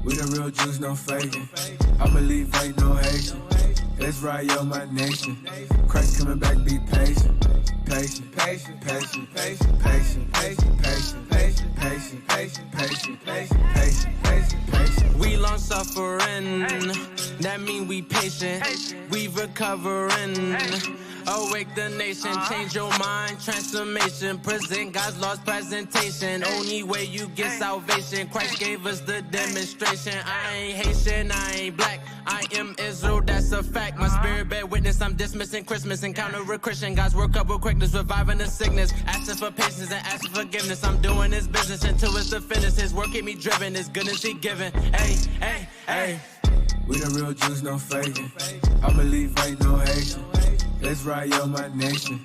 We the real Jews, no faking. I believe ain't no Haitian. Let's ride yo my nation. Christ coming back, be patient. Patient, patient, patient, patient, patient, patient, patient, patient, patient, patient, patient, patient, patient, patient, patient. We long suffering, that mean we patient. We recovering. Awake the nation, change your mind, transformation. Present God's laws, presentation. Only way you get salvation. Christ gave us the demonstration. I ain't Haitian, I ain't black. I am Israel, that's a fact. My spirit bear witness, I'm dismissing Christmas. Encounter a Christian, God's work up with quickness, reviving the sickness. Asking for patience and asking forgiveness. I'm doing His business until it's the finish. His work keep me driven, His goodness He giving. Hey, hey, hey. We the real Jews, no faking. I believe ain't no Haitian. Let's ride yo my nation.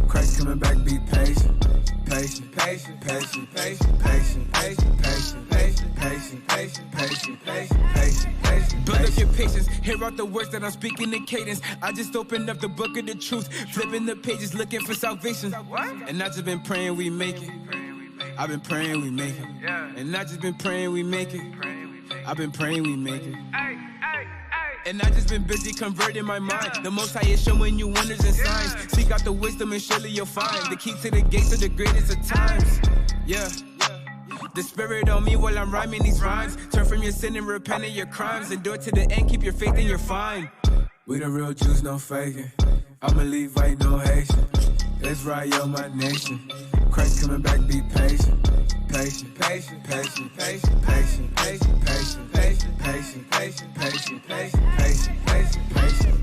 Christ coming back, be patient. Patient, patient, patient, patient, patient, patient, patient, patient, patient, patient, patient, patient, patient, patient. Build up your patience, hear out the words that I'm speaking in cadence. I just opened up the book of the truth, flipping the pages, looking for salvation. And I just been praying we make it. I've been praying we make it. And I just been praying we make it. I've been praying we make it. And I just been busy converting my mind. The Most High is showing you wonders and signs. Seek out the wisdom and surely you'll find the key to the gates of the greatest of times. Yeah. The Spirit on me while I'm rhyming these rhymes. Turn from your sin and repent of your crimes. Endure to the end, keep your faith and you're fine. We the real Jews, no faking. I believe ain't no Haitian. Let's ride yo my nation. Christ coming back, be patient. Patient, patient, patient, patient, patient, patient, patient, patient, patient, patient, patient, patient, patient, patient, patient.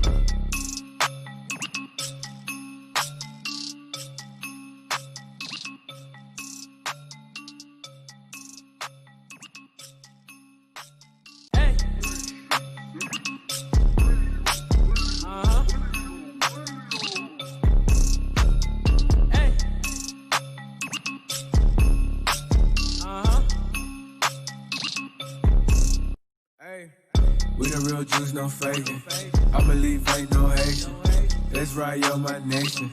We the real Jews, no faking. I believe ain't no Haitian. Let's ride yo my nation.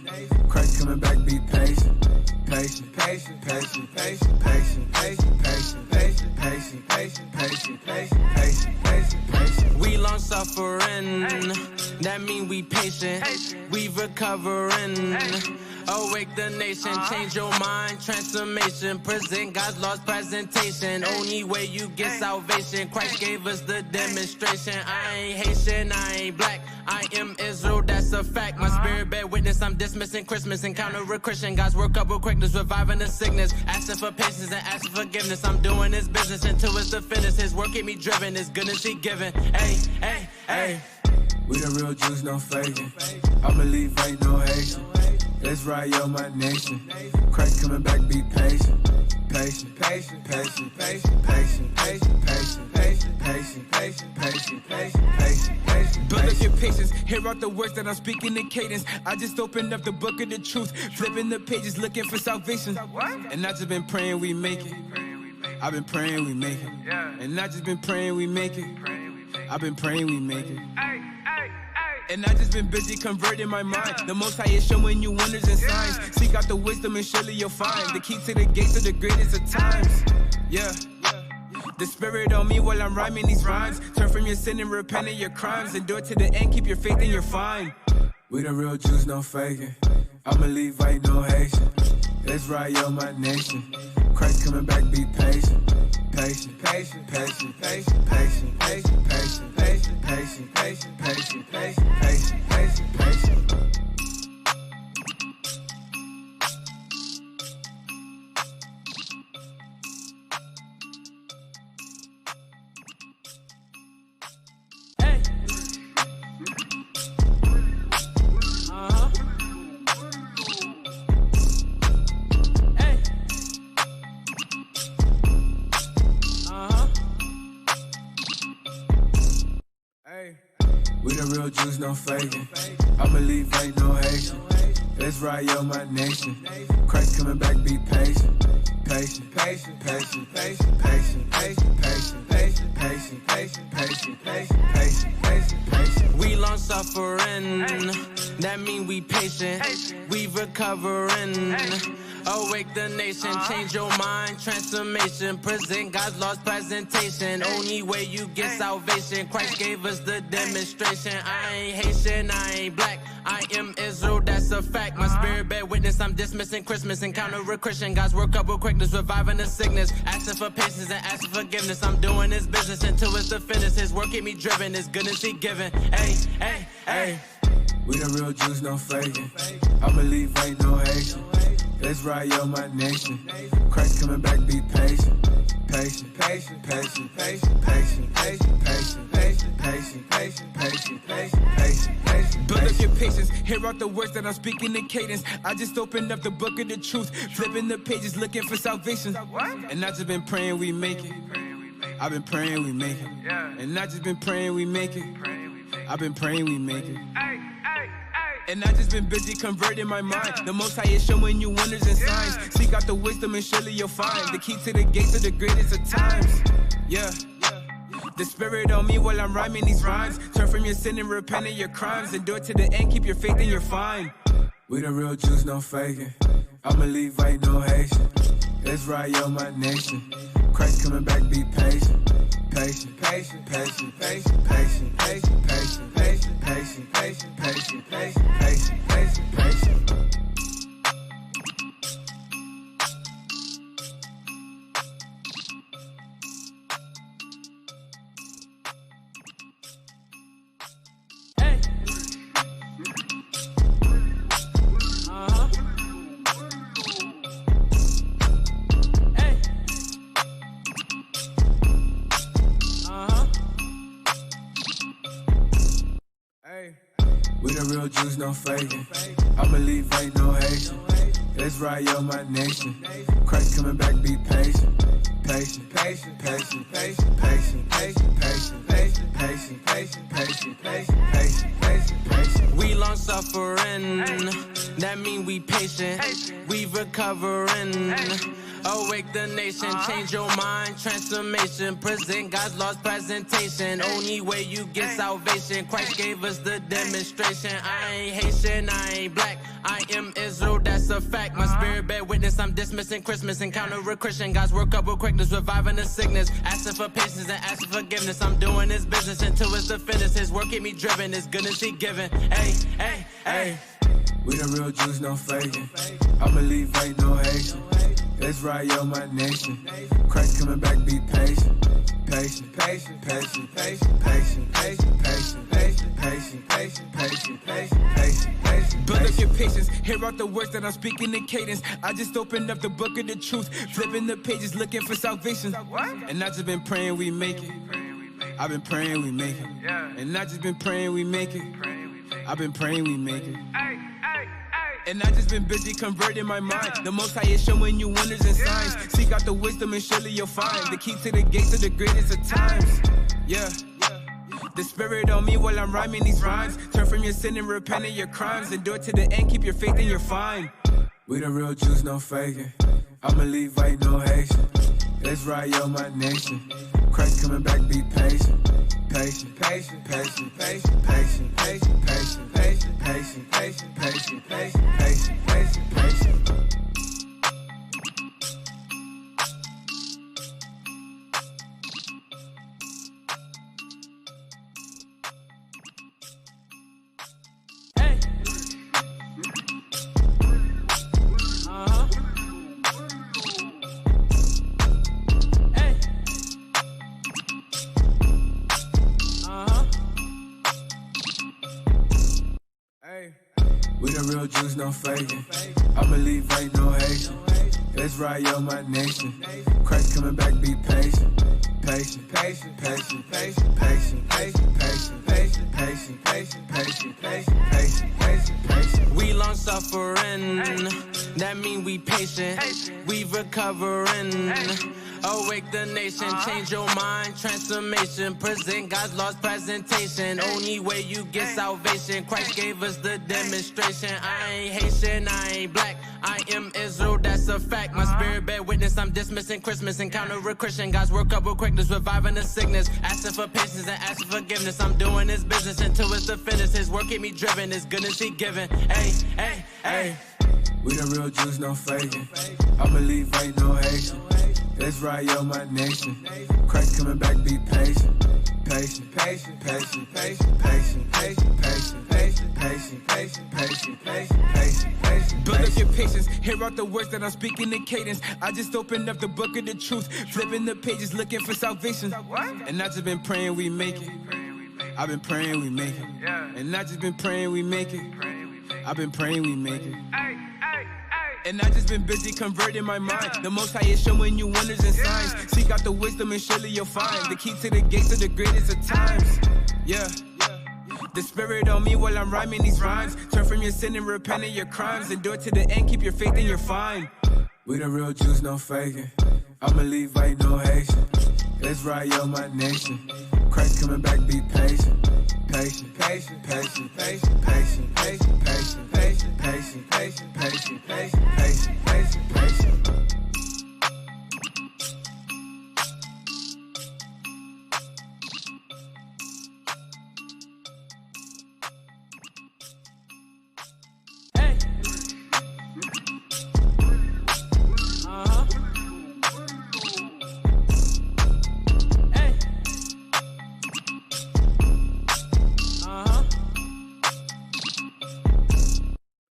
Christ coming back, be patient. Patient, patient, patient, patient, patient, patient, patient, patient, patient, patient, patient, patient, patient, patient, patient. We long suffering, that mean we patient. We recovering. Awake the nation, change your mind, transformation. Present God's laws, presentation. Only way you get salvation. Christ gave us the demonstration. I ain't Haitian, I ain't black. I am Israel, that's a fact. My spirit bear witness, I'm dismissing Christmas. Encounter a Christian, God's work up with quickness, reviving the sickness. Asking for patience and asking forgiveness. I'm doing His business until it's the finish. His work keep me driven, His goodness He giving. Hey, hey, hey. We the real Jews, no faking. I believe ain't no Haitian. Let's ride yo my nation. Christ coming back, be patient. Patient, patient, patient, patient, patient, patient, patient, patient, patient, patient, patient, patient, patient, patient. Build up your patience, hear out the words that I'm speaking in cadence. I just opened up the book of the truth, flipping the pages, looking for salvation. And I just been praying we make it. I've been praying we make it. And I just been praying we make it. I've been praying we make it. And I just been busy converting my mind. The Most High is showing you wonders and signs. Seek out the wisdom and surely you'll find the key to the gates of the greatest of times. Yeah. The Spirit on me while I'm rhyming these rhymes. Turn from your sin and repent of your crimes. Endure to the end, keep your faith and you're fine. We the real Jews, no faking. I believe ain't no Haitian. Let's ride yo my nation. Christ coming back, be patient. Patient, patient, patient, patient, patient, patient, patient, patient, patient, patient, patient, patient, patient, patient, patient. We the real Jews, no faking. I believe ain't no Haitian. Let's ride yo my nation. Christ coming back, be patient. Patient, patient, patient, patient, patient, patient, patient, patient, patient, patient, patient, patient, patient, patient, patient. We long suffering, that mean we patient. We recovering. Awake the nation, change your mind, transformation. Present God's lost presentation. Only way you get salvation. Christ gave us the demonstration. I ain't Haitian, I ain't black. I am Israel, that's a fact. My spirit bear witness, I'm dismissing Christmas. Encounter a Christian, God's work up with quickness, reviving the sickness. Asking for patience and asking forgiveness. I'm doing His business until it's the finish. His work keep me driven, His goodness He given. Hey, hey, hey. We the real Jews, no faking. I believe ain't no Haitian. Let's ride yo my nation. Christ coming back, be patient. Patient, patient, patient, patient, patient, patient, patient, patient, patient, patient, patient, patient, patient, patient. Build up your patience, hear out the words that I'm speaking in cadence. I just opened up the book of the truth, flipping the pages, looking for salvation. And I just been praying we make it. I've been praying we make it. And I just been praying we make it. I've been praying we make it. And I just been busy converting my mind. The Most High is showing you wonders and signs. Seek out the wisdom and surely you'll find the key to the gates of the greatest of times. Yeah. The Spirit on me while I'm rhyming these rhymes. Turn from your sin and repent of your crimes. Endure to the end, keep your faith and you're fine. We the real Jews, no faking. I believe ain't no Haitian. Let's ride yo my nation. Christ coming back, be patient. Patient, patient, patient, patient, patient, patient, patient, patient, patient, patient, patient, patient, patient, patient, patient. Hey. We the real Jews, no faking. I believe ain't no Haitian. Let's ride yo my nation. Christ coming back, be patient. Patient, patient, patient, patient, patient, patient, patient, patient, patient, patient, patient, patient, patient, patient, patient. We long suffering, that mean we patient. We recovering. Awake the nation, change your mind, transformation. Present God's lost presentation. Only way you get salvation. Christ gave us the demonstration. I ain't Haitian, I ain't black. I am Israel, that's a fact. My spirit bear witness, I'm dismissing Christmas. Encounter a Christian, God's work up with quickness, reviving the sickness. Asking for patience and asking forgiveness. I'm doing His business until it's the finish. His work keep me driven, His goodness He given. Hey, hey, hey. We the real Jews, no faking. I believe ain't no Haitian. Let's ride yo my nation. Christ coming back, be patient. Patient, patient, patient, patient, patient, patient, patient, patient, patient, patient, patient, patient, patient, patient. Build up your patience, hear out the words that I'm speaking in cadence. I just opened up the book of the truth, flipping the pages, looking for salvation. And I just been praying we make it. I've been praying we make it. And I just been praying we make it. I've been praying we make it. And I just been busy converting my mind. The Most High is showing you wonders and signs. Seek out the wisdom and surely you'll find the key to the gates of the greatest of times. Yeah. The Spirit on me while I'm rhyming these rhymes. Turn from your sin and repent of your crimes. Endure to the end, keep your faith and you're fine. We the real Jews, no faking. I believe ain't no Haitian. Let's ride yo my nation. Christ coming back, be patient. Patient, patient, patient, patient, patient, patient, patient, patient, patient, patient, patient, patient, patient, patient, patient. Hey. We the real Jews, no faking. I believe ain't no Haitian. Let's ride yo my nation. Christ coming back, be patient. Patient, patient, patient, patient, patient, patient, patient, patient, patient, patient, patient, patient, patient, patient, patient. We long suffering, that mean we patient. We recovering. Awake the nation, change your mind, transformation. Present God's lost presentation. Only way you get salvation. Christ gave us the demonstration. I ain't Haitian, I ain't black. I am Israel, that's a fact. My spirit bear witness, I'm dismissing Christmas. Encounter a Christian, God's work up with quickness, reviving the sickness. Asking for patience and asking forgiveness. I'm doing His business until it's the finish. His work keep me driven, His goodness He given. Hey, hey, hey. We the real Jews, no faking. I believe ain't no Haitian. Let's ride yo my nation. Christ coming back, be patient. Patient, patient, patient, patient, patient, patient, patient, patient, patient, patient, patient, patient, patient, patient. Build up your patience, hear out the words that I'm speaking in cadence. I just opened up the book of the truth, flipping the pages, looking for salvation. And I just been praying we make it. I've been praying we make it. And I just been praying we make it. I've been praying we make it. And I just been busy converting my mind. The Most High is showing you wonders and signs. Seek out the wisdom and surely you'll find the key to the gates of the greatest of times. Yeah. The Spirit on me while I'm rhyming these rhymes. Turn from your sin and repent of your crimes. Endure to the end, keep your faith and you're fine. We the real Jews, no faking. I believe ain't no Haitian. Let's ride yo my nation. Christ coming back, be patient. Patient, patient, patient, patient, patient, patient, patient, patient, patient, patient, patient, patient, patient, patient, patient.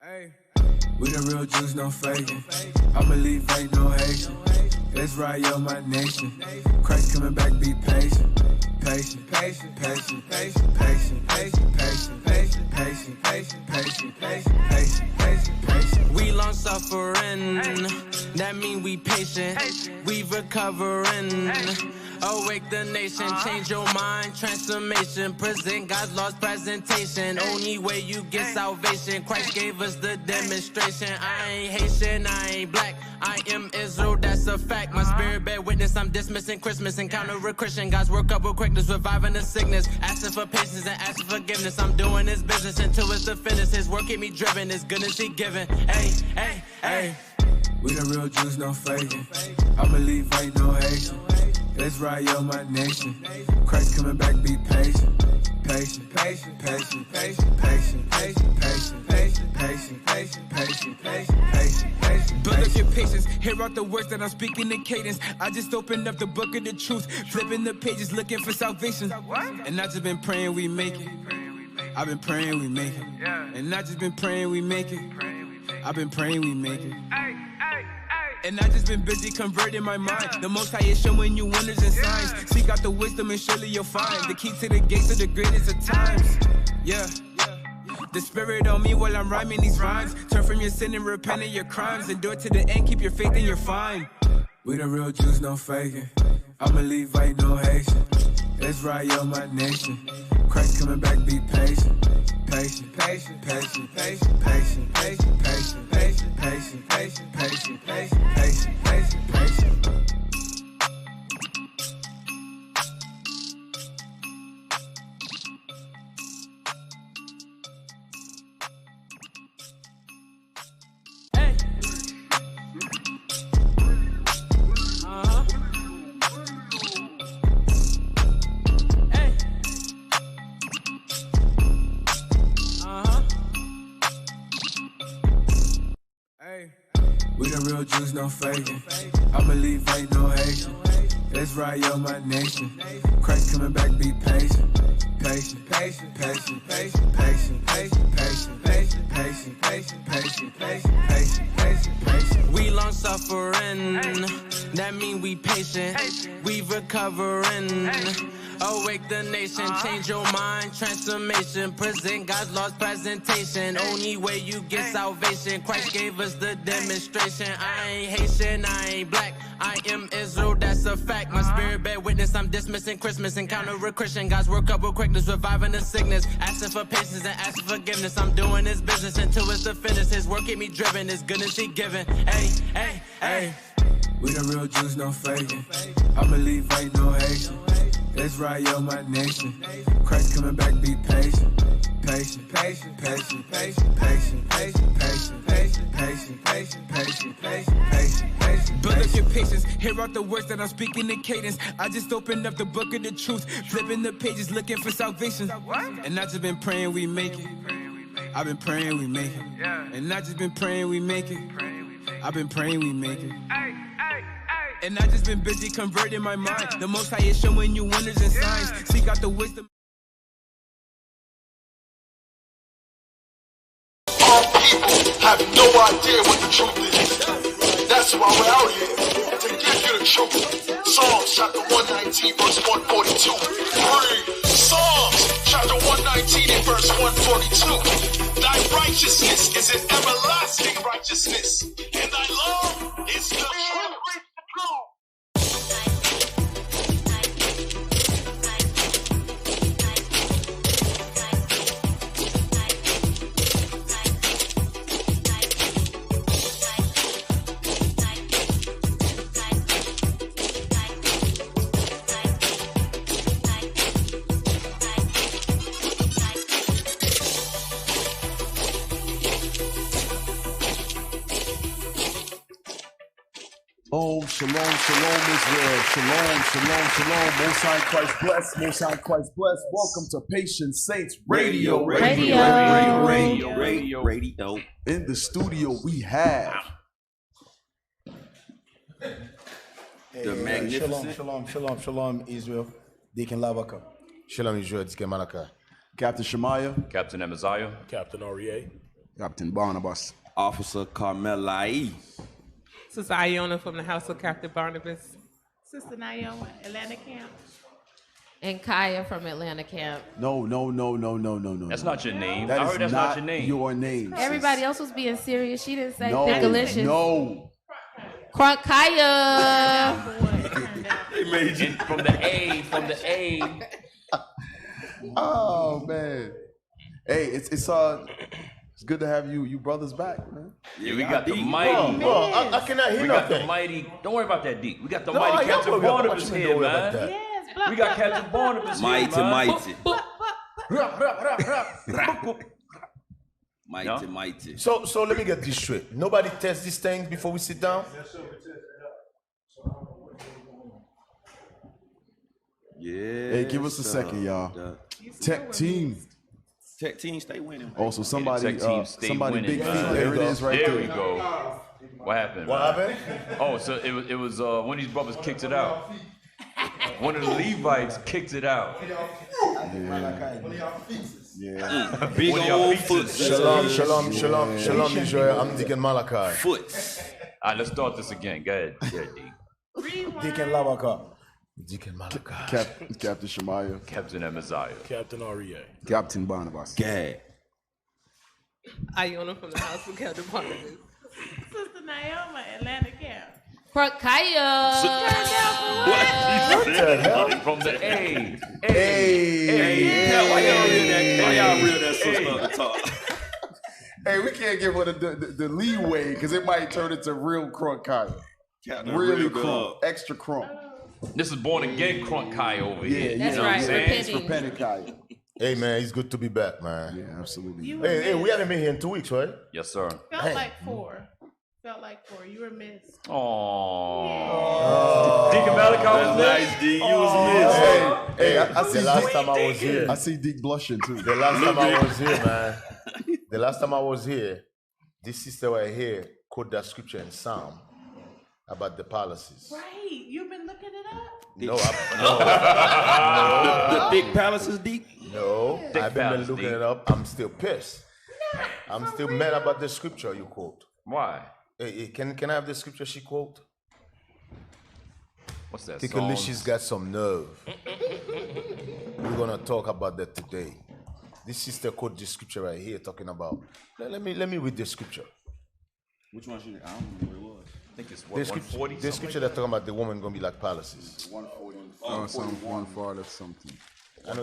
Hey. We the real Jews, no faking. I believe ain't no Haitian. Let's ride yo my nation. Christ coming back, be patient. Patient, patient, patient, patient, patient, patient, patient, patient, patient, patient, patient, patient, patient, patient, patient. We long suffering, that mean we patient. We recovering. Awake the nation, change your mind, transformation. Present God's lost presentation. Only way you get salvation. Christ gave us the demonstration. I ain't Haitian, I ain't black. I am Israel, that's a fact. My spirit bear witness, I'm dismissing Christmas. Encounter a Christian, God's work up with quickness, reviving the sickness. Asking for patience and asking forgiveness. I'm doing His business until it's the finish. His work keep me driven, His goodness He given. Hey, hey, hey. We the real Jews, no faking. I believe ain't no Haitian. Let's ride yo my nation. Christ coming back, be patient. Patient, patient, patient, patient, patient, patient, patient, patient, patient, patient, patient, patient, patient, patient. Build up your patience, hear out the words that I'm speaking in cadence. I just opened up the book of the truth, flipping the pages, looking for salvation. And I just been praying we make it. I've been praying we make it. And I just been praying we make it. I've been praying we make it. And I just been busy converting my mind. The Most High is showing you wonders and signs. Seek out the wisdom and surely you'll find the key to the gates of the greatest of times. Yeah. The Spirit on me while I'm rhyming these rhymes. Turn from your sin and repent of your crimes. Endure to the end, keep your faith and you're fine. We the real Jews, no faking. I believe ain't no Haitian. Let's ride yo my nation. Christ coming back, be patient. Patient, patient, patient, patient, patient, patient, patient, patient, patient, patient, patient, patient, patient, patient, patient. Hey. We the real Jews, no faking. I believe ain't no Haitian. Let's ride yo my nation. Christ coming back, be patient. Patient, patient, patient, patient, patient, patient, patient, patient, patient, patient, patient, patient, patient, patient, patient. We long suffering, that mean we patient. We recovering. Awake the nation, change your mind, transformation. Present God's lost presentation. Only way you get salvation. Christ gave us the demonstration. I ain't Haitian, I ain't black. I am Israel, that's a fact. My spirit bear witness, I'm dismissing Christmas. Encounter a Christian, God's work up with quickness, reviving the sickness. Asking for patience and asking forgiveness. I'm doing His business until it's the finish. His work keep me driven, His goodness He given. Hey, hey, hey. We the real Jews, no faking. I believe ain't no Haitian. Let's ride yo my nation. Christ coming back, be patient. Patient, patient, patient, patient, patient, patient, patient, patient, patient, patient, patient, patient, patient, patient. Build up your patience, hear out the words that I'm speaking in cadence. I just opened up the book of the truth, flipping the pages, looking for salvation. And I just been praying we make it. I've been praying we make it. And not just been praying we make it. I've been praying we make it. And I just been busy converting my mind. The Most High is showing you wonders and signs. Seek out the wisdom. Our people have no idea what the truth is. That's why we're out here, to give you the truth. Psalms chapter 119 verse 142. Read. Psalms chapter 119 and verse 142. Thy righteousness is an everlasting righteousness, and thy law is the truth. Oh, shalom, shalom, Israel. Shalom, shalom, shalom. Most High Christ bless. Most High Christ bless. Welcome to Patient Saints Radio. In the studio, we have the magnificent. Shalom, Israel. Deacon Lavaka. Shalom, Israel. Deacon Malachi. Captain Shemaiah, Captain Amaziah, Captain REA, Captain Barnabas, Officer Carmelai, Sister Iona from the House of Captain Barnabas, Sister Naomi, Atlanta Camp, and Kaya from Atlanta Camp. No. That's not your name. That I is heard that's not your name. Your name. Everybody else was being serious. She didn't say No, delicious. no. Crunk Kaya. They made you from the A. Oh man. Hey, it's good to have you brothers back, man. Yeah, we got the mighty. Bro, I cannot hear we nothing. got the mighty. Don't worry about that, D. We got the mighty Captain Barnabas here, man. Yes, We got Captain Barnabas here, man. Mighty. So let me get this straight. Nobody tests these things before we sit down? Yeah. Hey, give us a second, y'all. Tech team. Tech team, stay winning. Also, somebody big feet. Winning, There man. it is, right there. There we go. What happened? What happened? Oh, so it was one of these brothers kicked it out. One of the Levites kicked it out. Yeah. Big old foot. Shalom, Israel. I'm Deacon Malachi. Foot. All right, let's start this again. Go ahead, D. Deacon Lavaka. Deacon Malachi. Captain Shemaiah. Captain Amaziah. Captain REA, Captain Barnabas. Gag. Iona from the House of Captain Barnabas, Sister Naomi, Atlanta Camp. Crunk Kaya. From the A. Hey. Why y'all real that sister talk? Hey, we can't give her the leeway because it might turn into real crunk Kaya. Really crunk. Extra crunk. This is born again Crunk Kai over here. Yeah, That's you know right. what I'm saying? It's repentant Kaya. Hey, man, it's good to be back, man. Yeah, absolutely. Hey, we haven't been here in 2 weeks, right? Yes, sir. Felt like 4. You were missed. Aww. Deacon Malachi was Nice, D. You was missed. Hey, I see the last Dick- time I was here. I see Dick blushing too. The last time I was here, man. The last time I was here, this sister right here quote that scripture in Psalm about the palaces. Right. You've been looking it up? No, The big palaces, D. no. Dick I've been palace, looking D. it up. I'm still pissed. I'm still mad about the scripture you quote. Why? Hey, can I have the scripture she quote? What's that? Tikalici's got some nerve. We're gonna talk about that today. This sister quote this scripture right here, talking about. Let me read the scripture. Which one should I don't remember what it was. I think it's what, 140? The scripture that's talking about the woman gonna be like palaces. 140. Some 140 something. I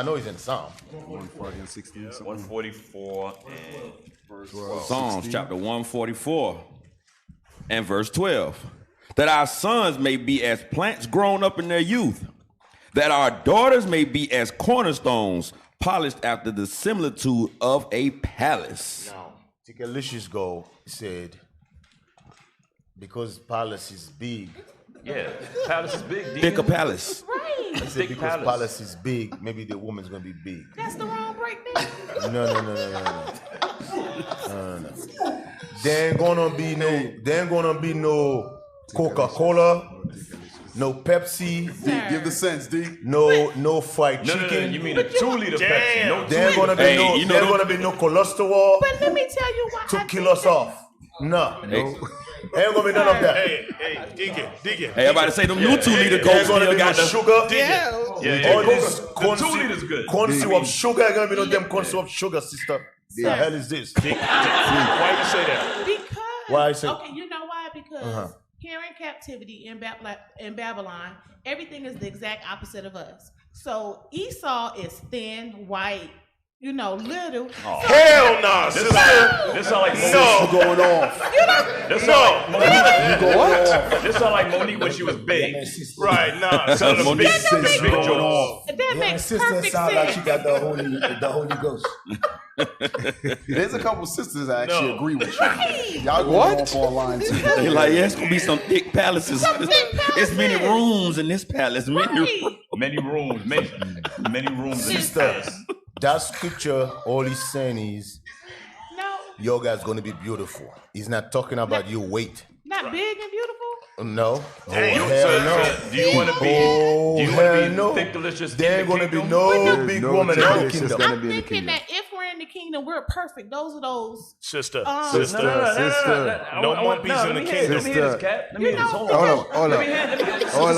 know it's in Psalm. 140 and 16 something. 144 and verse 12. Psalms chapter 144 and verse 12. That our sons may be as plants grown up in their youth, that our daughters may be as cornerstones polished after the similitude of a palace. Now, Tikalici's go said, because palace is big. Yeah, palace is big. Think a palace. Right. He said because palace is big, maybe the woman's gonna be big. That's the wrong breakdown. No. There ain't gonna be no Coca-Cola, no Pepsi. Give the sense, D. No fried chicken. No, you mean a 2-liter Pepsi? No, there ain't gonna be no cholesterol. But let me tell you why. To kill us off. No. Ain't gonna be none of that. Hey, Deacon. Hey, everybody say them new 2-liter Cokes still got the sugar. Yeah. All this corn the 2 liters good. Corn syrup sugar. Ain't gonna be no damn corn syrup sugar, sister. The hell is this? Why you say that? Because. Why I say? Okay, you know why? Because here in captivity in Babylon, everything is the exact opposite of us. So Esau is thin, white. Little. Oh. Hell no, This sound like Monique. Going off. This sound like Monique when she was big. Right, nah. So the big That makes perfect sound sense. like she got the Holy Ghost. There's a couple sisters that actually agree with you. Y'all going off online too. They're like, yeah, it's gonna be some thick palaces. It's many rooms in this palace. Many rooms. Sister, that scripture, all he's saying is, your guy's gonna be beautiful. He's not talking about your weight. Not big and beautiful? No. Damn. Hell no. So do you want to be thick, delicious? There ain't gonna be no big woman in the kingdom. I'm thinking that if we're in the kingdom, we're perfect. Those are those. Sister. No monkeys in the kingdom. Let me hear this, Cat. Let me hear this. Hold on. Let me hear this. Hold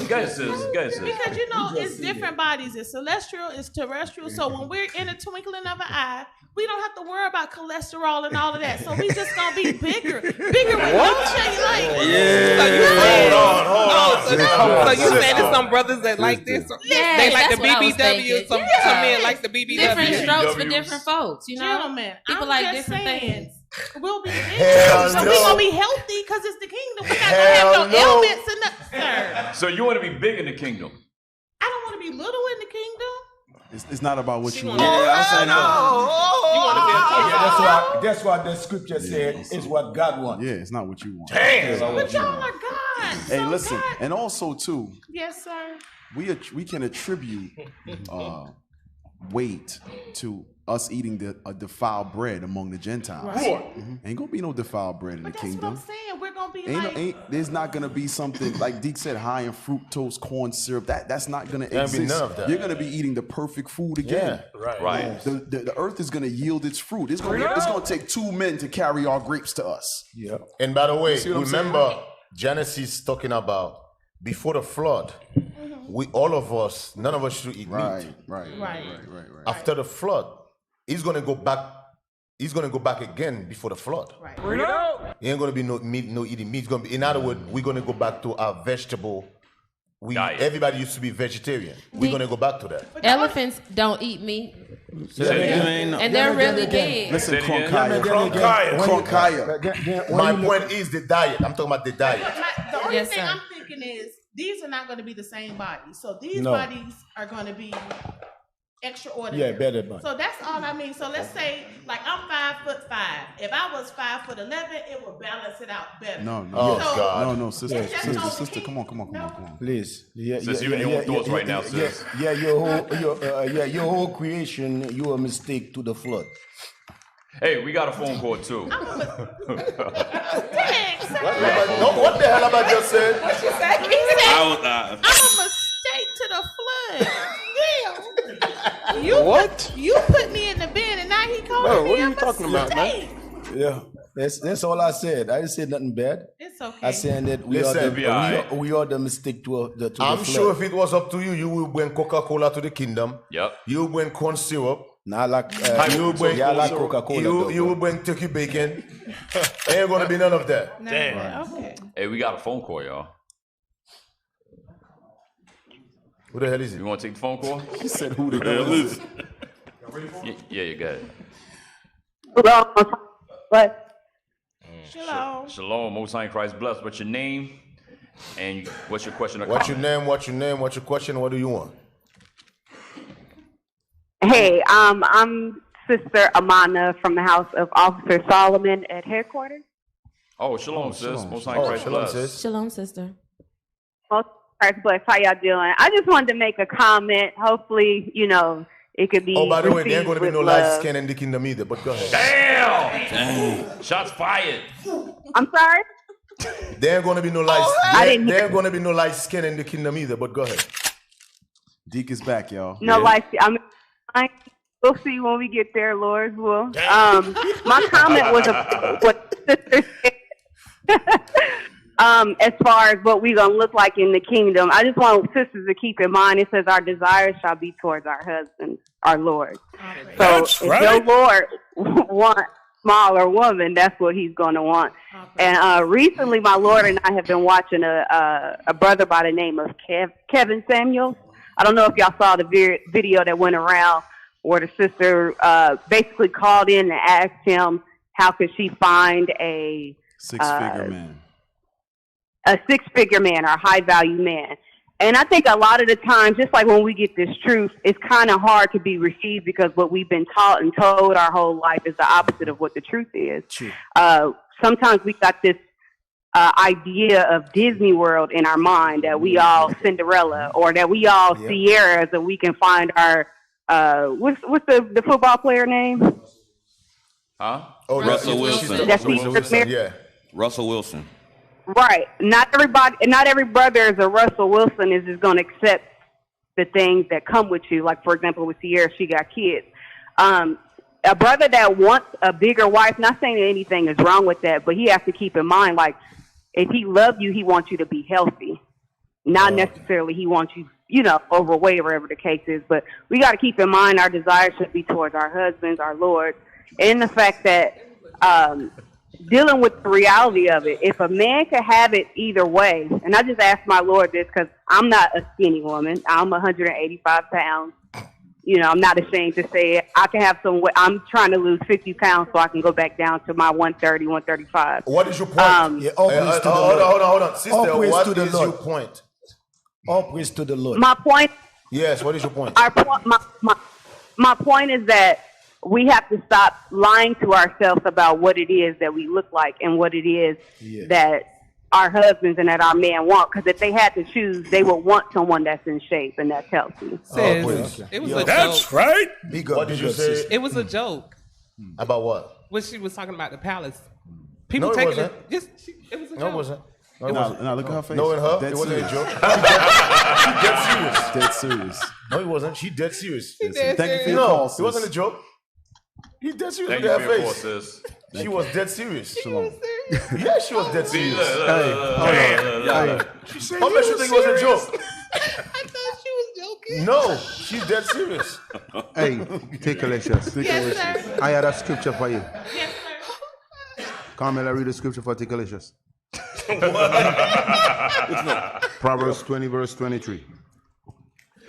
on. Guys, Because it's different bodies. It's celestial, it's terrestrial. So when we're in a twinkling of an eye, we don't have to worry about cholesterol and all of that. So we just gonna be bigger with no cellulite. So you saying there's some brothers that like this? They like the BBW. Some men like the BBW. Different strokes for different folks. Gentlemen, people I'm like just different saying, things. We'll be bigger. So we're gonna be healthy because it's the kingdom. We're not gonna have no ailments in the So you want to be big in the kingdom? I don't want to be little in the kingdom. It's not about what you want. That's what the scripture said. Is what God wants. Yeah, it's not what you want. Damn. But y'all are God. Hey, listen, and also too, Yes, sir. we can attribute weight to us eating the defiled bread among the Gentiles. Right. Ain't gonna be no defiled bread in the That's kingdom. what I'm saying. We're gonna be There's not gonna be something like Deke said, high in fructose corn syrup. That's not gonna There'll exist. be none of that. You're gonna be eating the perfect food again. Right. The earth is gonna yield its fruit. It's gonna take 2 men to carry our grapes to us. Yeah. And by the way, See what I'm remember Genesis talking about before the flood, none of us should eat meat. Right. After the flood, he's gonna go back. He's gonna go back again before the flood. Right. He ain't gonna be no meat, no eating meat. It's gonna be, in other words, we're gonna go back to our vegetable. Everybody used to be vegetarian. We're gonna go back to that. Elephants don't eat meat. And they're really big. Listen, Kronkaya. My point is the diet. I'm talking about the diet. The only thing I'm thinking is these are not going to be the same bodies. So these bodies are going to be extraordinary. Yeah, better body. So that's all I mean. So let's say, like, I'm 5'5". If I was 5'11", it would balance it out better. No, sister, come on. Please. Sis, you in your own thoughts right now, sis. Your whole creation, you a mistake to the flood. Hey, we got a phone call too. What the hell am I just saying? What you say? He said, I'm a mistake to the flood. What? You put me in the bin and now he calling me what are a you talking about, mistake. man? Yeah. That's all I said. I didn't say nothing bad. It's okay. I said that we are the mistake to the I'm flood. sure if it was up to you, you will bring Coca-Cola to the kingdom. Yep. You will bring corn syrup. Nah, like you will bring Coca-Cola. You will bring turkey bacon. Ain't gonna be none of that. Damn. Okay. Hey, we got a phone call, y'all. Who the hell is it? You want to take the phone call? He said, "Who the hell is it?" Yeah, you got it. Shalom. Shalom, Most High in Christ bless. What's your name? And what's your question? What's your name? What's your question? What do you want? Hey, I'm Sister Amana from the house of Officer Solomon at headquarters. Oh, shalom, sis. Most High in Christ bless. Shalom, sister. Most Christ bless. How y'all doing? I just wanted to make a comment. Hopefully, It could be. Oh, by the way, there ain't received going to be with no love. light skin in the kingdom either, but go ahead. Damn! Shots fired. I'm sorry? There ain't going to be no light. I didn't There hear. ain't going to be no light skin in the kingdom either, but go ahead. Deke is back, y'all. No, like, I mean, we'll see when we get there, Lord's will. My comment was what sister said. As far as what we gonna look like in the kingdom, I just want sisters to keep in mind. It says our desires shall be towards our husbands, our Lord. So That's if right. your Lord wants smaller woman, that's what He's gonna want. And recently, my Lord and I have been watching a brother by the name of Kevin Samuels. I don't know if y'all saw the video that went around where the sister basically called in and asked him how could she find a Six-figure man. A six-figure man or a high-value man. And I think a lot of the time, just like when we get this truth, it's kind of hard to be received because what we've been taught and told our whole life is the opposite of what the truth is. Sometimes we got this idea of Disney World in our mind, that we all Cinderella or that we all Sierras, and we can find our what's the football player name? Huh? Oh, Russell Wilson. That's Russell Wilson, yeah. Russell Wilson. Right. Not every brother is a Russell Wilson is just going to accept the things that come with you. Like, for example, with Sierra, she got kids. A brother that wants a bigger wife, not saying that anything is wrong with that, but he has to keep in mind, like, if he loves you, he wants you to be healthy. Not necessarily he wants you, overweight or whatever the case is. But we got to keep in mind our desires should be towards our husbands, our Lord, and the fact that dealing with the reality of it, if a man could have it either way, and I just asked my Lord this because I'm not a skinny woman. I'm 185 pounds. I'm not ashamed to say it. I can have I'm trying to lose 50 pounds so I can go back down to my 130, 135. What is your point? Hold on. Sister, what is your point? All praise to the Lord. My point. Yes, what is your point? My point is that we have to stop lying to ourselves about what it is that we look like and what it is that our husbands and that our men want. Because if they had to choose, they would want someone that's in shape and that's healthy. It was a That's joke. right. What did you say? It was a joke. About what? When she was talking about the palace. No, it taking wasn't. it was a joke. No, it wasn't. No, look at her face. No, in her, Dead it wasn't serious. a joke. She dead serious. Dead serious. No, it wasn't. She dead serious. dead Thank you for your No, call, it sis. wasn't a joke. He dead serious. Thank Look you at for her your call, face. sis. She was dead serious. Shalom. Yeah, she was dead serious. She said How much you think it was a joke? I thought she was joking. No, she's dead serious. Hey, take a lecture. Yes, sir. I had a scripture for you. Yes, sir. Carmela, read the scripture for Tikalicious. Proverbs 20, verse 23.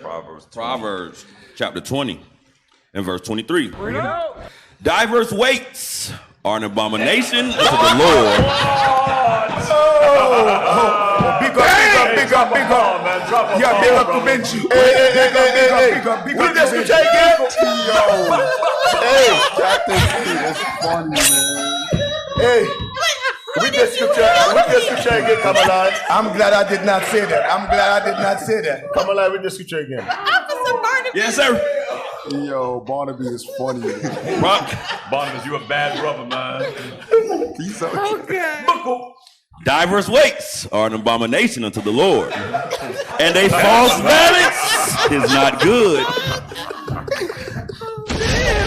Proverbs chapter 20 and verse 23. Diverse weights are an abomination unto the Lord. Big up. Man, drop a Yeah, big up to Benji. Big up. Read that scripture again. That's funny, man. Hey. Read the scripture again, Kamala. I'm glad I did not say that. Kamala, read the scripture again. Officer Barnaby. Yes, sir. Yo, Barnaby is funny, man. Barnabas, you a bad brother, man. He's so Diverse weights are an abomination unto the Lord, and a false balance is not good.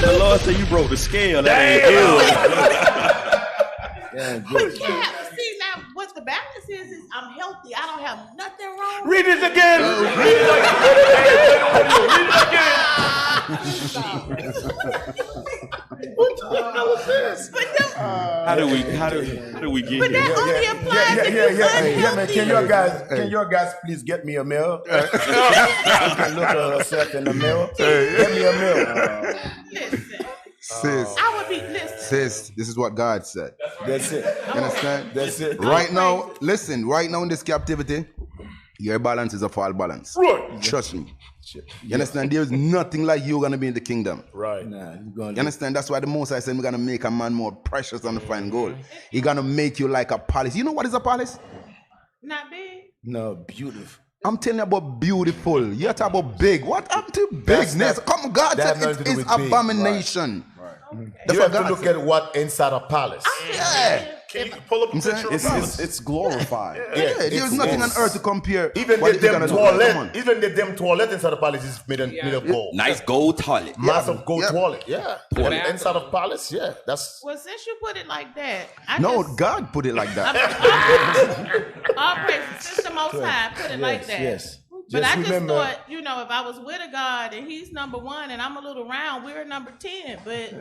The Lord said you broke the scale. That ain't good. Yeah, see now what the balance is I'm healthy. I don't have nothing wrong. Read it again. What the hell is this? How do we get But here? that only applies if you're Man, unhealthy. can your guys please get me a mirror? I can look at herself in the mirror. Get me a mirror. Listen, Sis, I would be sis, this is what God said. That's it. You understand? That's it. Right now, listen, right now in this captivity, your balance is a false balance. Right. Trust me. You understand? There's nothing like you're going to be in the kingdom. Right. You understand? That's why the Most High said we're going to make a man more precious than the fine gold. He's going to make you like a palace. You know what is a palace? not big. No, beautiful. I'm telling you about beautiful. You talk about big. What happened to bigness? Come, God said it is abomination. You have to look at what inside a palace. Yeah. Can you pull up a picture of It's glorified. There's nothing on earth to compare. Even the damn toilet, inside the palace is made of gold. Nice gold toilet. Massive gold toilet. Yeah. Inside of palace. Yeah. That's. Well, since you put it like that, God put it like that. All praises, since the Most High put it like that. Yes. But Just I just remember- thought, if I was with a God and he's number 1 and I'm a little round, we're number 10. But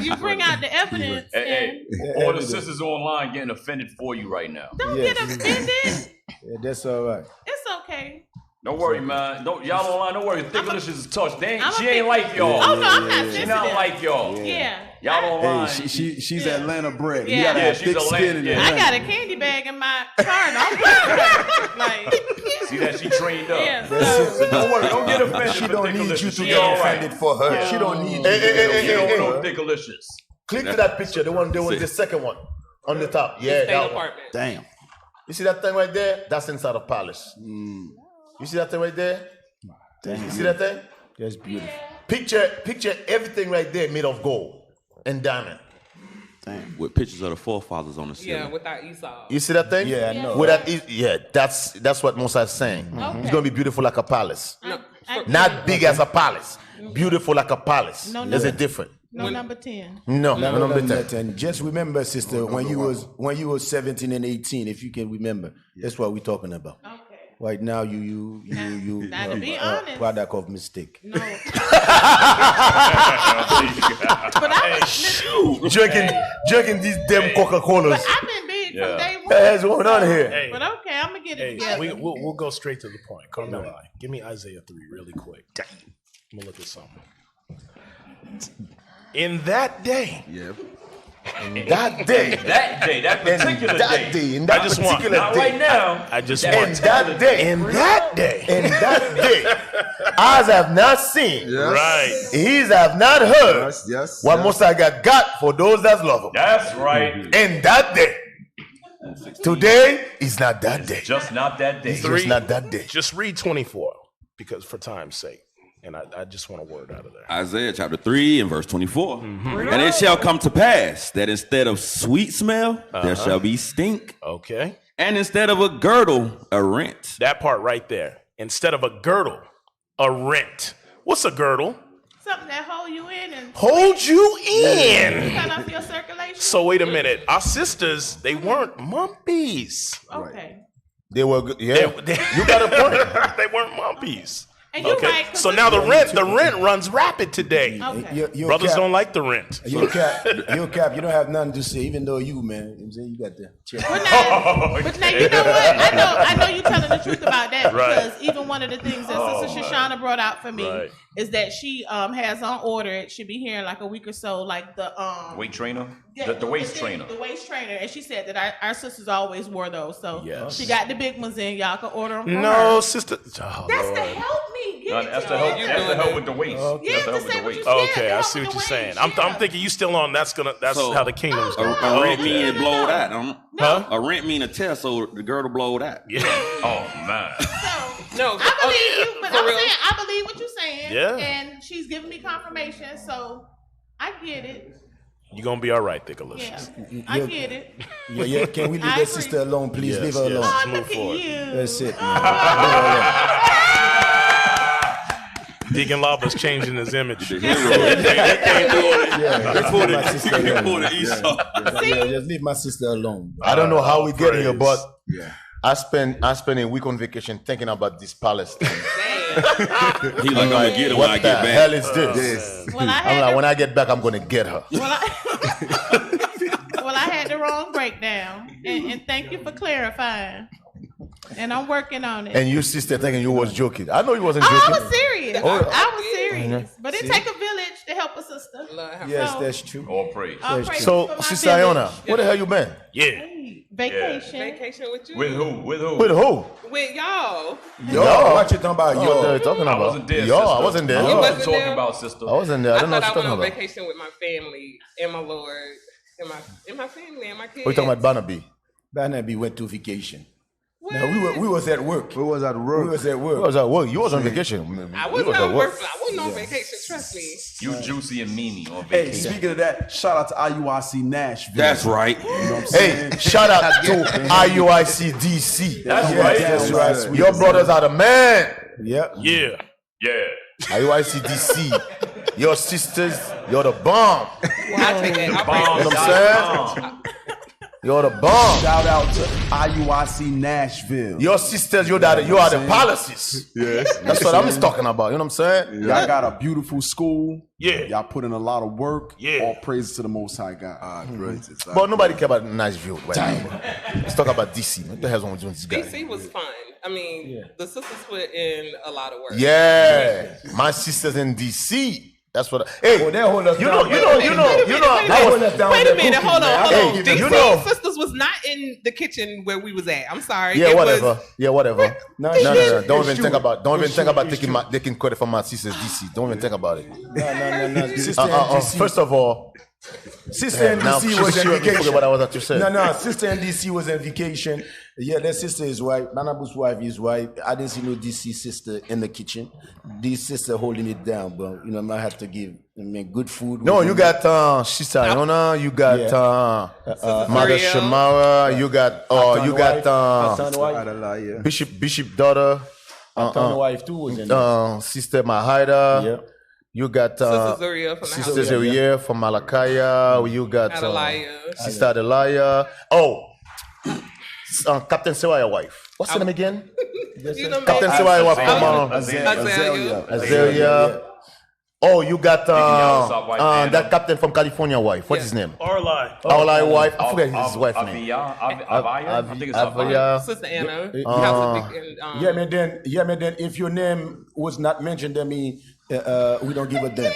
you bring out the evidence. Hey, all the sisters online getting offended for you right now. Don't get offended. Yeah, that's all right. It's okay. Don't worry, man. Y'all online. Don't worry. Thicklicious is touched. She ain't a like y'all. Oh no, I'm not sensitive. She not like y'all. Yeah. Y'all online. Hey, she's Atlanta bred. Yeah. You gotta have she's thick Atlanta, skin in yeah. Atlanta. I got a candy bag in my car. Don't like. See that she trained up. Yeah, So don't worry. Don't get offended. She for don't need Thicklicious. you to She get all right. offended for her. She don't need you. Hey, She don't know Thicklicious. Click to that picture. The second one on the top. Yeah, that one. apartment. Damn. You see that thing right there? That's inside a palace. You see that thing right there? You see that thing? That's beautiful. Picture everything right there made of gold and diamond. Damn. With pictures of the forefathers on the ceiling. Yeah, without Esau. You see that thing? Yeah, I know. With that, that's what Moses is saying. It's gonna be beautiful like a palace. Not big as a palace. Beautiful like a palace. There's a difference. No number 10. No, number 10. And just remember, sister, when you was 17 and 18, if you can remember, that's what we're talking about. Okay. Right now, you Now, to be honest, product of mistake. No. Drinking these damn Coca-Colas. But I've been big from day one. What's going on here? Hey, But okay, I'm gonna get it together. we'll go straight to the point. Carmela, give me Isaiah 3 really quick. I'm gonna look at something. In that day. That day. That particular day. In that I just want, particular Not day. right now. I just In want that day. In that day. In that day. Eyes have not seen. Right. Ears have not heard. Yes. What Most High got for those that love him. That's right. In that day. Today is not that day. Just not that day. It's just not that day. Just read 24 because for time's sake. And I just want a word out of there. Isaiah chapter 3 and verse 24. And it shall come to pass that instead of sweet smell, there shall be stink. Okay. And instead of a girdle, a rent. That part right there. Instead of a girdle, a rent. What's a girdle? Something that hold you in and Hold you in. cut off your circulation. So wait a minute. Our sisters, they weren't mumpies. Okay. They were good. Yeah. You got a point. They weren't mumpies. And you're right. So now the rent runs rapid today. Okay. Brothers don't like the rent. You're Cap. You don't have nothing to say, even though you, man. You got the check. But now you know what? I know you're telling the truth about that because even one of the things that Sister Shoshana brought out for me is that she has on order. It should be here in like a week or so, like the Weight trainer? Yeah, The waist trainer. The waist trainer. And she said that our sisters always wore those. So she got the big ones in. Y'all can order them from her. Sister. That's to help me. That's to help with the waist. Yeah, That's to help to with say the what waist. you Okay, I see what you're saying. I'm thinking you still on. That's So, how the kingdom's going. A rent mean it blowed out. Huh? A rent mean a tear, so the girdle blowed out. Yeah. Oh man. No, I believe you, but for I'm real. saying I believe what you're saying. Yeah. And she's giving me confirmation, so I get it. You're gonna be all right, Thicklicious. Yeah, I get it. Yeah. Can we leave I that sister alone, please? Yes, Leave her yes. alone. Oh, move look forward. at you. That's it, man. Leave her alone. Deacon Lava's changing his image. Yeah, just leave my sister alone. I don't know how we get here, but Yeah. I spent a week on vacation thinking about this palace thing. He like, I'm gonna get her when I What get the back. hell is this? Well, I'm like, when I get back, I'm gonna get her. Well, I had the wrong breakdown, and thank you for clarifying. And I'm working on it. And your sister thinking you was joking. I know you wasn't I joking. was serious. Oh. I was serious. But it take a village to help a sister. Yes, So, that's true. All praise. I'll pray So, for my Sister village. Iona, where the hell you been? Yeah. Vacation. Vacation with you. With who? With who? With who? With y'all. Yo, what you talking about? What Yo, are you talking I about? wasn't there. Yo, sister. I wasn't there. I You wasn't wasn't talking there? about sister. I wasn't there. I don't know I what thought you're I talking went on about. vacation with my family and my Lord and my family and my kids. What are you talking about, Barnaby? Barnaby went to vacation. No, we was at work. We was at work. We was at work. You was at work. You was on vacation. I wasn't on work. I wasn't on vacation. Trust me. You Juicy and Mimi on Hey, vacation. speaking of that, shout out to IUIC Nashville. That's right. You know what I'm saying? Hey, shout out to IUIC DC. That's right. That's right. Your brothers are the man. Yeah. Yeah. IUIC DC. Your sisters, you're the bomb. I take that. You know what I'm saying? You're the bomb. Shout out to IUIC Nashville. Your sisters, you are the palaces. Yes. That's what I'm talking about. You know what I'm saying? Y'all got a beautiful school. Yeah. Y'all put in a lot of work. Yeah. All praises to the Most High God. Praises. But nobody care about Nashville. Right now. Let's talk about DC. What the hell's wrong with this guy? DC was fun. I mean, the sisters put in a lot of work. Yeah. My sisters in DC. That's what. Hey, Well, they hold us you down. know. They hold us down Wait with a minute, their hold on, cookies, hold man. on. Hey, DC you know- sisters was not in the kitchen where we was at. I'm sorry. Yeah, It whatever. was- Yeah, whatever. No, No. it's Don't even true. think about. Don't even It's think true. about It's taking credit from my sisters DC. Don't even think about it. No. Sister in DC. First of all, Sister in now DC was in you forget vacation. what I was about to say. No. Sister in DC was in vacation. Yeah, that sister is white. Nanabu's wife is white. I didn't see no DC sister in the kitchen. This sister holding it down, but you know, I might have to give good food. No, you got Sister Iona, you got Mother Shamara, you got Bishop daughter, wife too was in there. Sister Mahida. Yeah. You got Sister Zuria from the Sister house. Zuria from Malakaya. You got Adelia. Sister Adelia. Oh, Captain Sewaya wife. What's her name again? You know, Captain man. Sewaya wife from Azalea. Azalea. Oh, you got Yellowstop wife, that captain from California wife. What's his name? Arlai wife. I forget his wife name. Avaya? I think it's Avaya. Sister Anna. House of Deacon, Yeah, man. Then if your name was not mentioned, that means we don't give a damn.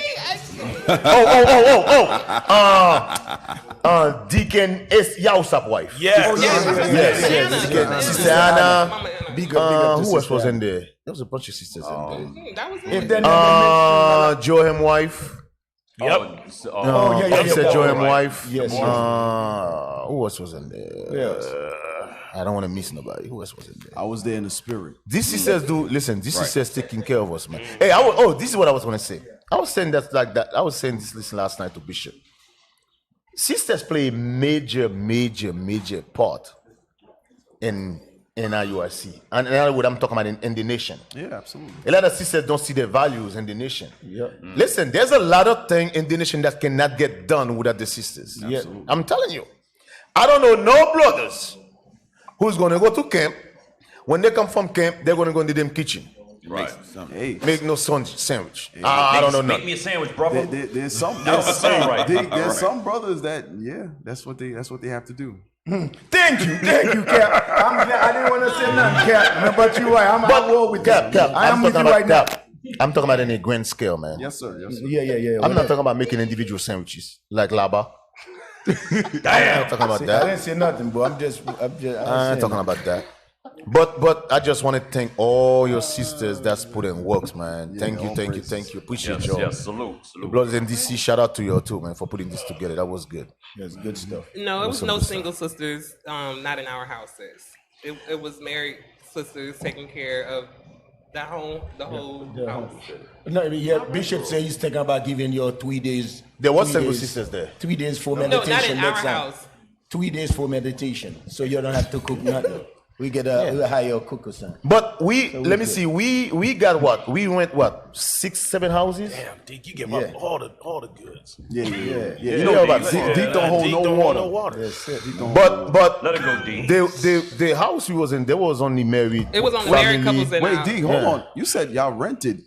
Deacon is Yausap's wife. Yes. Yes. Deacon. Sister Anna. Big up to Who else Sister was Anna. in there? There was a bunch of sisters in there. That was If it. that name was mentioned, Joem wife. Yep. I said Joem wife. Yes. Who else was in there? Yes. I don't want to miss nobody. Who else was in there? I was there in the spirit. These sisters listen, these sisters taking care of us, man. Hey, this is what I was going to say. I was saying that like that. I was saying this last night to Bishop. Sisters play a major part in IUIC. And in other words, I'm talking about in the nation. Yeah, absolutely. A lot of sisters don't see the values in the nation. Listen, there's a lot of things in the nation that cannot get done without the sisters. Absolutely. I'm telling you. I don't know no brothers who's going to go to camp. When they come from camp, they're going to go into them kitchen. Right. Hey, Make no sandwich. I don't know Make nothing. me a sandwich, brother. there's some That was a song, right? there's some brothers that that's what they have to do. Thank you, Cap. I didn't want to say nothing, Cap. But you're right. I'm at war with Cap. I am I'm with you talking right now. about Cap. I'm talking about in a grand scale, man. Yes, sir. Yeah. I'm not talking about making individual sandwiches like Laba. I'm not talking about I that. didn't say nothing, but I'm just I'm talking about that. But I just want to thank all your sisters that's put in works, man. Thank you. Appreciate you. Yes, salute. The brothers in DC, shout out to you too, man, for putting this together. That was good. That's good stuff. No, it was no single sisters, not in our houses. It was married sisters taking care of the whole house. No, yeah, Bishop said he's thinking about giving you 3 days. There was 3 several days- sisters there. 3 days for No, meditation. not in our next time. house. 3 days for meditation, so you don't have to cook nothing. We get we'll hire a cook or something. But let me see. We got what? We went what? 6, 7 houses. Damn, Deke, you give up all the goods. Yeah. You know about Deep don't hold no water. That's it. But Let it go, D. the house we was in, there was only married. It was only married couples in Wait, our D, hold on. You said y'all rented.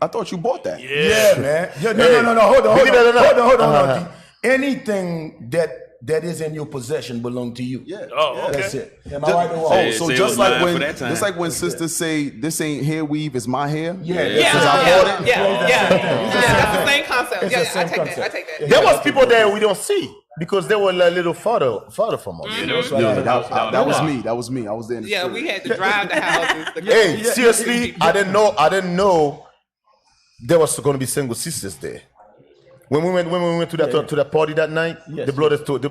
I thought you bought that. Yeah, man. Yeah, no. Hold on. Anything that is in your possession belong to you. Yeah. Oh, okay. That's it. Am I right or wrong? So Say it just was like mine when for that time. just like when sisters say this ain't hair weave, it's my hair. Yeah. Because I bought it. That's the same concept. It's Yeah, the same I take concept. that. I take that. There was people there we don't see because they were a little farther from us. That was me. That was me. I was there. In the Yeah, spirit. we had to drive the houses. Hey, seriously, I didn't know there was going to be single sisters there. When we went to that to that party that night, the brothers told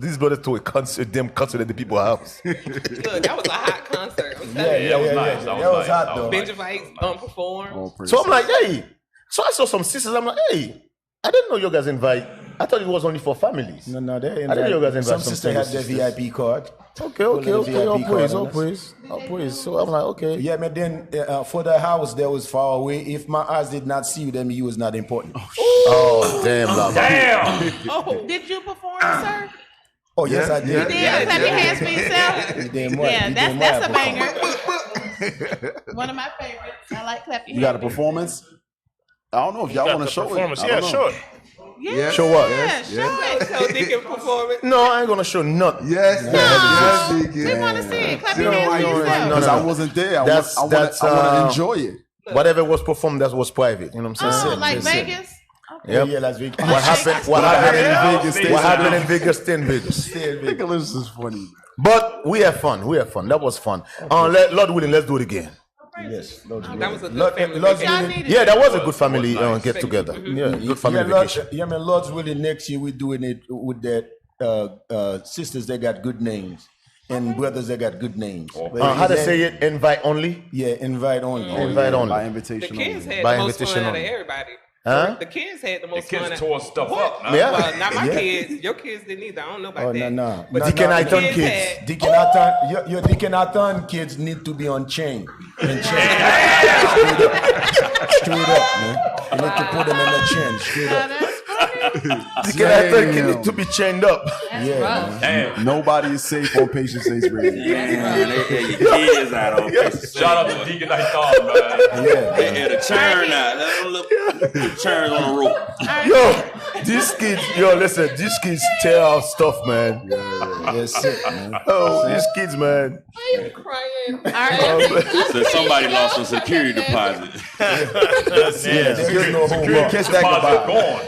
these brothers told concert the people house. Look, that was a hot concert. That was hot though. Benjavites performed. So I'm like, hey. So I saw some sisters. I'm like, hey, I didn't know you guys invite. I thought it was only for families. No, they invite. I didn't know you guys invite some sisters had their VIP card. Okay. All praise. So I'm like, okay. Yeah, but then for the house that was far away, if my eyes did not see you, then you was not important. Oh, damn. Damn. Oh, did you perform, sir? Oh, yes, I did. You did? Clap your hands for yourself. Yeah, that's a banger. One of my favorites. I like clap your hands. You got a performance? I don't know if y'all want to show it. Yeah, sure. Yeah. Show what? So Deacon performance. No, I ain't gonna show nothing. Yes, Deacon. We want to see it. Clap your hands for yourself. Because I wasn't there. I want to enjoy it. Whatever was performed, that was private. You know what I'm saying? Oh, like Vegas? Yep. Yeah, Las Vegas. What happened in Vegas? Stay in Vegas. Nicholas is funny. But we have fun. That was fun. Lord willing, let's do it again. Yes, Lord willing. That was a good family vacation. Yeah, that was a good family get together. Yeah, good family vacation. Yeah, man, Lord's willing, next year we're doing it with that sisters that got good names and brothers that got good names. How to say it? Invite only? Yeah, invite only. Invite only. By invitation The kids only. had By the most invitation fun out of only. everybody. Huh? The kids had the most The fun. kids tore stuff up. Nah. Yeah. Well, not my kids. Your kids didn't either. I don't know about that. No. But Deacon the Iton kids kids. had- Deacon Athan, your Deacon Athan kids need to be on chain. Straight up, man. You need to put them in the chain, straight up. Deacon Iton kids need to be chained up. Nobody is safe on Patient Saints Radio. Kids out on Shout out to Deacon Iton, man. They had a churn out. Let them look churn on the rope. Yo, these kids tear out stuff, man. They're sick, man. Oh, these kids, man. Why are you crying? So somebody lost some security deposit. There's no home bar. Catch that goodbye.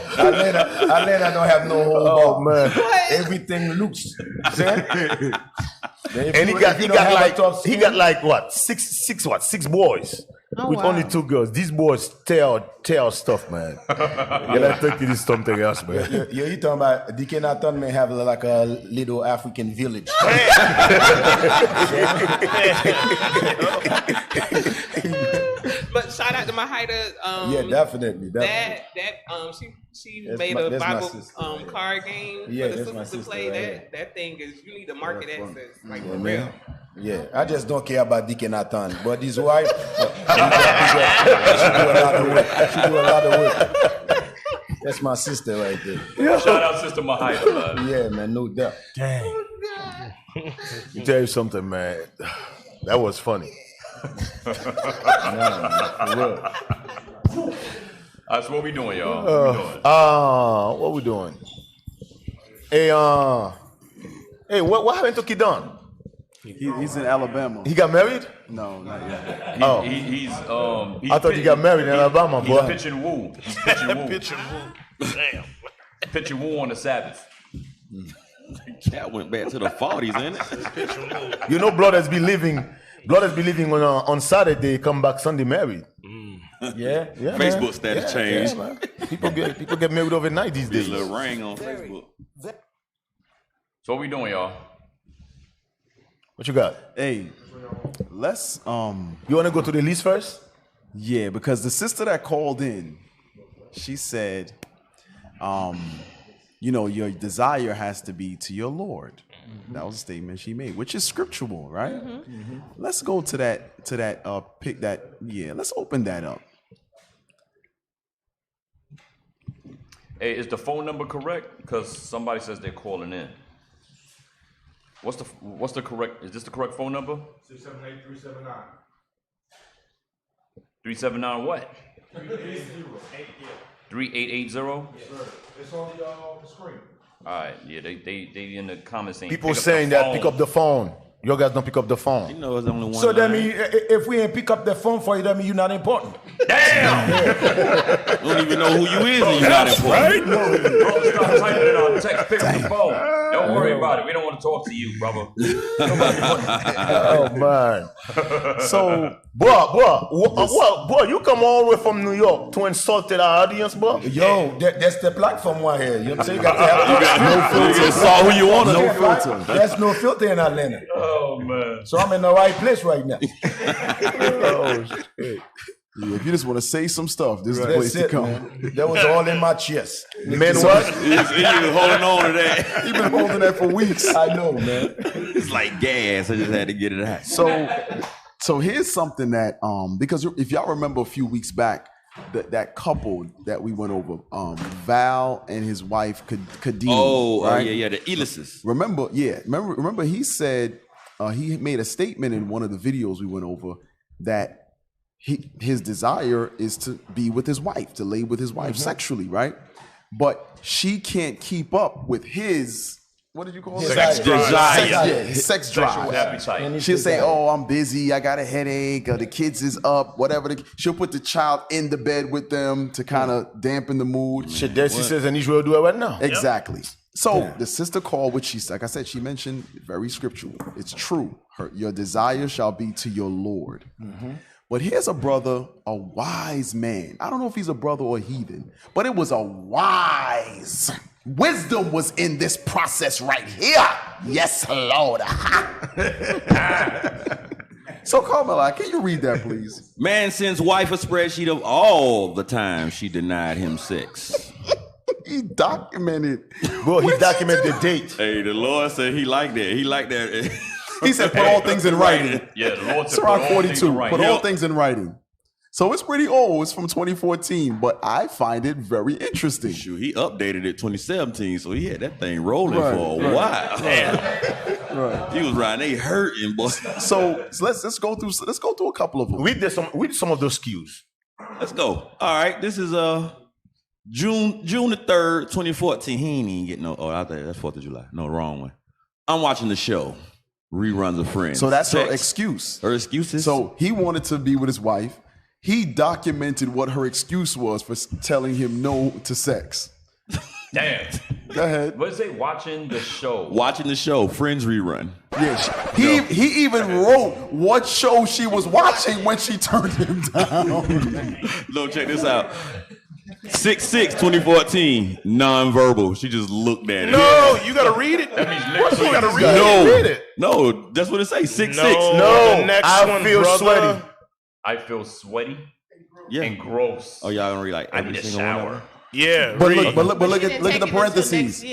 Atlanta don't have no home Oh bar. man. Everything loose. And he got like what? Six boys. With only 2 girls. These boys tear stuff, man. I think it is something else, man. You talking about Deacon Athan may have like a little African village. But shout out to Mahida. Yeah, definitely. She made a Bible card game Yeah, for the that's my sisters to sister, play. right. That thing is, you need to market access, like for Yeah, real. man. Yeah, I just don't care about Deacon Athan, but his wife, she do a lot of work. That's my sister right there. Shout out Sister Mahida, man. Yeah, man, no doubt. Dang. Let me tell you something, man. That was funny. That's what we doing, y'all. What we doing? Hey, what happened to Kidon? He's in Alabama. He got married? No, not yet. He's I thought he got married in Alabama, he's boy. pitching woo. He's pitching woo. Damn. Pitching woo on the Sabbath. Cat went back to the 40s, ain't it? You know, blood has been living on Saturday, come back Sunday married. Yeah, Facebook man. status changed. Man. People get married overnight these days. A little ring on Facebook. So what we doing, y'all? What you got? Hey, let's You want to go to the list first? Yeah, because the sister that called in, she said, your desire has to be to your Lord. Mm-hmm. That was a statement she made, which is scriptural, right? Mm-hmm. Mm-hmm. Let's go to that pick that. Yeah, let's open that up. Hey, is the phone number correct? Because somebody says they're calling in. What's the correct? Is this the correct phone number? 678-379. 379 what? 3880. 3880? Yes, sir. It's on the screen. All right, yeah, they in the comments saying People saying that pick up the phone. Your guys don't pick up the phone. You know, it's only one. So that mean if we ain't pick up the phone for you, that mean you're not important. Damn! You don't even know who you is, and you're not important. Bro, stop typing it on text. Pick up the phone. Don't worry about it. We don't want to talk to you, brother. Oh man. So, boy, you come all the way from New York to insult our audience, bro. Yo, that's the platform one here. You know what I'm saying? You got to have no filter. You saw who you want. No filter. There's no filter in Atlanta. Oh man. So I'm in the right place right now. Oh shit. Yeah, if you just want to say some stuff, this is the place to come. Man. That was all in my chest. Man, what? He was holding on to that. He's been holding that for weeks. I know, man. It's like gas. I just had to get it out. So here's something that because if y'all remember a few weeks back, that couple that we went over, Val and his wife Kadeem. Oh, right? yeah, the Elisis. Remember he said he made a statement in one of the videos we went over that his desire is to be with his wife, to lay with his wife sexually, right? But she can't keep up with his, what did you call it? Sex desire. Sex drive. She'll say, "Oh, I'm busy. I got a headache. Or the kids is up. Whatever." She'll put the child in the bed with them to kind of dampen the mood. Shit, that she says in Israel do it right now. Exactly. So the sister called, which like I said, she mentioned very scriptural. It's true. Your desire shall be to your Lord. But here's a brother, a wise man. I don't know if he's a brother or a heathen, but it was a wise. Wisdom was in this process right here. Yes, Lord. So, Carmela, can you read that, please? Man sends wife a spreadsheet of all the time she denied him sex. He documented. Bro, he documented the date. Hey, the Lord said he liked that. He liked that. He said, put all things in writing. Yeah, the Lord said Surah 42. Put All things in writing. So it's pretty old. It's from 2014, but I find it very interesting. Shoot, he updated it 2017, so he had that thing rolling for a while. Damn. Right. He was riding, they hurting, boy. So let's go through a couple of them. Read some of those cues. Let's go. All right, this is June the 3rd, 2014. He ain't even getting no. Oh, I think that's 4th of July. No, wrong one. I'm watching the show. Reruns of Friends. So that's her excuse. Her excuses. So he wanted to be with his wife. He documented what her excuse was for telling him no to sex. Damn. Go ahead. What did it say? Watching the show. Watching the show. Friends rerun. Yeah. He even wrote what show she was watching when she turned him down. Look, check this out. 6/6/2014. Non-verbal. She just looked at it. No, you gotta read it. That means You gotta read it. No, that's what it says. 6/6. No, the next I one, feel brother. sweaty. I feel sweaty Yeah. and gross. Oh, y'all gonna read like I every need a single one of shower. them? Yeah, But read. look at the parentheses.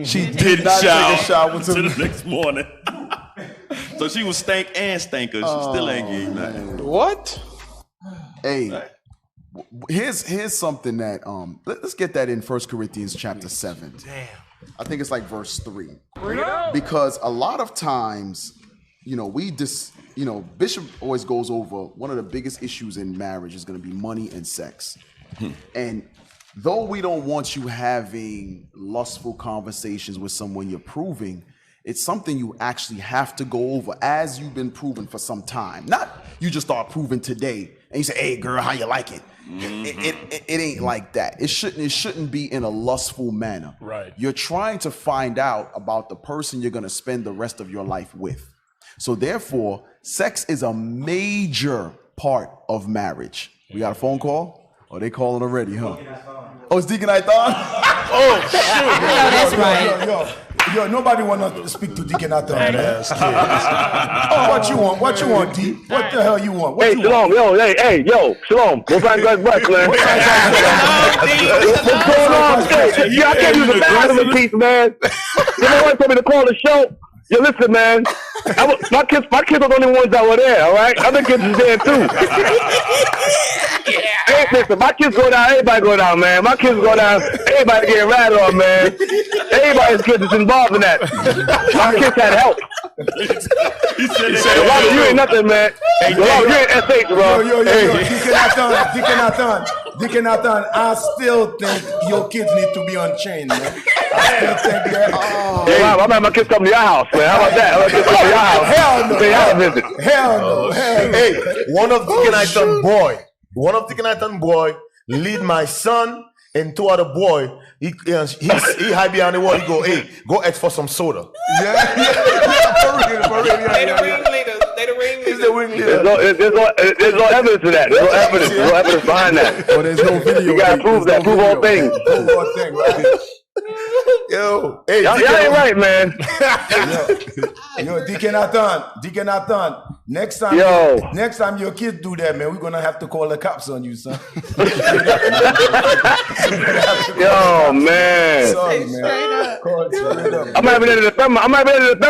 She did not take a shower to the next morning. So she was stank and stanker. She still ain't getting nothing. What? Hey, here's something that let's get that in 1 Corinthians chapter 7. Damn. I think it's like verse 3. Because a lot of times, Bishop always goes over one of the biggest issues in marriage is going to be money and sex. And though we don't want you having lustful conversations with someone you're proving, it's something you actually have to go over as you've been proving for some time. Not you just start proving today and you say, "Hey girl, how you like it?" It ain't like that. It shouldn't be in a lustful manner. Right. You're trying to find out about the person you're going to spend the rest of your life with. So therefore, sex is a major part of marriage. We got a phone call? Oh, they calling already, huh? Oh, it's Deacon Ithon? Oh, shoot. That's right. Yo, nobody want to speak to Deacon Ithon, man. What you want, D? What the hell you want? What you Shalom, want? yo, Shalom. Go find God's bless, man. What's going on? Hey, I can't use the bathroom in peace, man. You know what? Told me to call the show. Yo, listen, man. My kids are the only ones that were there, all right? Other kids is there, too. Hey, listen, my kids go down, everybody go down, man. My kids go down, everybody get rattled on, man. Everybody's kids is involved in that. My kids had help. He said, Robert, you ain't nothing, man. Hey, you ain't SH, bro. Yo, Deacon Ithon. Deacon Nathan, I still think your kids need to be unchained, man. I still think that. I'm having my kids come to your house, man. How about that? I'm gonna come to your house. Hell no. Say y'all visit. Hell no. Hey, one of Deacon Nathan boy lead my son and two other boy. He hide behind the wall. He go, hey, go ask for some soda. Yeah. For real. They the ringleaders. He's the ringleader. There's no evidence to that. There's no evidence. There's no evidence behind that. Oh, there's no video. You gotta prove that. Prove all things. Prove all things, right? Yo, hey, y'all ain't right, man. Yo, Deacon Nathan. Next time your kids do that, man, we're gonna have to call the cops on you, son. Yo, man. Sorry, man. I'm not ready to defend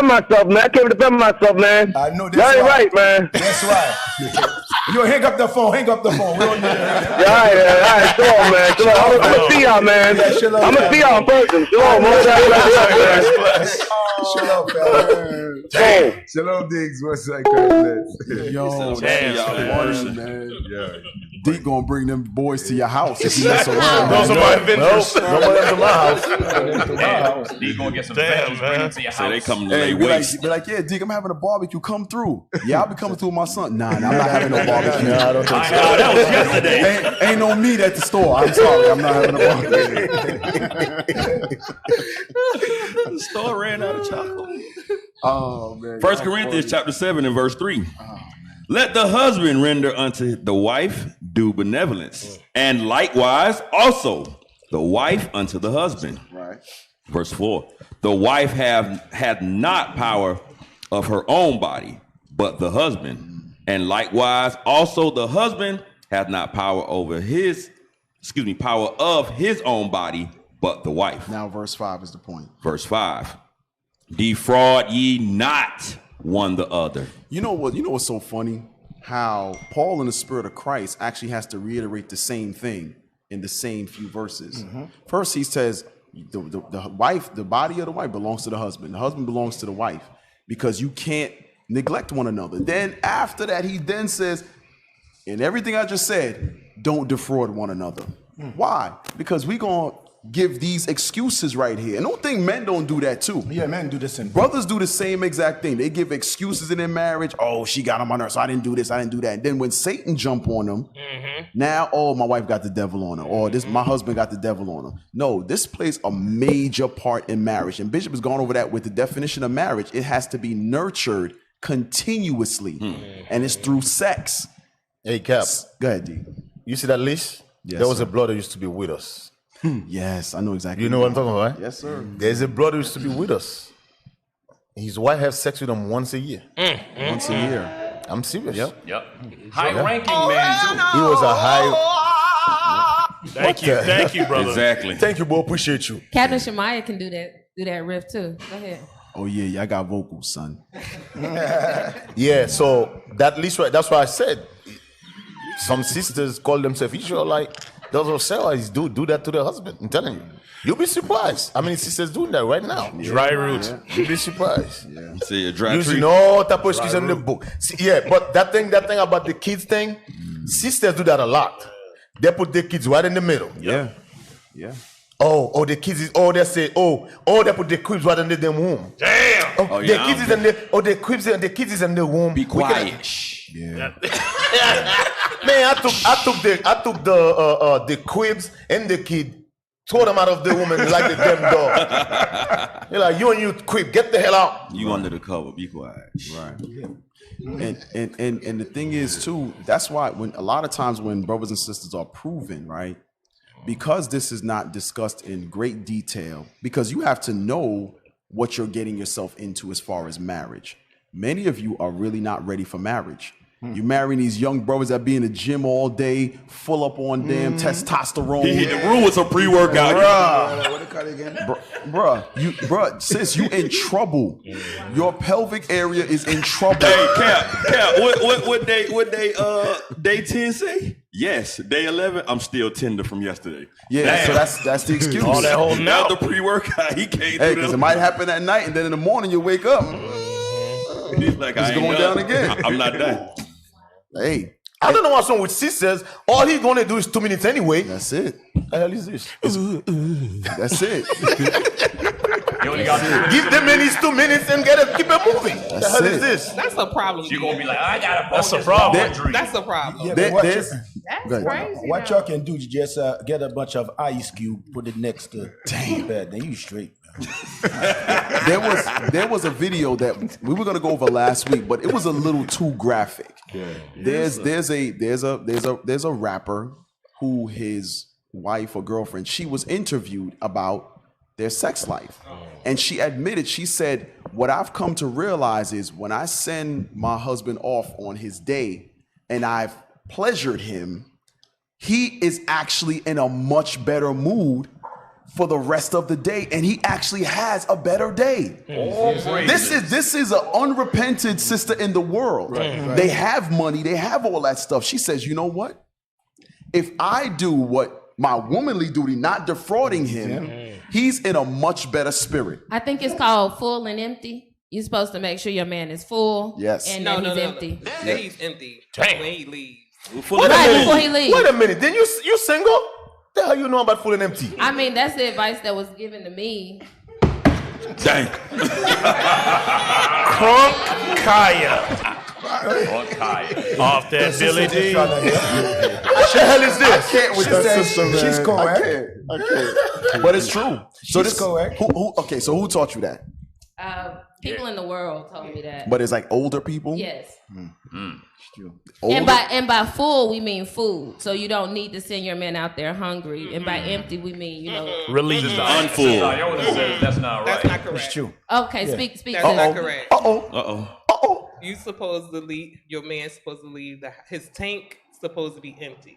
myself, man. I can't defend myself, man. I know that's y'all ain't right, man. That's right. Yo, hang up the phone. We don't need all right, shalom, man. Shalom. I'm gonna see y'all, man. I'm gonna see y'all in person. Shalom, man. Shalom, man. Shalom, Diggs. What's that, Craig? Yo, that's man. Yeah. Deacon gonna bring them boys to your house if you mess around. Those are my adventures. Nobody else to my house. Deacon gonna get some adventures, bring them to your house. They come Hey, lay waste. be like, yeah, Deacon, I'm having a barbecue. Come through. Yeah, I'll be coming through with my son. Nah, I'm not having no barbecue. Nah, I don't think so. That was yesterday. Ain't no meat at the store. I'm sorry, I'm not having a barbecue. The store ran out of chocolate. Oh man. 1 Corinthians chapter 7 and verse 3. Let the husband render unto the wife due benevolence, and likewise also the wife unto the husband. Right. Verse 4. The wife hath not power of her own body, but the husband. And likewise also the husband hath not power of his own body, but the wife. Now verse 5 is the point. Verse 5. Defraud ye not one the other. You know what's so funny? How Paul in the Spirit of Christ actually has to reiterate the same thing in the same few verses. Mm-hmm. First, he says the wife, the body of the wife belongs to the husband. The husband belongs to the wife because you can't neglect one another. Then after that, he then says, in everything I just said, don't defraud one another. Why? Because we're going to give these excuses right here. And don't think men don't do that too. Yeah, men do the same. Brothers do the same exact thing. They give excuses in their marriage. Oh, she got him on her, so I didn't do this, I didn't do that. And then when Satan jump on them, now, oh, my wife got the devil on her, or my husband got the devil on her. No, this plays a major part in marriage. And Bishop has gone over that with the definition of marriage. It has to be nurtured continuously, and it's through sex. Hey, Cap. Go ahead, D. You see that list? Yes, there was sir. a brother used to be with us. Yes, I know exactly. You know what I'm talking about, right? Yes, sir. There's a brother who used to be with us. His wife has sex with him once a year. Once a year. I'm serious. Yep. High ranking man, too. He was a high. Thank you, brother. Exactly. Thank you, bro. Appreciate you. Captain Shemaiah can do that riff too. Go ahead. Oh yeah, I got vocals, son. Yeah, so that list right. That's why I said some sisters call themselves Israelite. Those Israelites do that to their husband. I'm telling you. You'll be surprised. How many sisters doing that right now? Dry root. Yeah. You'll be surprised. Yeah. See a dry Using tree. no type of excuse in the book. See, yeah, but that thing about the kids thing, sisters do that a lot. They put their kids right in the middle. Yeah. Oh, the kids is they say, they put the cribs right under the womb. Damn. Oh, the kids is in the kids is in the womb. Be quiet. Yeah. Man, I took the cribs and the kid, tore them out of the woman like the damn dog. You're like, you and you crib, get the hell out. You under the cover, be quiet. Right. And the thing is too, that's why when a lot of times when brothers and sisters are proven, right? Because this is not discussed in great detail, because you have to know what you're getting yourself into as far as marriage. Many of you are really not ready for marriage. You marrying these young brothers that be in the gym all day, full up on damn testosterone. He hit the room with some pre-workout. Bruh, sis, you in trouble. Your pelvic area is in trouble. Hey, Cap, what day 10 say? Yes, day 11, I'm still tender from yesterday. Yeah, so that's the excuse. All that holding out the pre-workout, he can't Hey, do because that. it might happen at night, and then in the morning you wake up. He's like, It's I ain't going done. down again. I'm not done. Hey, I don't know what's wrong with sisters. All he's gonna do is 2 minutes anyway. That's it. The hell is this? That's it. Give them in his 2 minutes and keep it moving. The hell is this? That's a problem. You're gonna be like, I gotta. That's a problem. That's a problem. Yeah, There- but there's- That's crazy. what though. y'all can do is just get a bunch of ice cube, put it next to the bed, then you straight. there was a video that we were gonna go over last week, but it was a little too graphic. There's a rapper who his wife or girlfriend, she was interviewed about their sex life, and she admitted, she said, "What I've come to realize is when I send my husband off on his day and I've pleasured him, he is actually in a much better mood for the rest of the day, and he actually has a better day." This is an unrepented sister in the world. Right. They have money, they have all that stuff. She says, you know what? If I do what my womanly duty, not defrauding him, he's in a much better spirit. I think it's called full and empty. You're supposed to make sure your man is full. Yes. And No, then no, he's no, empty. no. That he's empty when he leaves. Right before he leaves. Wait a minute. Then you single? The hell you know about full and empty? I mean, that's the advice that was given to me. Dang. Crunk Kaya. Off that Billy D. What the hell is this? I can't with that sister, man. She's correct. I can't. But it's true. So She's correct. Okay, so who taught you that? People in the world told me that. But it's like older people? Yes. Older? And by full we mean food. So you don't need to send your man out there hungry. And by empty we mean, Relief. Unfull. That's not right. That's not correct. It's true. Okay, Yeah. speak. That's not correct. Uh-oh. You supposed to leave. Your man's supposed to leave his tank supposed to be empty.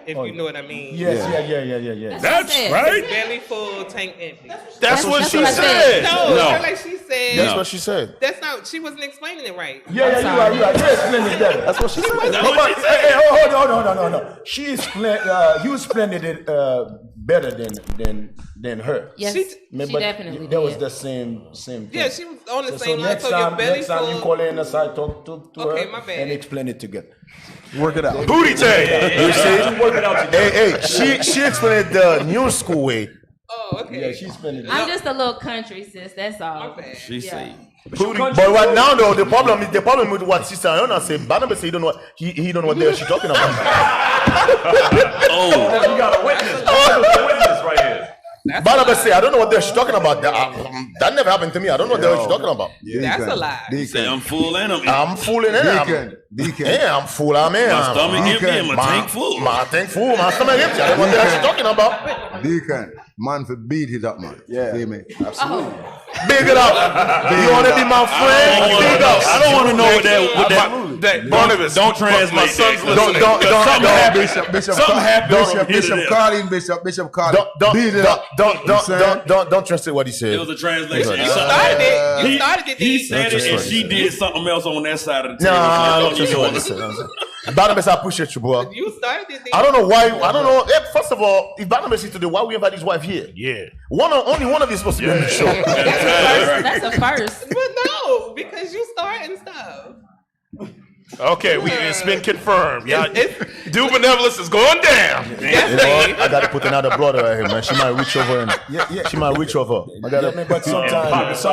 If you know what I mean. Yes, yeah. That's right. Belly full, tank empty. That's what she I said. No, No. like she said. That's what she said. That's not. She wasn't explaining it right. Yeah, you are. You explained it better. That's what she said. Hey, hold on. No. She explained. You explained it better than her. Yes, She Remember, definitely that was did. the same thing. Yeah, she was on the same line. Next So your time, belly next time you full. call her in aside, talk to Okay, her my bad. and explain it together. Work it out. Booty tag. You see? She explained it the new school way. Oh, okay. Yeah, she explained it. I'm just a little country, sis. That's all. My bad. She say. But right now, though, the problem with what Sister Iona said, Barnabas say he don't know what the hell she's talking about. Oh. You got a witness. A witness right here. Barnabas say, I don't know what the hell she's talking about. That never happened to me. I don't know what the hell she's talking about. That's a lie. He say, I'm full and I'm fooling it. Deacon. Yeah, I'm full. I mean, my stomach empty and my tank full. My tank full. My stomach empty. I don't know what the hell she's talking about. Deacon, man, for beat it up, man. Yeah. See me? Absolutely. Big it up. You want to be my friend? Big up. I don't want to know what that Barnabas, don't translate. My son's that. listening. Bishop Carlin. Beat it up. Don't trust it what he said. It was a translation. You started it. You started it. He said it and she did something else on that side of the No, table. I don't trust what he said. Barnabas, I appreciate you, bro. You started it. I don't know why. I don't know. First of all, if Barnabas is today, why we invite his wife here? Yeah. Only one of you is supposed to be on the show. That's a first. But no, because you starting stuff. Okay, it's been confirmed. Yeah, due benevolence is going down. I gotta put another brother right here, man. She might reach over and she might reach over. I gotta, but sometimes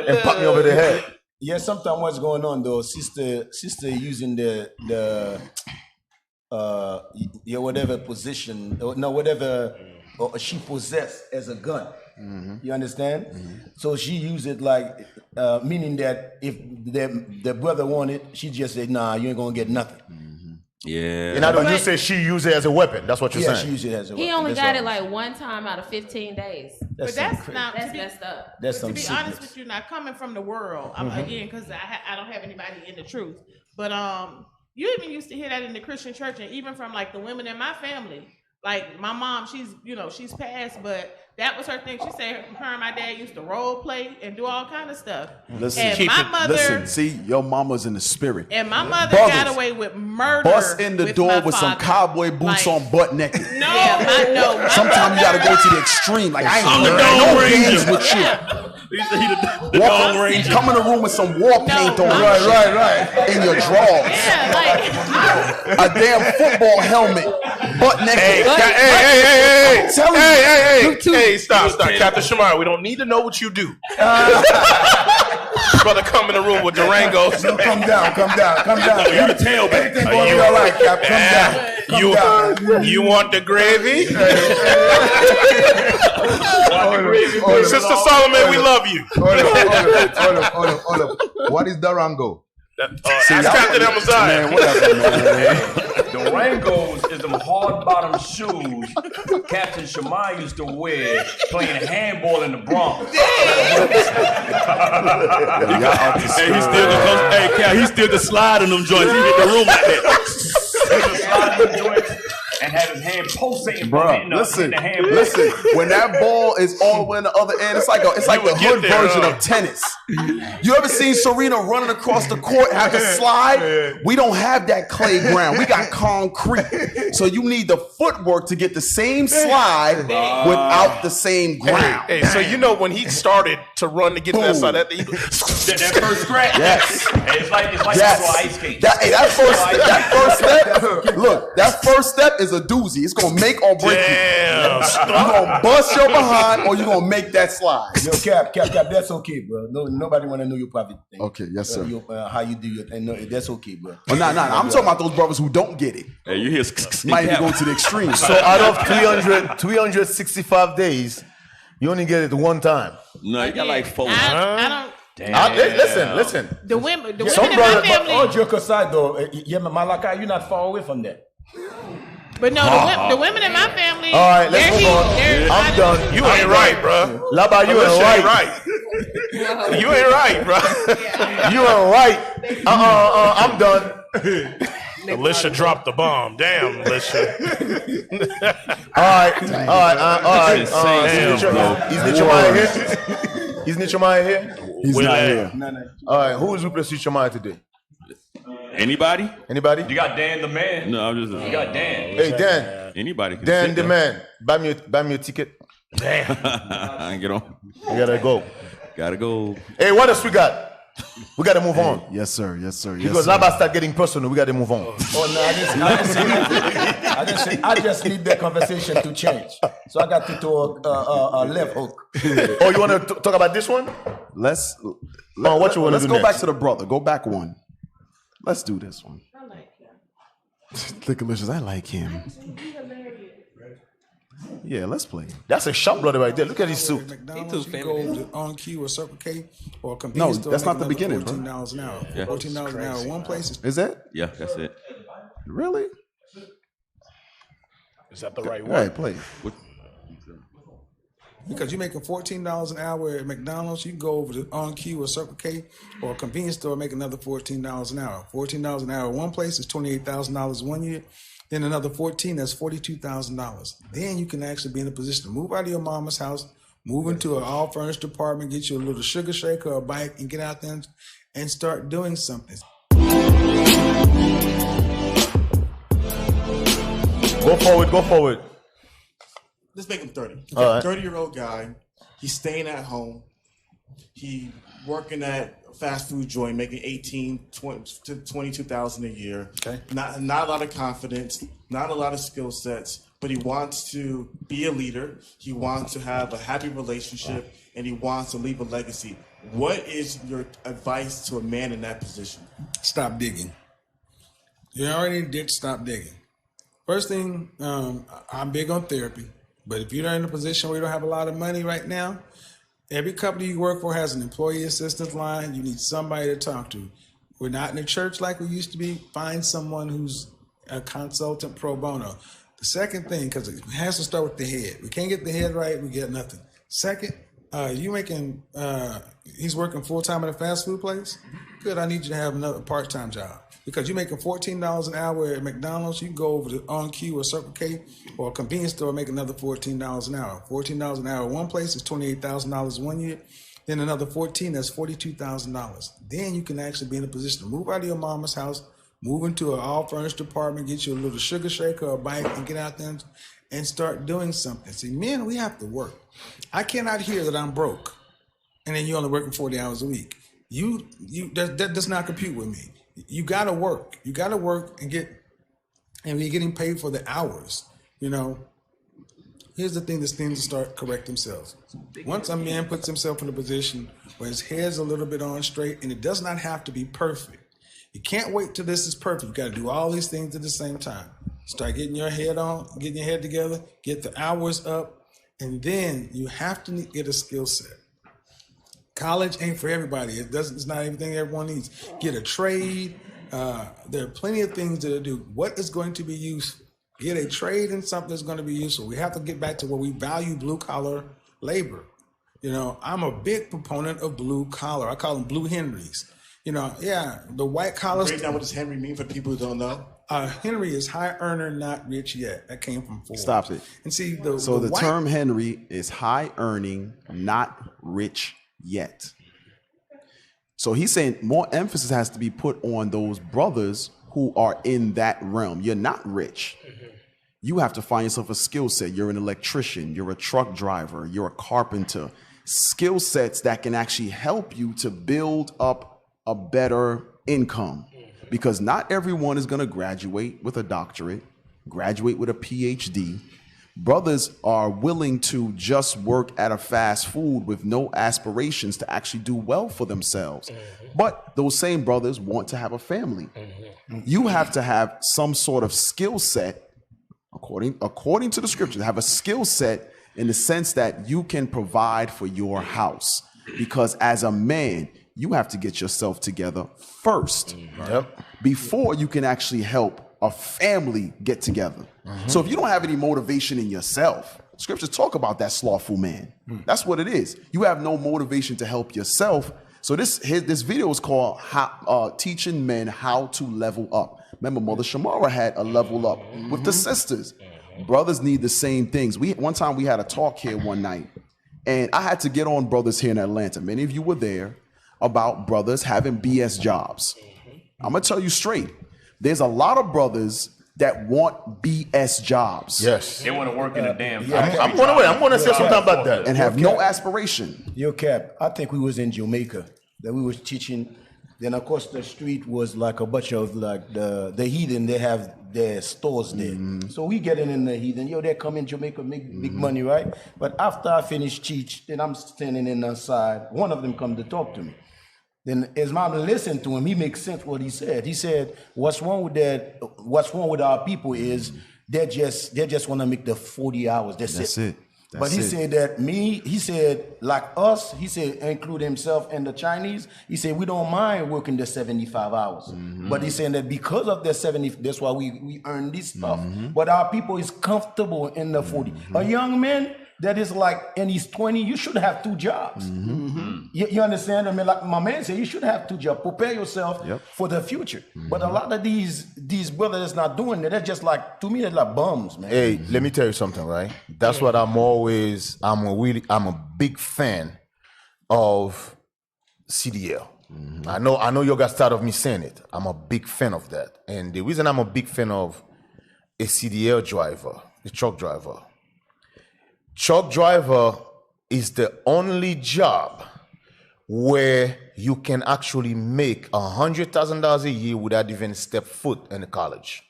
and pop me over the head. Yeah, sometimes what's going on though, sister using the whatever position, whatever she possessed as a gun. Mm-hmm. You understand? Mm-hmm. So she used it like meaning that if the brother wanted, she just said, "Nah, you ain't gonna get nothing." Mm-hmm. Yeah. In other words, you say she used it as a weapon. That's what you're saying. Yeah, she used it as a weapon. He only got it like one time out of 15 days. But that's not. That's messed up. That's to be some honest with you, not coming from the world, again, because I don't have anybody in the truth. But you even used to hear that in the Christian church, and even from like the women in my family. Like my mom, she's passed, but that was her thing. She said her and my dad used to role play and do all kind of stuff. Listen, see, your mama's in the spirit. And my mother got away with murder. Bust in the door with some cowboy boots on, butt naked. No. Sometimes you got to go to the extreme. Like I ain't no games with you. Come in the room with some war paint on, right, in your drawers. Yeah, like a damn football helmet, butt naked. Hey, stop. Captain Shamar, we don't need to know what you do. Brother, come in the room with Durangos. No, come down. You the tailback. Everything gonna be all right, Cap. Come down. You want the gravy? Sister Solomon, we love you. Hold up. What is Durango? Ask Captain Amaziah. Man, whatever, man. Durangos is them hard-bottom shoes Captain Shamar used to wear playing handball in the Bronx. He still the slide in them joints. He hit the room like that. Slide in the joints and have his hand pulsating. Bro, listen. When that ball is all the way on the other end, it's like the hood version of tennis. You ever seen Serena running across the court, have to slide? We don't have that clay ground. We got concrete. So you need the footwork to get the same slide without the same ground. Hey, so you know when he started to run to get to that side, that first scratch. Yes. It's like ice skate. That first step. Look, that first step is a doozy. It's gonna make or break you. You gonna bust your behind, or you gonna make that slide. Yo, Cap, that's okay, bro. No, nobody wanna know your private thing. Okay, yes, sir. How you do your thing? No, that's okay, bro. Oh, nah. I'm talking about those brothers who don't get it. Hey, you hear? Might be going to the extreme. So out of 365 days, you only get it one time. No, you got like 4. I don't. Listen. The women in Some my brother, family. all joke aside, though, Malaka, you're not far away from that. But no, the women in my family. All right, let's move on. I'm done. You ain't right, bro. Laba, you ain't right. You ain't right, bro. You ain't right. I'm done. Alicia dropped the bomb. Damn, Alicia. All right. Is Nichomaya here? Is Nichomaya here? He's not here. All right, who is replacing Nichomaya today? Anybody? You got Dan the man. No, I'm just. You got Dan. Hey, Dan. Anybody can Dan sit the there. man. Buy me a ticket. Damn. I ain't get on. I gotta go. Hey, what else we got? We gotta move on. Yes, sir. Because Laba start getting personal. We gotta move on. Oh no, I just need the conversation to change. So I got to a left hook. Oh, you want to talk about this one? Let's what you want to do Let's go next? back to the brother. Go back one. Let's do this one. I like him. Look, Alicia's, I like him. Yeah, let's play. That's a shop brother right there. Look at his suit. McDonald's, you go to On Q or Circle K or a No, convenience store, that's make not the another beginning, bro. $14 an hour. Yeah. $14 an hour. One place Is that? Yeah, that's it. Really? Is that the right All one? right, play. because you're making $14 an hour at McDonald's, you can go over to On Q or Circle K or a convenience store, make another $14 an hour. $14 an hour one place is $28,000 one year. Then another 14, that's $42,000. Then you can actually be in a position to move out of your mama's house, move into an all furnished apartment, get you a little sugar shaker or a bike, and get out there and start doing something. Go forward. Let's make him 30. All right. 30-year-old guy. He's staying at home. He working at a fast food joint, making $22,000 a year. Okay. Not a lot of confidence, not a lot of skill sets, but he wants to be a leader. He wants to have a happy relationship, and he wants to leave a legacy. What is your advice to a man in that position? Stop digging. You already did stop digging. First thing, I'm big on therapy, but if you're not in a position where you don't have a lot of money right now, every company you work for has an employee assistance line. You need somebody to talk to. We're not in a church like we used to be. Find someone who's a consultant pro bono. The second thing, because it has to start with the head. We can't get the head right, we get nothing. Second, he's working full-time at a fast food place? Good, I need you to have another part-time job. Because you're making $14 an hour at McDonald's, you can go over to On Q or Circle K or a convenience store and make another $14 an hour. $14 an hour one place is $28,000 one year. Then another 14, that's $42,000. Then you can actually be in a position to move out of your mama's house, move into an all-furnished apartment, get you a little sugar shaker or a bike, and get out there and start doing something. See, men, we have to work. I cannot hear that I'm broke, and then you're only working 40 hours a week. That does not compute with me. You gotta work. You gotta work and get and we're getting paid for the hours. You know, here's the thing: this thing to start correct themselves. Once a man puts himself in a position where his head's a little bit on straight, and it does not have to be perfect. You can't wait till this is perfect. You got to do all these things at the same time. Start getting your head on, getting your head together, get the hours up, and then you have to get a skill set. College ain't for everybody. It's not everything everyone needs. Get a trade. There are plenty of things to do. What is going to be useful? Get a trade in something that's going to be useful. We have to get back to where we value blue collar labor. You know, I'm a big proponent of blue collar. I call them blue Henrys. You know, yeah, the white collar. Break down what does Henry mean for people who don't know. Henry is high earner, not rich yet. That came from Ford. Stops it. And see, the white, term Henry is high earning, not rich yet. So he's saying more emphasis has to be put on those brothers who are in that realm. You're not rich. You have to find yourself a skill set. You're an electrician. You're a truck driver. You're a carpenter. Skill sets that can actually help you to build up a better income, because not everyone is going to graduate with a doctorate, graduate with a PhD. Brothers are willing to just work at a fast food with no aspirations to actually do well for themselves. But those same brothers want to have a family. You have to have some sort of skill set, according to the scripture, have a skill set in the sense that you can provide for your house. Because as a man, you have to get yourself together first before you can actually help a family get together. So if you don't have any motivation in yourself, scriptures talk about that slothful man. That's what it is. You have no motivation to help yourself. So this video is called Teaching Men How to Level Up. Remember, Mother Shamara had a level up with the sisters. Brothers need the same things. One time we had a talk here one night, and I had to get on brothers here in Atlanta. Many of you were there, about brothers having BS jobs. I'm gonna tell you straight. There's a lot of brothers that want BS jobs. Yes. They want to work in a damn I'm going to say something about that. And have no aspiration. Yo, Cap, I think we was in Jamaica, that we was teaching. Then, of course, the street was like a bunch of like the heathen. They have their stores there. So we getting in the heathen. Yo, they come in Jamaica, make big money, right? But after I finish teach, then I'm standing in the side. One of them come to talk to me. Then as mom listened to him, he makes sense what he said. He said, what's wrong with that? What's wrong with our people is they just want to make the 40 hours. That's it. But he said that he said, like us, he said, include himself and the Chinese, he said, we don't mind working the 75 hours. But he's saying that because of the 70, that's why we earn this stuff. But our people is comfortable in the 40. A young man that is like, and he's 20, you should have 2 jobs. You understand? I mean, like my man said, you should have 2 jobs. Prepare yourself for the future. But a lot of these brothers that's not doing that, they're just like, to me, they're like bums, man. Hey, let me tell you something, right? That's what I'm a big fan of CDL. I know you guys tired of me saying it. I'm a big fan of that. And the reason I'm a big fan of a CDL driver, a truck driver is the only job where you can actually make $100,000 a year without even step foot in the college.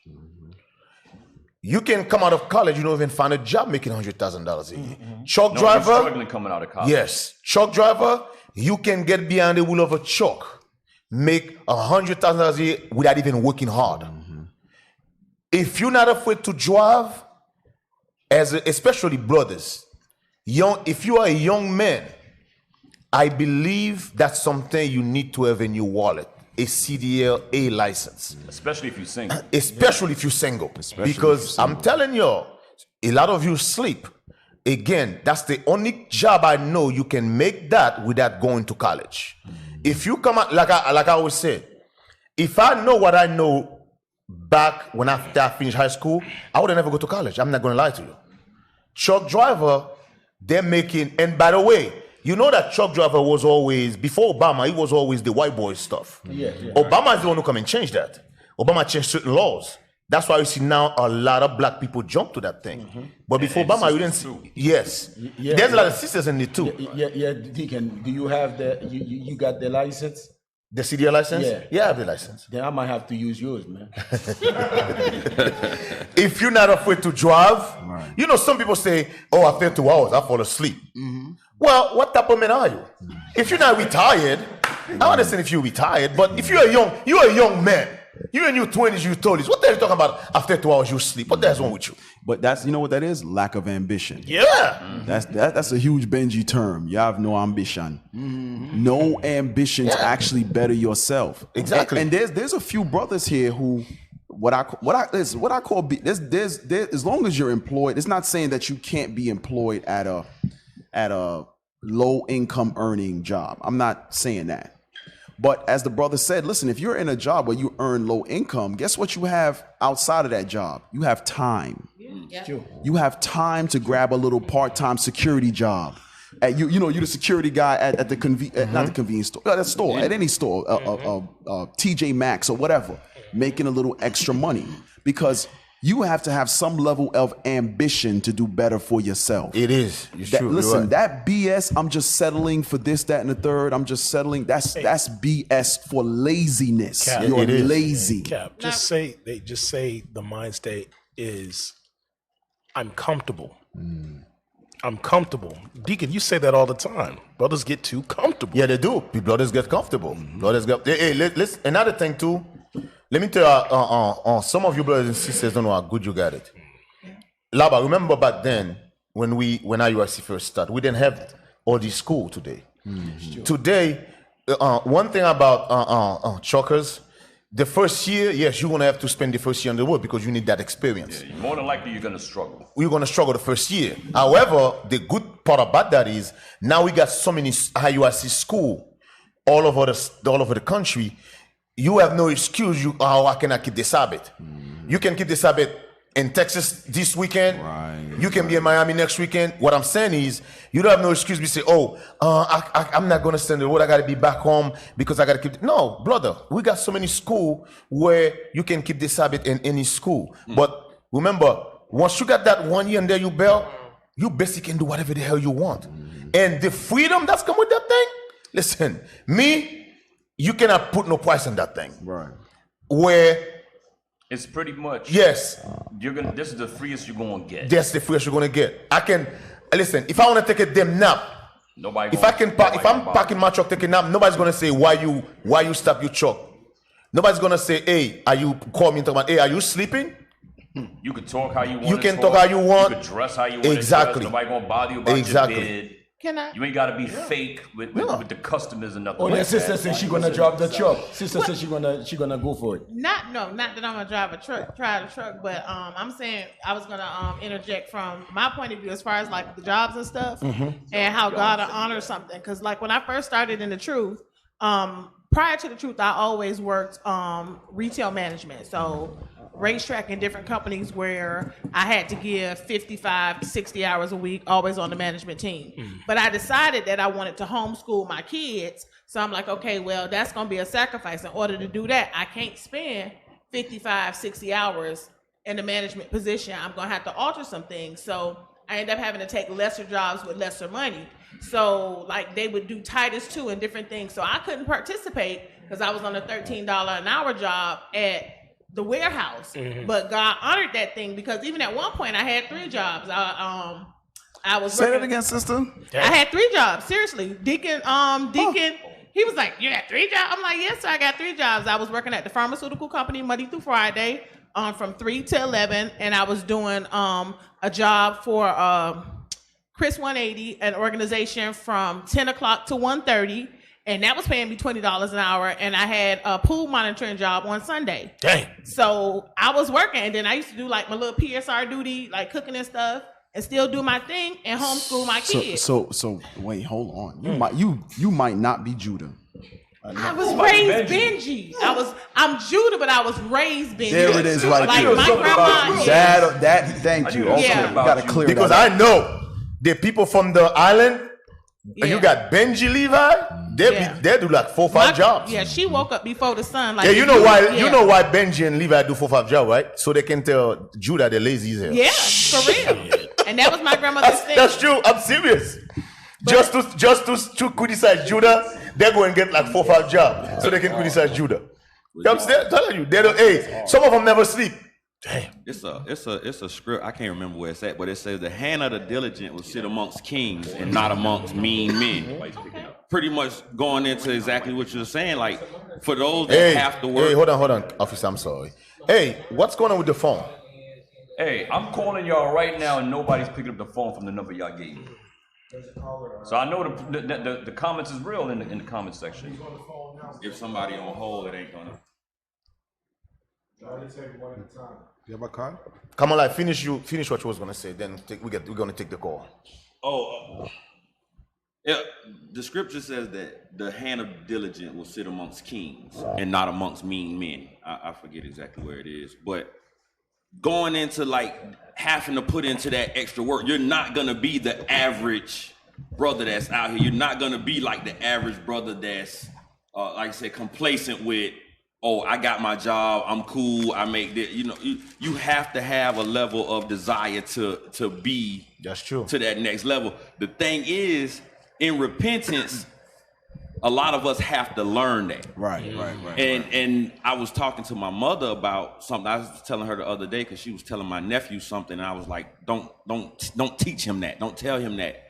You can come out of college, you don't even find a job making $100,000 a year. Truck driver, struggling coming out of college. Yes, truck driver, you can get behind the wheel of a truck, make $100,000 a year without even working hard. If you're not afraid to drive, especially brothers, if you are a young man, I believe that's something you need to have in your wallet, a CDL A license. Especially if you're single. Especially if you're single. Because I'm telling you, a lot of you sleep. Again, that's the only job I know you can make that without going to college. If you come out, like I always say, if I know what I know back when after I finished high school, I would never go to college. I'm not going to lie to you. Truck driver, they're making, and by the way, you know that truck driver was always, before Obama, he was always the white boy stuff. Obama is the one who come and change that. Obama changed certain laws. That's why you see now a lot of black people jump to that thing. But before Obama, you didn't see. Yes. There's a lot of sisters in it too. Deacon, do you have you got the license? The CDL license? Yeah. I have the license. Then I might have to use yours, man. If you're not afraid to drive, you know, some people say, oh, after 2 hours, I fall asleep. Well, what type of man are you? If you're not retired, I understand if you're retired, but if you're a young man, you're in your 20s, your 30s, what the hell are you talking about after 2 hours you sleep? What the hell's wrong with you? But that's, you know what that is? Lack of ambition. Yeah. That's a huge Benji term. You have no ambition. No ambition to actually better yourself. Exactly. And there's a few brothers here who what I call as long as you're employed, it's not saying that you can't be employed at a low income earning job. I'm not saying that. But as the brother said, listen, if you're in a job where you earn low income, guess what you have outside of that job? You have time. You have time to grab a little part-time security job. You're the security guy at the not the convenience store, at a store, at any store, TJ Maxx or whatever, making a little extra money because you have to have some level of ambition to do better for yourself. It is. True. Listen, that BS, I'm just settling for this, that, and the third. I'm just settling. That's BS for laziness. Cap, You're lazy. Cap, just say the mind state is, I'm comfortable. I'm comfortable. Deacon, you say that all the time. Brothers get too comfortable. Yeah, they do. Brothers get comfortable. Brothers get. Hey, let's another thing too. Let me tell you, some of you brothers and sisters don't know how good you got it. Laba, remember back then when IUIC first started, we didn't have all this school today. Today, one thing about truckers, the first year, yes, you're gonna have to spend the first year on the road because you need that experience. Yeah, more than likely you're gonna struggle. You're gonna struggle the first year. However, the good part about that is now we got so many IUIC school all over the country. You have no excuse. I cannot keep the Sabbath. You can keep the Sabbath in Texas this weekend. You can be in Miami next weekend. What I'm saying is, you don't have no excuse. We say, I'm not gonna stand the road. I gotta be back home because I gotta keep. No, brother, we got so many school where you can keep the Sabbath in any school. But remember, once you got that 1 year under your belt, you basically can do whatever the hell you want. And the freedom that's come with that thing. Listen, you cannot put no price on that thing. Right. Where it's pretty much this is the freest you're gonna get. That's the freest you're gonna get. I can listen, if I want to take a damn nap, if I'm parking my truck taking a nap, nobody's gonna say why you stop your truck. Nobody's gonna say, hey, are you call me and talk about, hey, are you sleeping? You can talk how you want. You can talk how you want. You can dress how you want. Exactly. Nobody gonna bother you about your bid. You ain't gotta be fake with the customers and nothing. Oh, like your sister that. says she gonna drive the truck. Sister says she gonna go for it. Not that I'm gonna drive a truck, but I'm saying I was gonna interject from my point of view as far as like the jobs and stuff, and how God will honor something. Because like when I first started in the truth, prior to the truth, I always worked retail management, so racetrack in different companies where I had to give 55, 60 hours a week, always on the management team. But I decided that I wanted to homeschool my kids. So I'm like, okay, well, that's going to be a sacrifice. In order to do that, I can't spend 55, 60 hours in the management position. I'm going to have to alter some things. So I ended up having to take lesser jobs with lesser money. So like they would do Titus 2 and different things. So I couldn't participate because I was on a $13 an hour job at the warehouse, but God honored that thing because even at one point I had 3 jobs. I was say that again, sister. I had 3 jobs. Seriously, Deacon. He was like, "You got 3 jobs?" I'm like, "Yes, sir, I got 3 jobs." I was working at the pharmaceutical company Monday through Friday, from 3 to 11, and I was doing a job for Chris 180, an organization from 10 o'clock to 1:30. And that was paying me $20 an hour, and I had a pool monitoring job on Sunday. Dang. So I was working, and then I used to do like my little PSR duty, like cooking and stuff, and still do my thing and homeschool my kids. So wait, hold on. You might not be Judah. I was raised Benji. I'm Judah, but I was raised Benji. There it is, right like there. My grandma. That. Thank you. Okay, Yeah. you gotta clear because that up. I know the people from the island. Yeah. You got Benji Levi. They do like 4 or 5 jobs. Yeah, she woke up before the sun. Like you know why? Yeah. You know why Benji and Levi do 4 or 5 jobs, right? So they can tell Judah they're lazy as hell. Yeah, for real. And that was my grandmother's thing. That's true. I'm serious. Just to criticize Judah, they go and get like 4 or 5 jobs so they can criticize Judah. I'm telling you, they don't. Hey, some of them never sleep. Damn. It's a script. I can't remember where it's at, but it says the hand of the diligent will sit amongst kings and not amongst mean men. Pretty much going into exactly what you're saying. Like for those that have to work. Hey, hold on, officer. I'm sorry. Hey, what's going on with the phone? Hey, I'm calling y'all right now, and nobody's picking up the phone from the number y'all gave me. So I know the comments is real in the comment section. If somebody on hold, it ain't gonna. You have a call? Come on, like finish what you was gonna say. Then we're gonna take the call. Yeah, the scripture says that the hand of diligent will sit amongst kings and not amongst mean men. I forget exactly where it is, but going into like having to put into that extra work, you're not gonna be the average brother that's out here. You're not gonna be like the average brother that's like I said, complacent with, oh, I got my job, I'm cool, I make this. You know, you have to have a level of desire to be that's true to that next level. The thing is, in repentance, a lot of us have to learn that. Right. And I was talking to my mother about something. I was telling her the other day because she was telling my nephew something, and I was like, don't teach him that. Don't tell him that.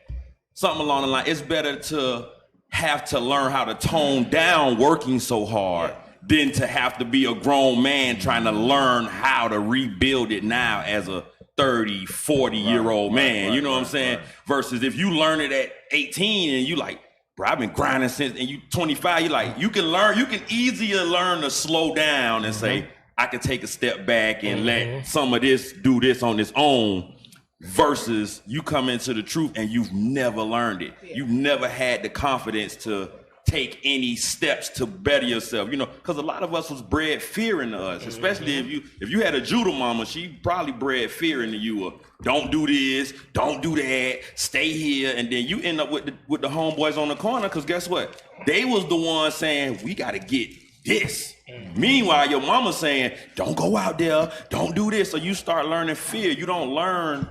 Something along the line. It's better to have to learn how to tone down working so hard than to have to be a grown man trying to learn how to rebuild it now as a 30, 40-year-old man. You know what I'm saying? Versus if you learn it at 18 and you like, bro, I've been grinding since, and you 25, you like, you can easier learn to slow down and say, I can take a step back and let some of this do this on its own, versus you come into the truth and you've never learned it. You've never had the confidence to take any steps to better yourself, you know, because a lot of us was bred fear into us, especially if you had a Judah mama, she probably bred fear into you. Don't do this, don't do that, stay here, and then you end up with the homeboys on the corner, because guess what? They was the ones saying, we got to get this. Meanwhile, your mama saying, don't go out there, don't do this. So you start learning fear. You don't learn,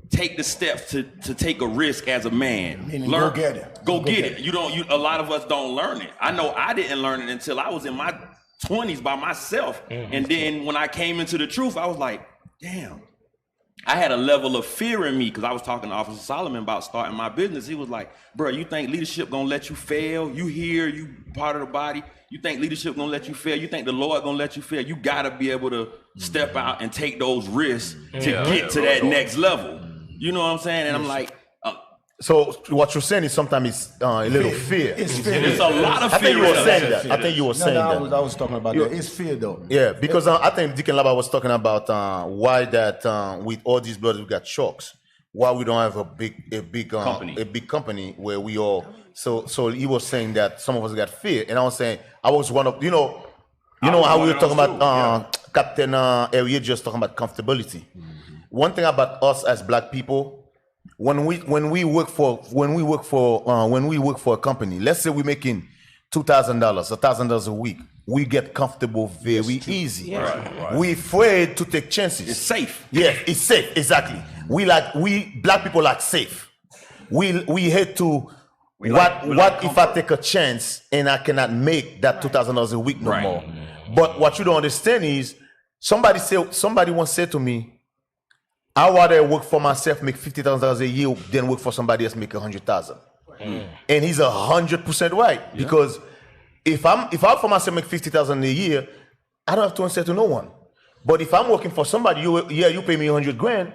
take the steps to take a risk as a man. Go get it. Go get it. A lot of us don't learn it. I know I didn't learn it until I was in my 20s by myself. And then when I came into the truth, I was like, damn. I had a level of fear in me, because I was talking to Officer Solomon about starting my business. He was like, bro, you think leadership gonna let you fail? You here, you part of the body. You think leadership gonna let you fail? You think the Lord gonna let you fail? You gotta be able to step out and take those risks to get to that next level. You know what I'm saying? And I'm like, so what you're saying is sometimes it's a little fear. It's fear. It's a lot of fear. I think you were saying that. I think you were saying that. I was talking about that. It's fear, though. Yeah, because I think Deacon Laba was talking about why that with all these brothers we got shocks. Why we don't have a big company where we all. So he was saying that some of us got fear, and I was saying I was one of how we were talking about Captain Area just talking about comfortability. One thing about us as black people. When we work for a company, let's say we're making $2,000, $1,000 a week, we get comfortable very easy. Right. We're afraid to take chances. It's safe. Yeah, it's safe. Exactly. We black people like safe. We hate to. What if I take a chance and I cannot make that $2,000 a week no more? But what you don't understand is somebody once said to me, I rather work for myself, make $50,000 a year, than work for somebody else, make $100,000. And he's 100% right, because if I for myself make $50,000 a year, I don't have to answer to no one. But if I'm working for somebody, you pay me $100,000,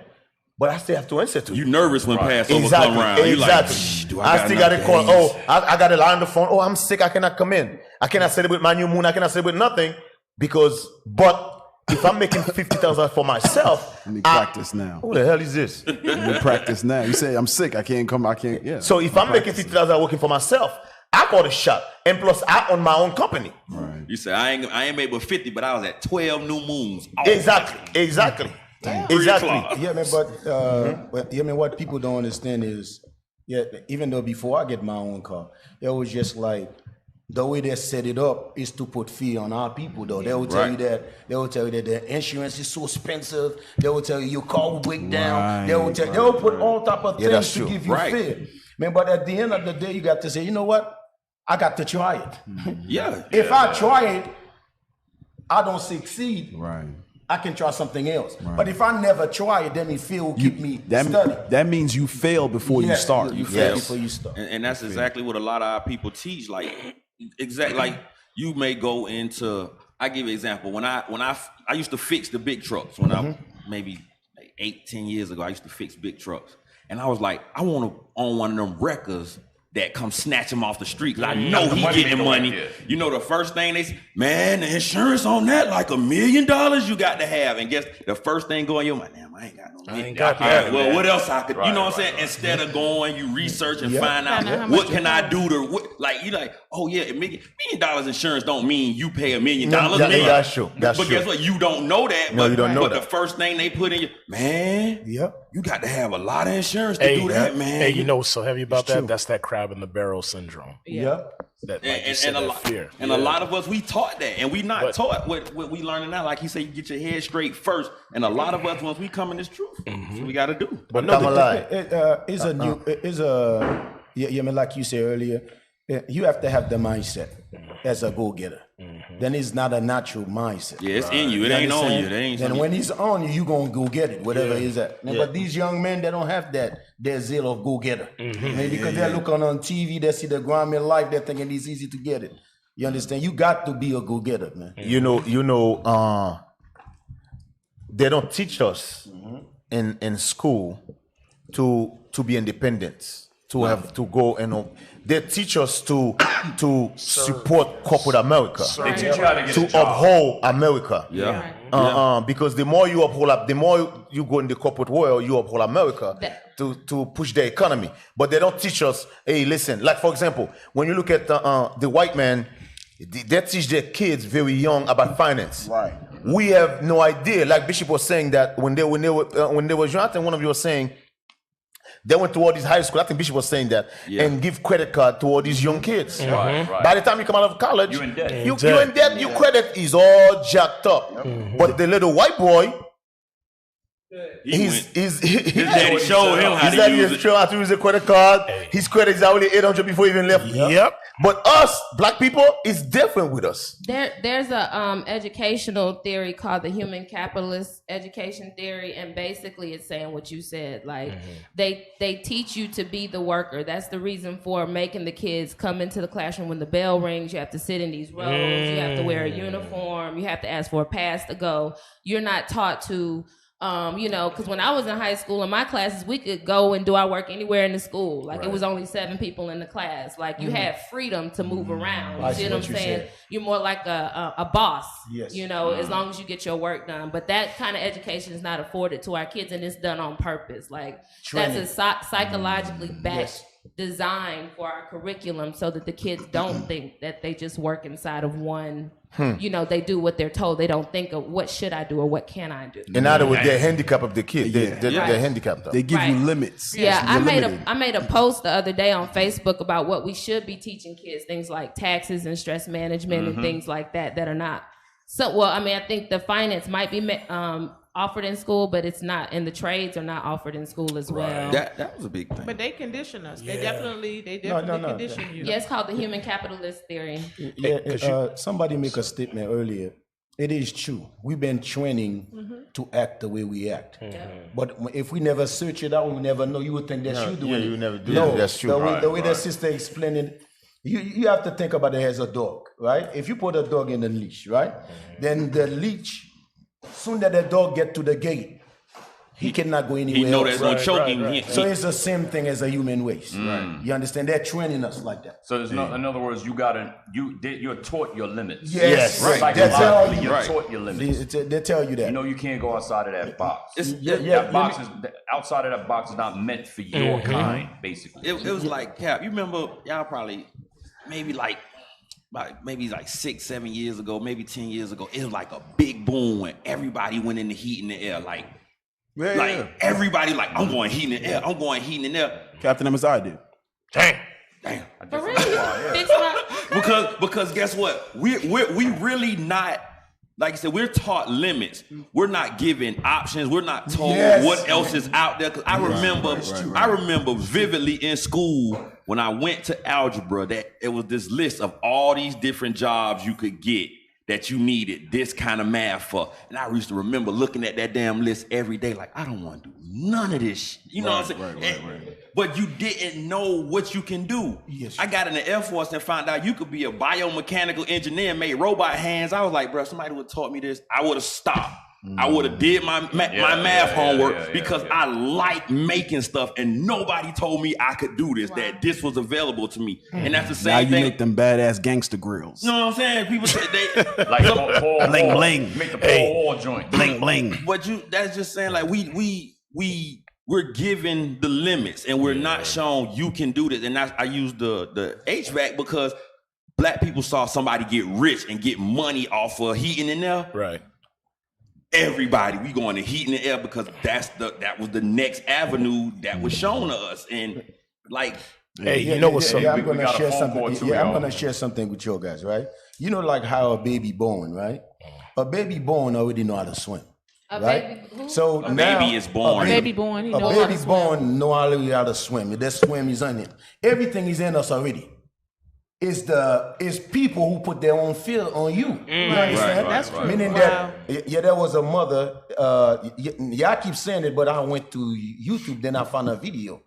but I still have to answer to you. You nervous when Passover come around. Exactly. I still got to call. Oh, I got a line on the phone. Oh, I'm sick. I cannot come in. I cannot celebrate my new moon. I cannot celebrate nothing but if I'm making $50,000 for myself, let me practice now. Who the hell is this? Let me practice now. You say I'm sick. I can't come. I can't. Yeah. So if I'm making $50,000 working for myself, I got a shot, and plus I own my own company. Right. You say I ain't made but 50, but I was at 12 new moons. Exactly. Yeah, man. But what people don't understand is, even though before I get my own car, it was just like. The way they set it up is to put fear on our people, though. They will tell you that the insurance is so expensive. They will tell you your car will break down. They will put all type of things to give you fear. Man, but at the end of the day, you got to say, you know what? I got to try it. Yeah. If I try it, I don't succeed. Right. I can try something else. But if I never try it, then fear will keep me studying. That means you fail before you start. You fail before you start. And that's exactly what a lot of our people teach. Like, like you may go into. I give you an example. When I used to fix the big trucks when I maybe like 8-10 years ago. I used to fix big trucks, and I was like, I want to own one of them wreckers that come snatch him off the street. Cause I know he getting the money. You know, the first thing they say, man, the insurance on that like $1 million you got to have. And guess the first thing going, you're like, damn, I ain't got no money. Well, what else I could, you know what I'm saying? Instead of going, you research and find out what can I do to, like, you like, oh yeah, $1 million insurance don't mean you pay $1 million. That's true. But guess what? You don't know that. No, you don't know that. But the first thing they put in you, man, you got to have a lot of insurance to do that, man. Hey, you know what's so heavy about that? That's that crab in the barrel syndrome. That, fear. And a lot of us, we taught that, and we not taught what we learning now. Like he said, you get your head straight first. And a lot of us, once we come in this truth, that's what we got to do. But no, I mean, like you said earlier, you have to have the mindset as a go-getter. Then it's not a natural mindset. Yeah, it's in you. It ain't on you. Then when it's on you, you gonna go get it, whatever it is that. But these young men, they don't have that zeal of go-getter. Maybe because they're looking on TV, they see the grimy life, they're thinking it's easy to get it. You understand? You got to be a go-getter, man. You know, they don't teach us in school to be independent, to have to go and they teach us to support corporate America, They teach you how to get a job. uphold America. Yeah. Because the more you uphold, the more you go in the corporate world, you uphold America to push the economy. But they don't teach us. Hey, listen. Like for example, when you look at the white man, they teach their kids very young about finance. Right. We have no idea. Like Bishop was saying that when they were young, I think one of you was saying. They went to all these high school. I think Bishop was saying that, and give credit card to all these young kids. Right. By the time you come out of college, You're in debt. You're in debt. Your credit is all jacked up. But the little white boy, his daddy showed him how to use it. How to use a credit card. His credit is only 800 before he even left. Yep. But us, black people, it's different with us. There's a educational theory called the human capitalist education theory, and basically it's saying what you said. Like they teach you to be the worker. That's the reason for making the kids come into the classroom when the bell rings. You have to sit in these rows. You have to wear a uniform. You have to ask for a pass to go. You're not taught to. Because when I was in high school, in my classes, we could go and do our work anywhere in the school. Like it was only 7 people in the class. Like you had freedom to move around. You see what I'm saying? You're more like a boss. Yes. As long as you get your work done. But that kind of education is not afforded to our kids, and it's done on purpose. Like that's a psychologically backed design for our curriculum, so that the kids don't think that they just work inside of one. They do what they're told. They don't think of what should I do or what can I do. In other words, they're handicapped of the kid. They're handicapped. They give you limits. Yeah, I made a post the other day on Facebook about what we should be teaching kids, things like taxes and stress management and things like that are not. So, well, I mean, I think the finance might be offered in school, but it's not, and the trades are not offered in school as well. That was a big thing. But they condition us. They definitely condition you. Yeah, it's called the human capitalist theory. Somebody make a statement earlier. It is true. We've been training to act the way we act. But if we never search it out, we never know. You would think that's you doing it. You never do no, it. That's true. The way the sister explained it, you have to think about it as a dog, right? If you put a dog in a leash, right? Then the leash, soon that the dog get to the gate, he cannot go anywhere. He know else. there's no choking. So it's the same thing as a human waste. You understand? They're training us like that. So there's no, in other words, you're taught your limits. Yes, right. Psychologically, you're taught your limits. They tell you that. You can't go outside of that box. Outside of that box is not meant for your kind, basically. It was like, Cap, you remember, y'all probably, maybe like 6-7 years ago, maybe 10 years ago, it was like a big boom when everybody went in the heat in the air. Everybody I'm going heat in the air. I'm going heat in the air. Captain MSI did. Damn. For real? Because guess what? We really not like I said, we're taught limits. We're not given options. We're not told what else is out there. Cause I remember vividly in school when I went to algebra that it was this list of all these different jobs you could get that you needed this kind of math for. And I used to remember looking at that damn list every day like, I don't want to do none of this shit. You know what I'm saying? Right. But you didn't know what you can do. Yes. I got in the Air Force and found out you could be a biomechanical engineer and make robot hands. I was like, bro, somebody would have taught me this, I would have stopped. I would have did my math homework because I like making stuff and nobody told me I could do this, that this was available to me. And that's the same thing. Now you make them badass gangster grills. You know what I'm saying? People say they like bling bling. Make the Paul Wall joint. Bling bling. But that's just saying like we're given the limits and we're not shown you can do this. And I use the HVAC because black people saw somebody get rich and get money off of heating in there. Right. Everybody, we going to heat in the air because that was the next avenue that was shown to us. And like, hey, you know what's something? I'm gonna share something. I'm gonna share something with you guys, right? You know, like how a baby born, right? A baby born already know how to swim. Right? So a baby is born. A baby born, he a know baby born know already how to swim. That swim is in it. Everything is in us already. It's people who put their own fear on you. You understand? That's true. Meaning that there was a mother. I keep saying it, but I went to YouTube, then I found a video.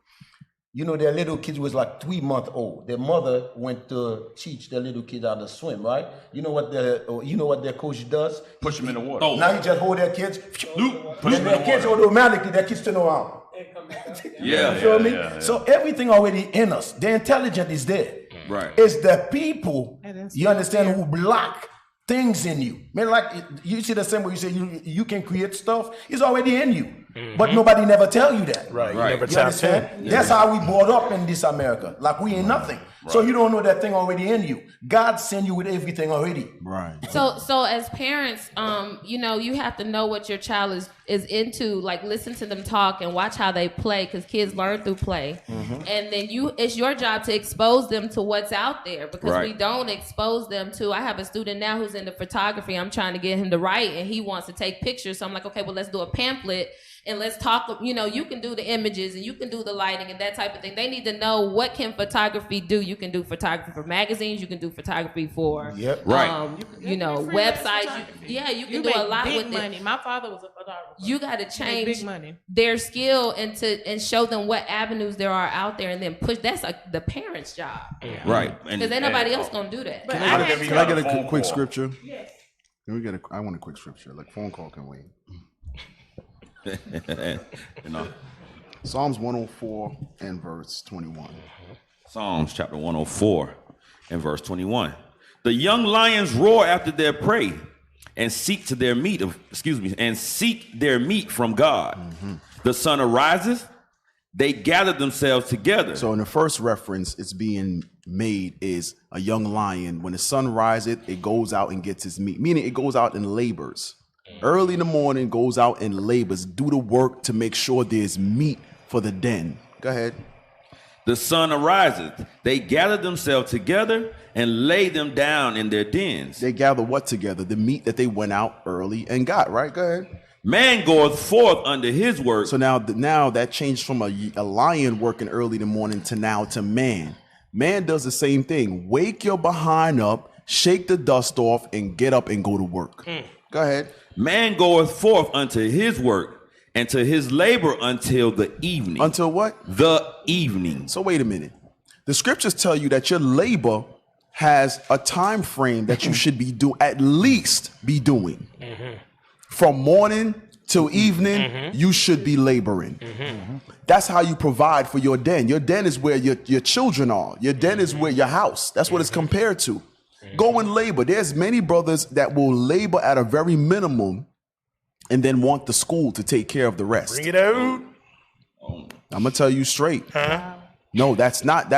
You know, their little kids was like 3 months old. Their mother went to teach their little kids how to swim, right? You know what their coach does? Push them in the water. Now you just hold their kids. And their kids automatically, their kids turn around. Yeah. You feel me? Yeah. So everything already in us. The intelligence is there. Right. It's the people, you understand, who block things in you. Man, like you see the same way you say you can create stuff. It's already in you. But nobody never tell you that. Right. You understand? That's how we brought up in this America. Like we ain't nothing. Right. So you don't know that thing already in you. God sent you with everything already. Right. So as parents, you have to know what your child is into. Like listen to them talk and watch how they play, because kids learn through play. And then it's your job to expose them to what's out there, because we don't expose them to. I have a student now who's into photography. I'm trying to get him to write, and he wants to take pictures. So I'm like, okay, well, let's do a pamphlet. And let's talk, you can do the images and you can do the lighting and that type of thing. They need to know, what can photography do? You can do photography for magazines. You can do photography for, websites. You can do a lot with money. it. My father was a photographer. You got to change big money. Their skill and show them what avenues there are out there, and then push. That's the parents' job. Right. Because ain't nobody else going to do that. Can I get a quick scripture? Yes. I want a quick scripture. Like phone call can wait. Psalms 104 and verse 21. Psalms chapter 104 and verse 21. The young lions roar after their prey and seek their meat from God. The sun arises, they gather themselves together. So in the first reference, it's being made is a young lion. When the sun rises, it goes out and gets its meat, meaning it goes out and labors. Early in the morning, goes out and labors, do the work to make sure there's meat for the den. Go ahead. The sun arises. They gather themselves together and lay them down in their dens. They gather what together? The meat that they went out early and got, right? Go ahead. Man goeth forth under his work. So now that changed from a lion working early in the morning to man. Man does the same thing. Wake your behind up, shake the dust off, and get up and go to work. Go ahead. Man goeth forth unto his work, and to his labor until the evening. Until what? The evening. So wait a minute. The scriptures tell you that your labor has a time frame that you should at least be doing. From morning till evening, you should be laboring. That's how you provide for your den. Your den is where your children are. Your den is where your house. That's what it's compared to. Go and labor. There's many brothers that will labor at a very minimum and then want the school to take care of the rest. Bring it out. I'm gonna tell you straight. No, that's not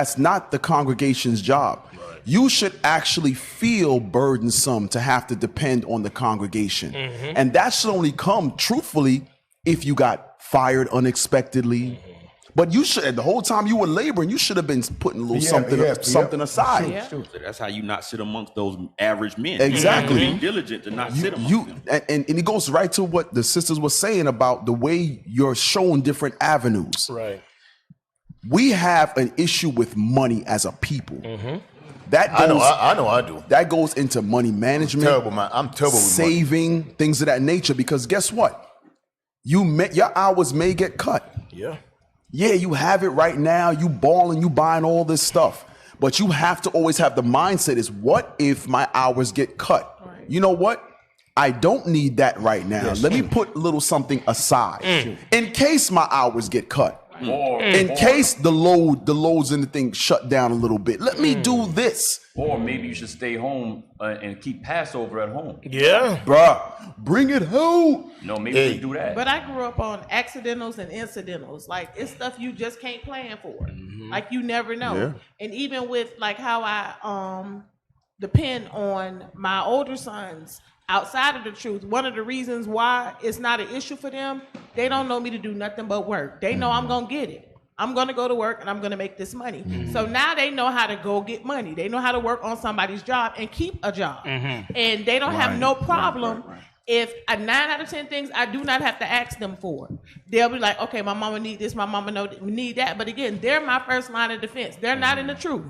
the congregation's job. You should actually feel burdensome to have to depend on the congregation. And that should only come truthfully if you got fired unexpectedly, But you should, the whole time you were laboring, you should have been putting a little something aside. So that's how you not sit amongst those average men. Exactly. You be diligent to not sit amongst them. And it goes right to what the sisters were saying about the way you're shown different avenues. Right. We have an issue with money as a people. Mm-hmm. That goes, I know I do. That goes into money management. I'm terrible, man. I'm terrible with saving, things of that nature. Because guess what? Your hours may get cut. Yeah. Yeah, you have it right now. You balling, you buying all this stuff. But you have to always have the mindset is, what if my hours get cut? Right. You know what? I don't need that right now. Yes. Let me put a little something aside in case my hours get cut. In case the loads in the thing shut down a little bit. Let me do this. Or maybe you should stay home and keep Passover at home. Yeah. Bruh, bring it home. No, maybe we do that. But I grew up on accidentals and incidentals. Like, it's stuff you just can't plan for. Like, you never know. Yeah. And even with, like, how I depend on my older sons outside of the truth, one of the reasons why it's not an issue for them, they don't know me to do nothing but work. They know I'm going to get it. I'm going to go to work and I'm going to make this money. So now they know how to go get money. They know how to work on somebody's job and keep a job. And they don't have no problem if 9 out of 10 things I do not have to ask them for. They'll be like, okay, my mama need this, my mama need that. But again, they're my first line of defense. They're not in the truth.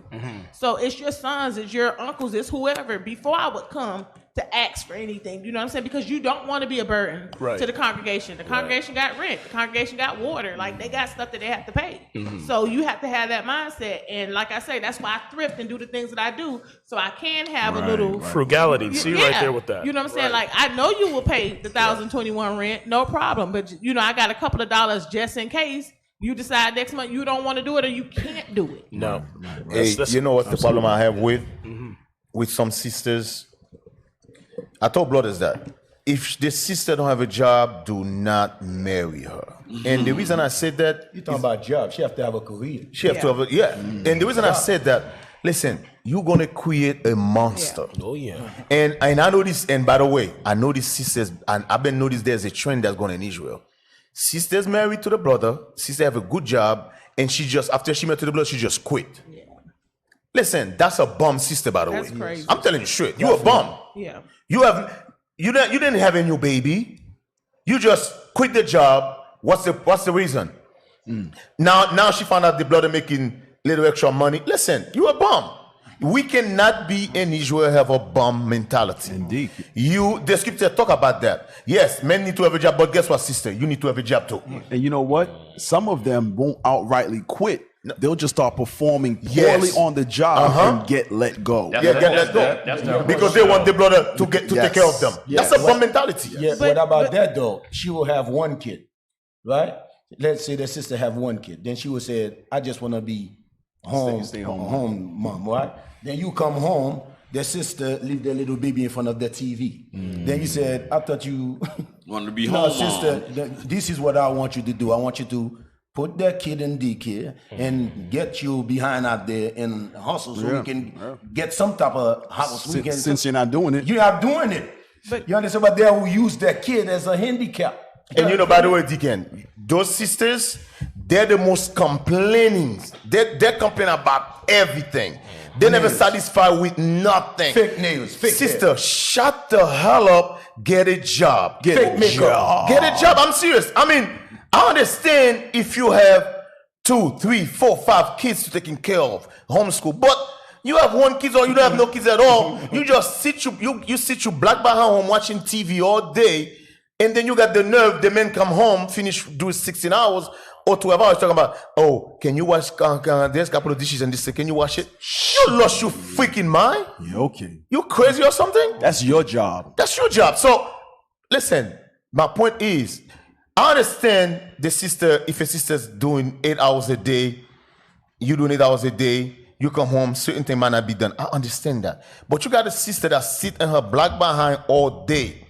So it's your sons, it's your uncles, it's whoever. Before I would come to ask for anything, you know what I'm saying? Because you don't want to be a burden to the congregation. The congregation got rent, the congregation got water, like they got stuff that they have to pay. So you have to have that mindset. And like I say, that's why I thrift and do the things that I do, so I can have a little frugality. See right there with that. You know what I'm saying? Like, I know you will pay the 2021 rent, no problem. But you know, I got a couple of dollars just in case you decide next month you don't want to do it or you can't do it. No. Hey, you know what's the problem I have with some sisters? I told brothers that if the sister don't have a job, do not marry her. And the reason I said that, you talking about job? She have to have a career. She have to have a And the reason I said that, listen, you're gonna create a monster. Oh yeah. And I know this. And by the way, I know these sisters, and I've been noticed there's a trend that's going in Israel. Sisters married to the brother, sister have a good job, and she just after she married to the brother, she just quit. Listen, that's a bum sister, by the way. That's crazy. I'm telling you straight. You a bum. Yeah. You didn't have a new baby. You just quit the job. What's the reason? Now she found out the brother making little extra money. Listen, you a bum. We cannot be in Israel have a bum mentality. Indeed. The scripture talk about that. Yes, men need to have a job, but guess what, sister? You need to have a job too. And you know what? Some of them won't outrightly quit. They'll just start performing poorly on the job and get let go. Get let go. Because they want the brother to take care of them. That's a bum mentality. Yeah, what about that though? She will have one kid, right? Let's say the sister have one kid. Then she will say, I just want to be home, stay home. home mom, right? Then you come home, the sister leave the little baby in front of the TV. Then you said, I thought you wanted to be no, home. sister, this is what I want you to do. I want you to put that kid in daycare and get you behind out there and hustle so we can get some type of house. Since you're not doing it. You're not doing it. But you understand, but they will use that kid as a handicap. And you know, by the way, Deacon, those sisters, they're the most complaining. They're complaining about everything. They never satisfied with nothing. Fake nails. Fake Sister, hair. shut the hell up. Get a job. Get a job. Get a job. I'm serious. I mean, I understand if you have 2, 3, 4, 5 kids to taking care of, homeschool, but you have one kid or you don't have no kids at all. You just sit you sit black behind home watching TV all day, and then you got the nerve. The men come home, finish do 16 hours or 12 hours talking about, oh, can you wash? There's a couple of dishes and this. Can you wash it? You lost your freaking mind. Yeah, okay. You crazy or something? That's your job. That's your job. So listen, my point is, I understand the sister, if a sister's doing 8 hours a day, you doing 8 hours a day, you come home, certain things might not be done. I understand that. But you got a sister that sit in her black behind all day.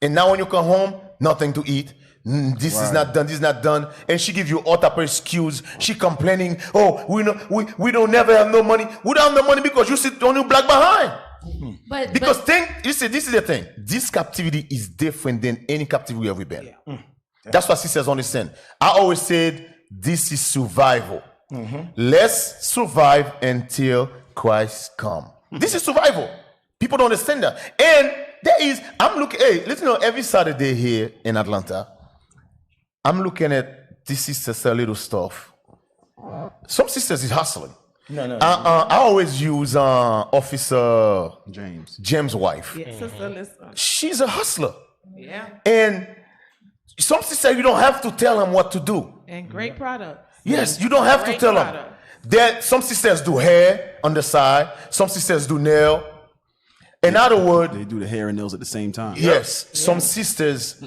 And now when you come home, nothing to eat. This is not done, this is not done. And she give you all type of excuse. She complaining, oh, we don't never have no money. We don't have no money because you sit on your black behind. You see, this is the thing. This captivity is different than any captivity we ever been. That's what sisters understand. I always said, this is survival. Let's survive until Christ come. This is survival. People don't understand that. And there is, I'm looking, hey, listen, every Saturday here in Atlanta, I'm looking at this sister's little stuff. Some sisters is hustling. No. I always use Officer James' wife. Yeah, Sister Listen. She's a hustler. Yeah. And some sisters, you don't have to tell them what to do. And great product. Yes, you don't have to Great tell them. product. That some sisters do hair on the side, some sisters do nail. In other words, they do the hair and nails at the same time. Yes, some sisters,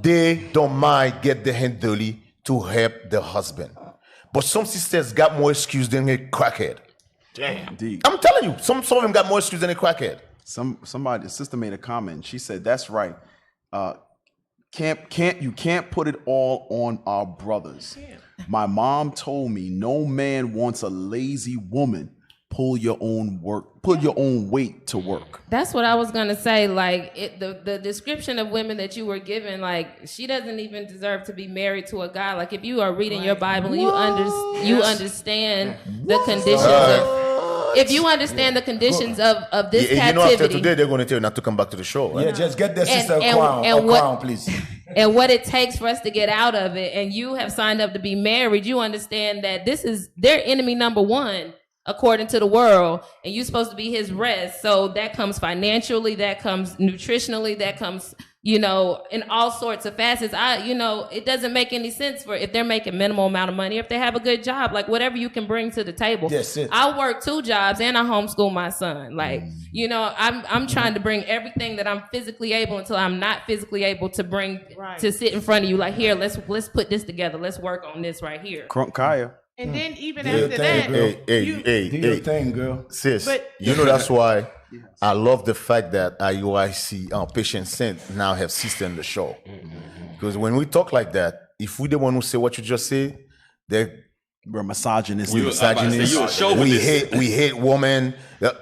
they don't mind get the hand dirty to help the husband. But some sisters got more excuse than a crackhead. Damn. Indeed. I'm telling you, some of them got more excuse than a crackhead. Somebody, the sister made a comment. She said, "That's right. You can't put it all on our brothers. My mom told me no man wants a lazy woman. Pull your own weight to work." That's what I was gonna say. Like the description of women that you were given, like she doesn't even deserve to be married to a guy. Like if you are reading your Bible and you understand the conditions of. If you understand the conditions of this captivity, you know, after today they're going to tell you not to come back to the show. Right? Yeah, just get that sister a crown, please. And what it takes for us to get out of it, and you have signed up to be married, you understand that this is their enemy number one, according to the world, and you're supposed to be his rest. So that comes financially, that comes nutritionally, that comes, in all sorts of facets. It doesn't make any sense for if they're making minimal amount of money, if they have a good job, like whatever you can bring to the table. That's it. I work 2 jobs and I homeschool my son. Like, I'm trying to bring everything that I'm physically able until I'm not physically able to bring to sit in front of you. Like, here, let's put this together. Let's work on this right here. Crunk Kaya. And then even after that, Hey, do your thing, girl. Sis, that's why I love the fact that IUIC Patient Saint now have sister in the show. Because when we talk like that, if we the one who say what you just said, we're misogynist. We hate women.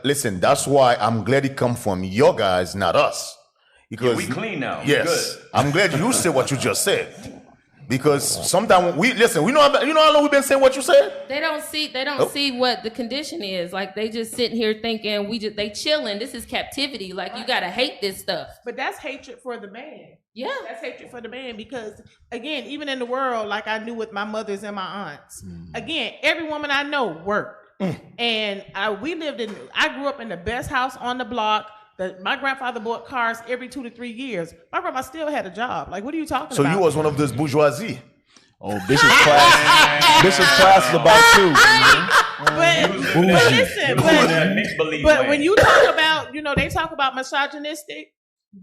Listen, that's why I'm glad it come from your guys, not us. Because we clean now. Yes, good. I'm glad you said what you just said. Because sometimes we know how long we've been saying what you said. They don't see what the condition is. Like they just sitting here thinking they chilling. This is captivity. Like you gotta hate this stuff. But that's hatred for the man. Yeah, that's hatred for the man because again, even in the world, like I knew with my mothers and my aunts. Again, every woman I know worked, and I grew up in the best house on the block. My grandfather bought cars every 2 to 3 years. My grandma still had a job. Like, what are you talking about? So you was one of those bourgeoisie. Oh, Bishop's class. Bishop's class is about 2. But when you talk about, they talk about misogynistic.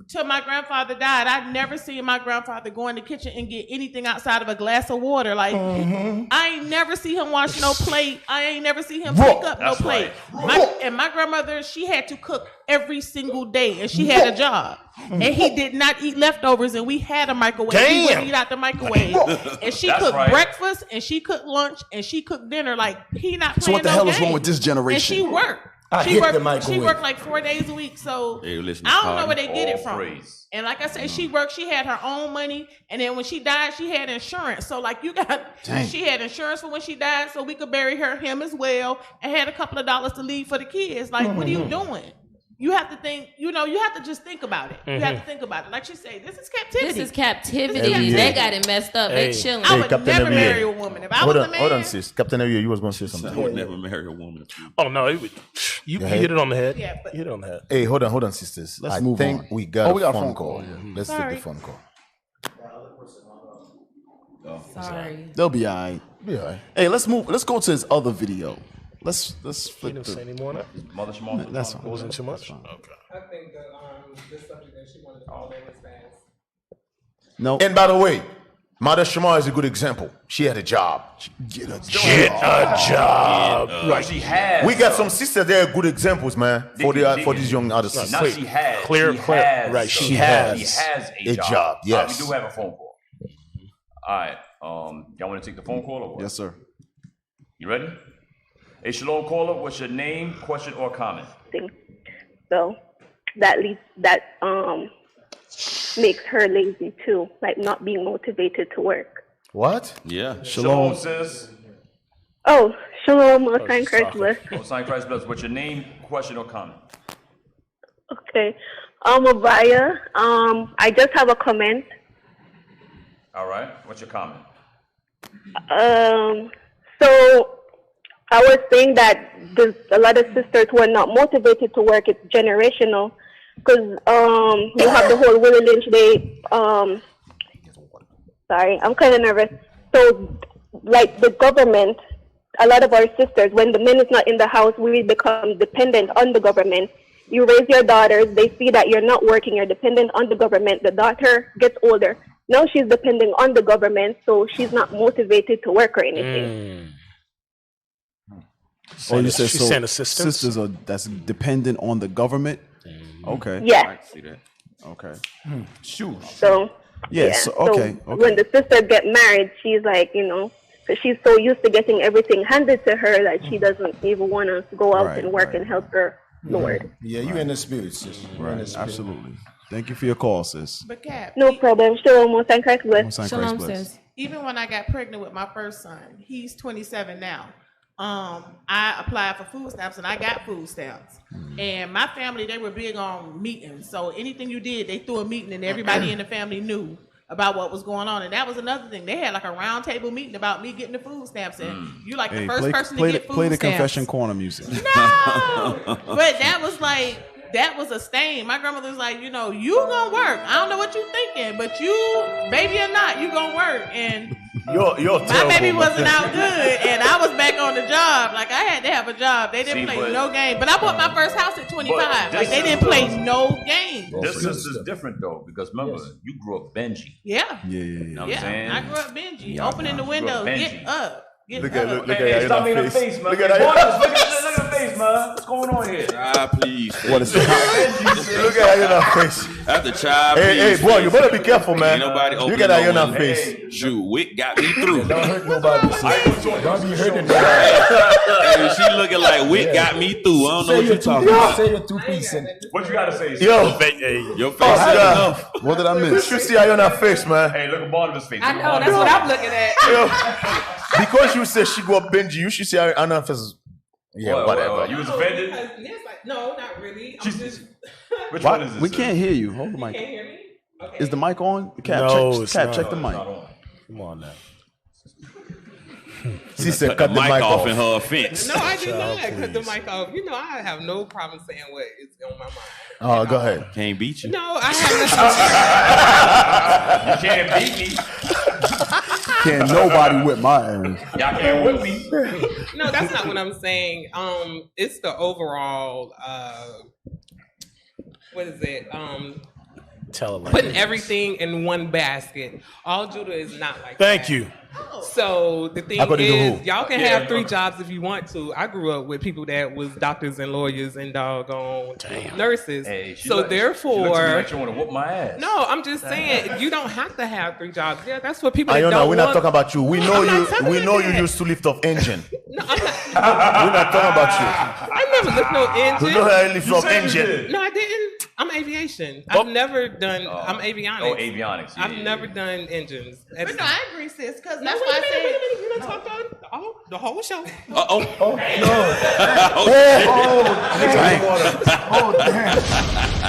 Till my grandfather died, I'd never seen my grandfather go in the kitchen and get anything outside of a glass of water. Like, I ain't never see him wash no plate. I ain't never see him pick up no plate. And my grandmother, she had to cook every single day, and she had a job. And he did not eat leftovers, and we had a microwave. He wouldn't eat out the microwave. And she cooked breakfast, and she cooked lunch, and she cooked dinner. Like, he not playing So what the hell is wrong with this generation? And she worked. She worked like 4 days a week, so I don't know where they get it from. And like I said, she worked. She had her own money, and then when she died, she had insurance. So like she had insurance for when she died, so we could bury him as well, and had a couple of dollars to leave for the kids. Like, what are you doing? You have to think. You have to just think about it. You have to think about it. Like she said, this is captivity. This is captivity. They got it messed up. They chilling. I would never marry a woman if I was a man. Hold on, sis. Captain Avia, you was going to say something. I would never marry a woman. Oh no, you hit it on the head. Yeah, you hit it on the head. Hey, hold on, sisters. Let's move on. We got a phone call. Let's take the phone call. Sorry. They'll be all right. Hey, let's move. Let's go to his other video. Let's flip. You didn't say any more now? Mother Shema. That's fine. Wasn't too much. Okay. I think the subject that she wanted to call in was fast. No. And by the way, Mother Shema is a good example. She had a job. Get a job. Right. She has. We got some sisters there, good examples, man, for these young artists. Now she has. Clear. Right. She has a job. Yes. We do have a phone call. All right. Y'all want to take the phone call or what? Yes, sir. You ready? Hey, Shalom caller, what's your name, question, or comment? So that makes her lazy too, like not being motivated to work. What? Yeah. Shalom, sis. Oh, shalom, Most High Christ bless. Most High Christ bless. What's your name, question, or comment? Okay. Abaya, I just have a comment. All right. What's your comment? So I was saying that there's a lot of sisters who are not motivated to work. It's generational because you have the whole Willie Lynch Day. Sorry, I'm kind of nervous. So, like the government, a lot of our sisters, when the man is not in the house, we become dependent on the government. You raise your daughters, they see that you're not working, you're dependent on the government. The daughter gets older. Now she's depending on the government, so she's not motivated to work or anything. Oh, you said She's so saying assistance? sisters are that's dependent on the government? Okay. Yeah. I see that. Okay. Shoot. So, Yes. yeah. Okay. So when the sisters get married, she's like, because she's so used to getting everything handed to her that she doesn't even want to go out and work and help her Lord. Yeah, you in the spirit, sis. Right. Absolutely. Thank you for your call, sis. But Cap, No problem. Shalom, Most High Christ bless. Most High Christ bless. even when I got pregnant with my first son, he's 27 now. I applied for food stamps and I got food stamps. And my family, they were big on meetings. So anything you did, they threw a meeting and everybody in the family knew about what was going on. And that was another thing. They had like a round table meeting about me getting the food stamps. And you like the first person to get food play the stamps. confession corner music. No! But that was like, that was a stain. My grandmother was like, you gonna work. I don't know what you thinking, but you, baby or not, you gonna work. And You're my baby wasn't out good, and I was back on the job. Like, I had to have a job. They didn't play no game. But I bought my first house at 25. Like, they didn't play no game. This is different, though, because remember, you grew up Benji. Yeah. You know what I'm saying? I grew up Benji. Opening the window. Get up. Look at Hey, stop me in the face, man. Look at the face, man. What's going on here? Child, please. What is that? Look at you in our face. After child, Hey, boy, you better be careful, man. Ain't nobody Look at you in our face. Shoot, Wick got me through. Don't hurt nobody, sis. Don't be hurting nobody. Hey, she looking like Wick got me through. I don't know what you're talking about. Say your 2 piece. What you got to say? Yo, your face is enough. What did I you miss? should see how you're in our face, man. Hey, look at Barnabas' face. I know, that's what I'm looking at. Yo, because you said she go up Benji, you should see how Anna is. Yeah, whatever. You was offended? No, not really. Which one is this? We can't hear you. Hold the mic. You can't hear me? Okay. Is the mic on? Cap, No, it's not. check the mic. Come on now. She said, cut the mic off in her offense. No, I did not cut the mic off. I have no problem saying what is on my mind. Oh, go ahead. Can't beat you. No, I have You can't beat me. Can't nobody whip my ass. Y'all can't whip me. No, that's not what I'm saying. It's the overall. What is it? Tell it like Putting it is. everything in one basket. All Judah is not like Thank that. you. So the thing According to is, who? y'all can have 3 jobs if you want to. I grew up with people that was doctors and lawyers and doggone nurses. Hey, she so look- therefore, she looks to me like you want to whoop my ass. no, I'm just saying you don't have to have 3 jobs. Yeah, that's what people. Ayona, don't we're not want. talking about you. We know I'm not you. talking We about know that. you used to lift off engine. No, I'm not. We're not talking about I never lift no engine. you. We know how you lift off engine. No, I didn't. I'm aviation. I've never done. I'm avionics. Oh, avionics. Yeah, I've never done engines. But no, I agree, sis, because No, that's wait why a minute, I said. You done talked on the whole show. Oh, Oh, damn.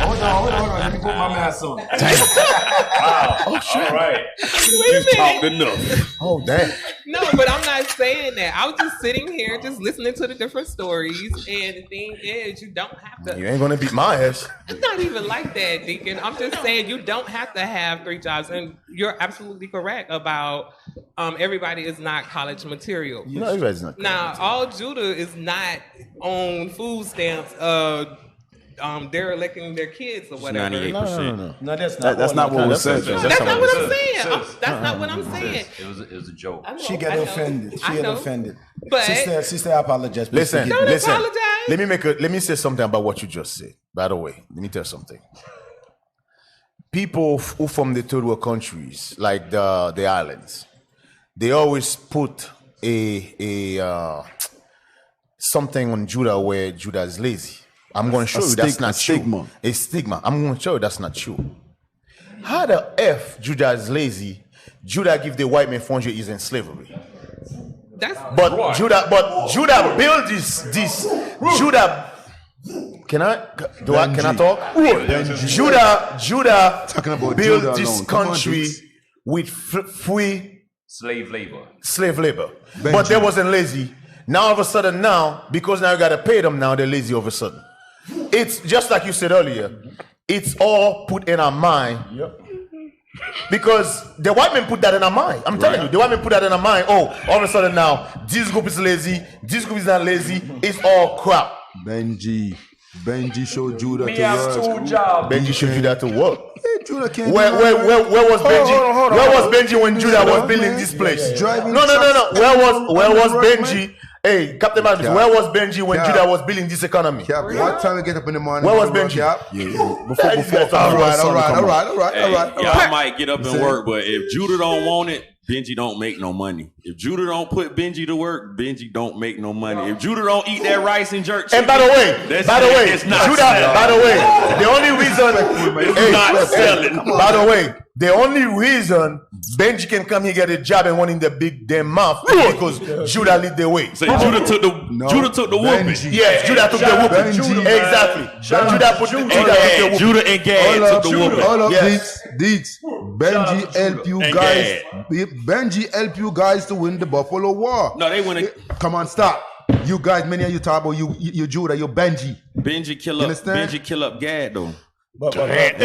Hold on. Let me put my mask on. Wow. Oh, shit. All right. you talked enough. Oh, damn. No, but I'm not saying that. I was just sitting here, just listening to the different stories. And the thing is, you don't have to. You ain't gonna beat my ass. It's not even like that, Deacon. I'm just saying you don't have to have 3 jobs. And you're absolutely correct about everybody is not college material. No, everybody's not. Now, all Judah is not on food stamps, derelicting their kids or whatever. 98%. No, that's not. That's not what was said. That's not what I'm saying. That's not what I'm saying. It was a joke. I know, She got I know. offended. She I got know. offended. But Sister, I apologize. Please Listen, forgive me. listen. apologize. Let me say something about what you just said. By the way, let me tell you something. People who from the third world countries, like the islands, they always put a something on Judah where Judah is lazy. I'm going to show you that's not true. A stigma. I'm going to show you that's not true. How the F Judah is lazy, Judah give the white man 400 years in slavery. But right. Judah built this. Judah. Can I talk? Judah talking about built Judah this alone. country with free slave labor. Benji. But they wasn't lazy. Now all of a sudden because now you gotta pay them, now they're lazy all of a sudden. It's just like you said earlier, it's all put in our mind. Yep. Because the white men put that in our mind. I'm telling you, the white men put that in our mind. Oh, all of a sudden now, this group is lazy, this group is not lazy, it's all crap. Benji showed Judah Me to have work. 2 jobs. Benji showed Judah to work. Hey, Judah can't Where was Benji? Hold on. Where was Benji when Judah was building this place? Driving No. Where was Benji? Man? Hey, Captain Marcus, where was Benji when Judah was building this economy? Cap, what time we get up in the morning? Where was Benji? All right. Y'all might get up and work, but if Judah don't want it, Benji don't make no money. If Judah don't put Benji to work, Benji don't make no money. If Judah don't eat that rice and jerk chicken, and by the way, it's not Judah, selling. by the way, the only reason it's not selling. By the way, the only reason Benji can come here get a job and one in the big damn mouth is because Judah lead the way. So Judah took the whooping. Yes, Judah took the whooping. Exactly. Judah took the whooping. Judah and Gad took the whooping. Hold up, Yes. Deets. Benji help you guys. Benji help you guys to win the Buffalo War. No, they win. Come on, stop. You guys, many of you talk about you Judah, you Benji. Benji kill up Gad though. Look at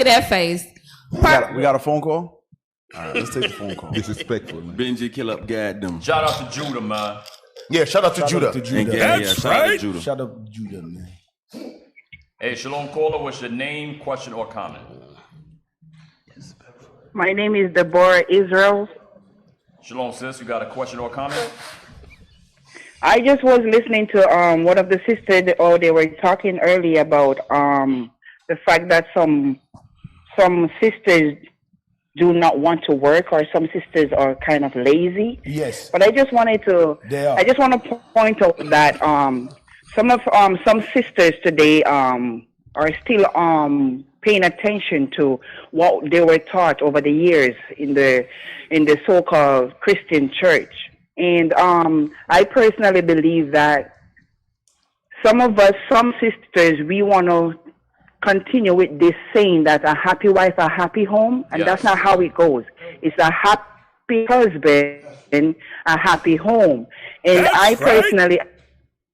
that face. We got a phone call? All right, let's take the phone call. Disrespectful, man. Benji kill up Gad them. Shout out to Judah, man. Yeah, shout out to Judah. And Gad, shout out to Judah. Shout out to Judah, man. Hey, Shalom caller, what's your name, question, or comment? My name is Deborah Israel. Shalom, sis, you got a question or comment? I just was listening to one of the sisters, they were talking earlier about the fact that some sisters do not want to work, or some sisters are kind of lazy. Yes. But I just wanted to point out that some sisters today are still paying attention to what they were taught over the years in the so-called Christian church. And I personally believe that some sisters, we want to continue with this saying that a happy wife, a happy home, and that's not how it goes. It's a happy husband, a happy home. And I personally,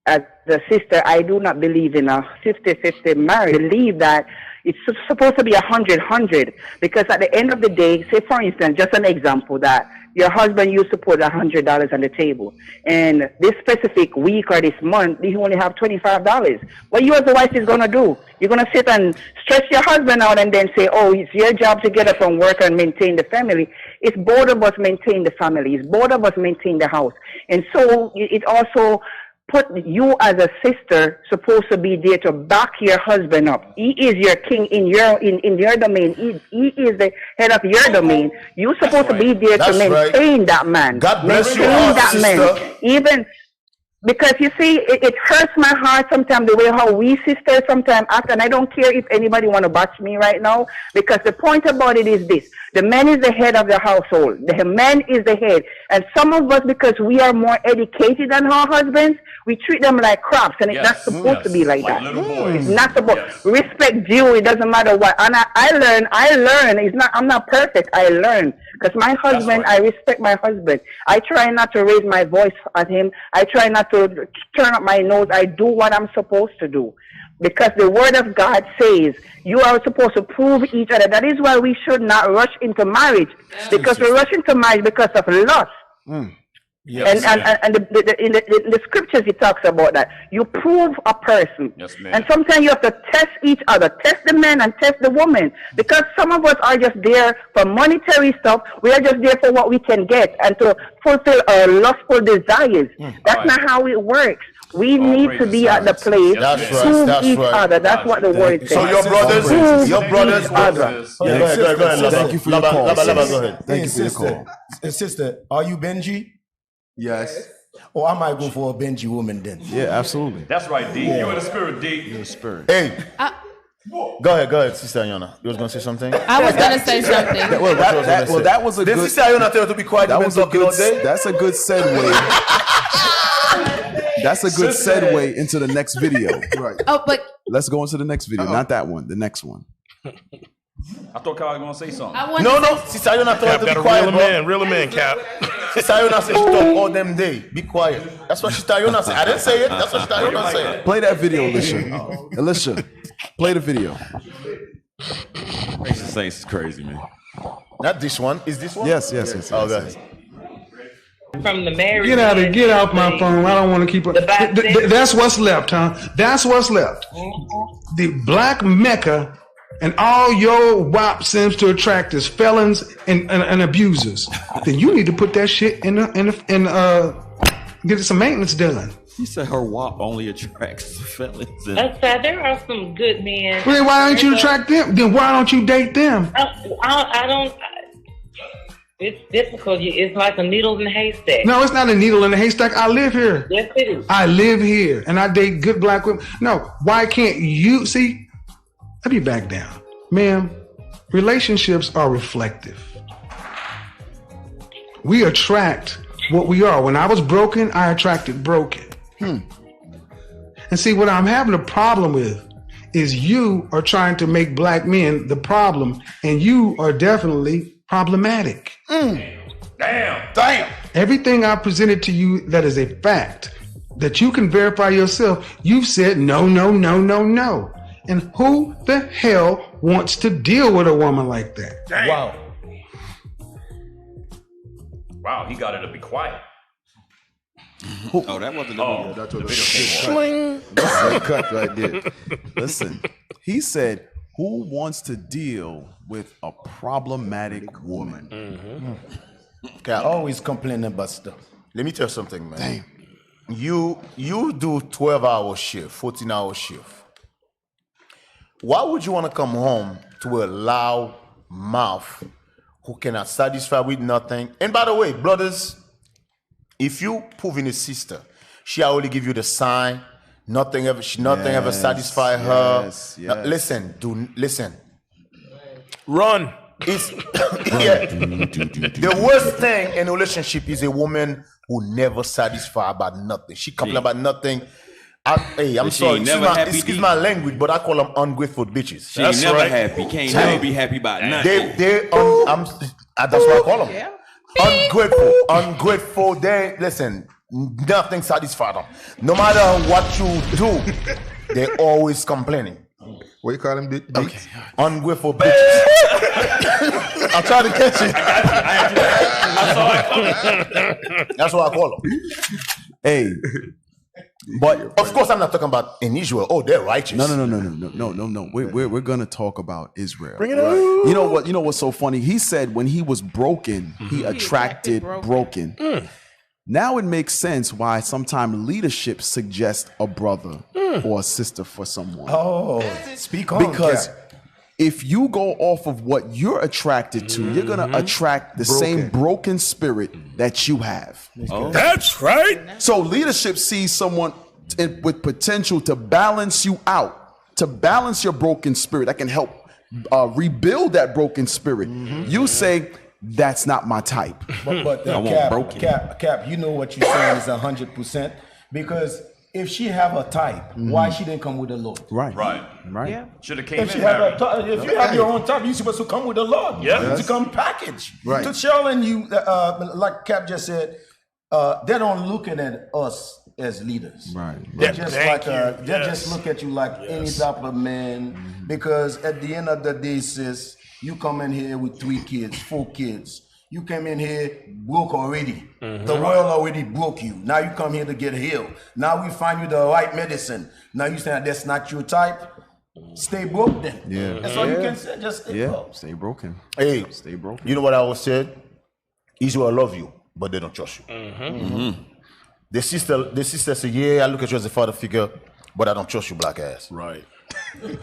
as a sister, I do not believe in a 50-50 marriage. I believe that it's supposed to be 100-100, because at the end of the day, say for instance, just an example, that your husband used to put $100 on the table, and this specific week or this month, you only have $25. What you as a wife is going to do? You're going to sit and stress your husband out and then say, oh, it's your job to get up from work and maintain the family. It's both of us maintain the family. It's both of us maintain the house. And so it also put you as a sister supposed to be there to back your husband up. He is your king in your domain. He is the head of your domain. You're supposed to be there to maintain that man. God bless you, man. Even because you see, it hurts my heart sometimes the way how we sisters sometimes act, and I don't care if anybody want to bash me right now, because the point about it is this: the man is the head of the household. The man is the head, and some of us, because we are more educated than our husbands, we treat them like crops, and it's not supposed to be like that. It's not supposed. Respect due. It doesn't matter what. And I learn. It's not. I'm not perfect. I learn, because my husband. I respect my husband. I try not to raise my voice at him. I try not to turn up my nose. I do what I'm supposed to do, because the word of God says you are supposed to prove each other. That is why we should not rush into marriage, because we rush into marriage because of lust. Yes, and in the scriptures it talks about that. You prove a person. Yes, ma'am. And sometimes you have to test each other. Test the man and test the woman. Because some of us are just there for monetary stuff. We are just there for what we can get and to fulfill our lustful desires. That's not how it works. We need to be at the place to prove each other. That's what the word says. So your brothers, Thank you for your call. Go ahead. Thank you for your call. Sister, are you Benji? Yes. Oh, I might go for a Benji woman then. Yeah, absolutely. That's right, D. You're in the spirit, D. You're in the spirit. Hey, Go ahead, Sister Ayana. You was gonna say something? I was gonna say something. That was a Did good. Sister Ayana tell you to be quiet? That was a good. That's a good segue. That's a good segue into the next video. Right. Oh, but let's go into the next video. Not that one. The next one. I thought Kyle was gonna say something. No. Sister Ayana told her to be quiet. Reel him in, Cap. Sister Ayana said she talk all them day. Be quiet. That's what Sister Ayana said. I didn't say it. That's what Sister Ayana said. Play that video, Alicia. Alicia, play the video. Racist Saints is crazy, man. Not this one. Is this one? Yes. Oh, guys. From the married. Get out my phone. I don't want to keep it. That's what's left, huh? That's what's left. The black Mecca, and all your WAP seems to attract is felons and abusers. Then you need to put that shit in get some maintenance done. He said her WAP only attracts felons. There are some good men. Well, why don't you attract them? Then why don't you date them? I don't. It's difficult. It's like a needle in a haystack. No, it's not a needle in a haystack. I live here. Yes, it is. I live here, and I date good black women. No, why can't you see? Let me back down, ma'am. Relationships are reflective. We attract what we are. When I was broken, I attracted broken. And see, what I'm having a problem with is you are trying to make black men the problem, and you are definitely problematic. Damn. Everything I presented to you that is a fact that you can verify yourself, you've said no. And who the hell wants to deal with a woman like that? Damn. Wow, he got her to be quiet. Oh, that wasn't the video. That's what the video cut right there. Listen, he said, who wants to deal with a problematic woman? Okay, I always complain about stuff. Let me tell you something, man. Damn. You do 12-hour shift, 14-hour shift. Why would you want to come home to a loud mouth who cannot satisfy with nothing? And by the way, brothers, if you prove in a sister, she already give you the sign, nothing ever satisfy her. Yes. Listen. Run. It's the worst thing in a relationship is a woman who never satisfied about nothing. She complain about nothing. I'm sorry. Excuse my language, but I call them ungrateful bitches. She ain't never happy. Can't never be happy about nothing. That's what I call them. Ungrateful. They listen. Nothing satisfies them. No matter what you do, they're always complaining. What you call them? Okay. Ungrateful bitches. I'll try to catch it. That's what I call them. Hey. But of course, I'm not talking about in Israel. Oh, they're righteous. No. We're gonna talk about Israel. Bring it on. You know what's so funny? He said when he was broken, he attracted broken. Now it makes sense why sometimes leadership suggests a brother or a sister for someone. Oh, speak on. Because if you go off of what you're attracted to, you're gonna attract the same broken spirit that you have. Oh. That's right. So leadership sees someone with potential to balance you out, to balance your broken spirit that can help rebuild that broken spirit. You say, that's not my type. But Cap, you know what you're saying is 100%. Because if she have a type, why she didn't come with the Lord? Right. Yeah. Should have came If in. if you have your own type, you're supposed to come with the Lord. Yeah. To come packaged. Right. To showing you, like Cap just said, they don't looking at us as leaders. Right. They just look at you like any type of man. Because at the end of the day, sis, you come in here with 3 kids, 4 kids. You came in here broke already. The world already broke you. Now you come here to get healed. Now we find you the right medicine. Now you say that's not your type. Stay broke then. Yeah. That's all you can say. Just stay broke. Stay broken. Hey, stay broken. You know what I always said? Israel love you, but they don't trust you. The sister said, yeah, I look at you as a father figure, but I don't trust you, black ass. Right.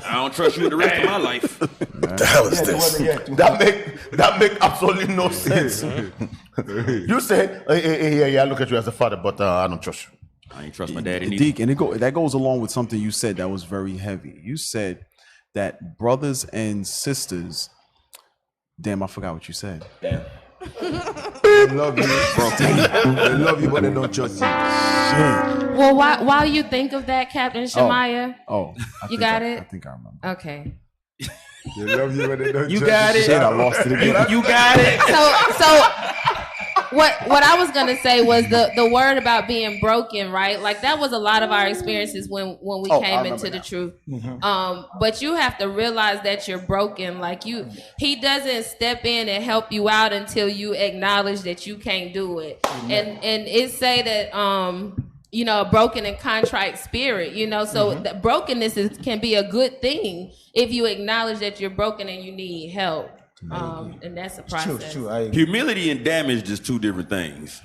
I don't trust you with the rest of my life. What the hell is this? That make absolutely no sense. You say, yeah, I look at you as a father, but I don't trust you. I ain't trust my daddy neither. Deacon, that goes along with something you said that was very heavy. You said that brothers and sisters. Damn, I forgot what you said. Damn. They love you. They love you, but they don't trust you. Well, while you think of that, Captain Shemaiah, you got it? I think I remember. Okay. They love you, but they don't You trust got you. it. Shit, I lost it again. You got it. So what I was gonna say was the word about being broken, right? Like that was a lot of our experiences when we came into the truth. But you have to realize that you're broken. Like he doesn't step in and help you out until you acknowledge that you can't do it. And it say that a broken and contrite spirit, so that brokenness can be a good thing if you acknowledge that you're broken and you need help. And that's a process. True. Humility and damage is two different things.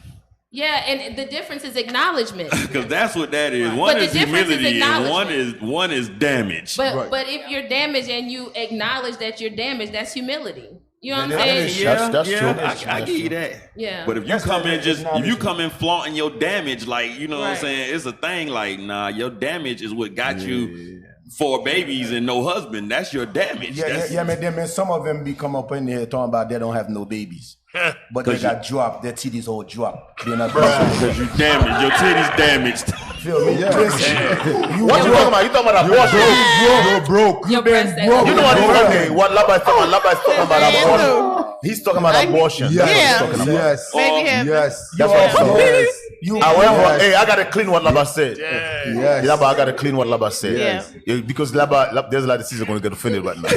Yeah, and the difference is acknowledgement. Because that's what that is. But One the is difference is humility, and acknowledgement. one is damage. But if you're damaged and you acknowledge that you're damaged, that's humility. You know what I'm saying? That's true. I give you that. Yeah. But if you come in flaunting your damage, like, you know what I'm saying, it's a thing like, nah, your damage is what got you 4 babies and no husband. That's your damage. Man, some of them be come up in here talking about they don't have no babies. But they got dropped. Their titties all dropped. They're not because you damaged. Your titties damaged. Feel me? What you talking about? You talking about abortion? You're broke. Your breast broke. You know what? Okay, what Labba is talking about? Labba is talking about abortion. He's talking about abortion. Yes. Yes. That's what I'm saying. However, hey, I gotta clean what Labba said. Yes. Labba, I gotta clean what Labba said. Yeah. Because Labba, there's a lot of season gonna get offended right now.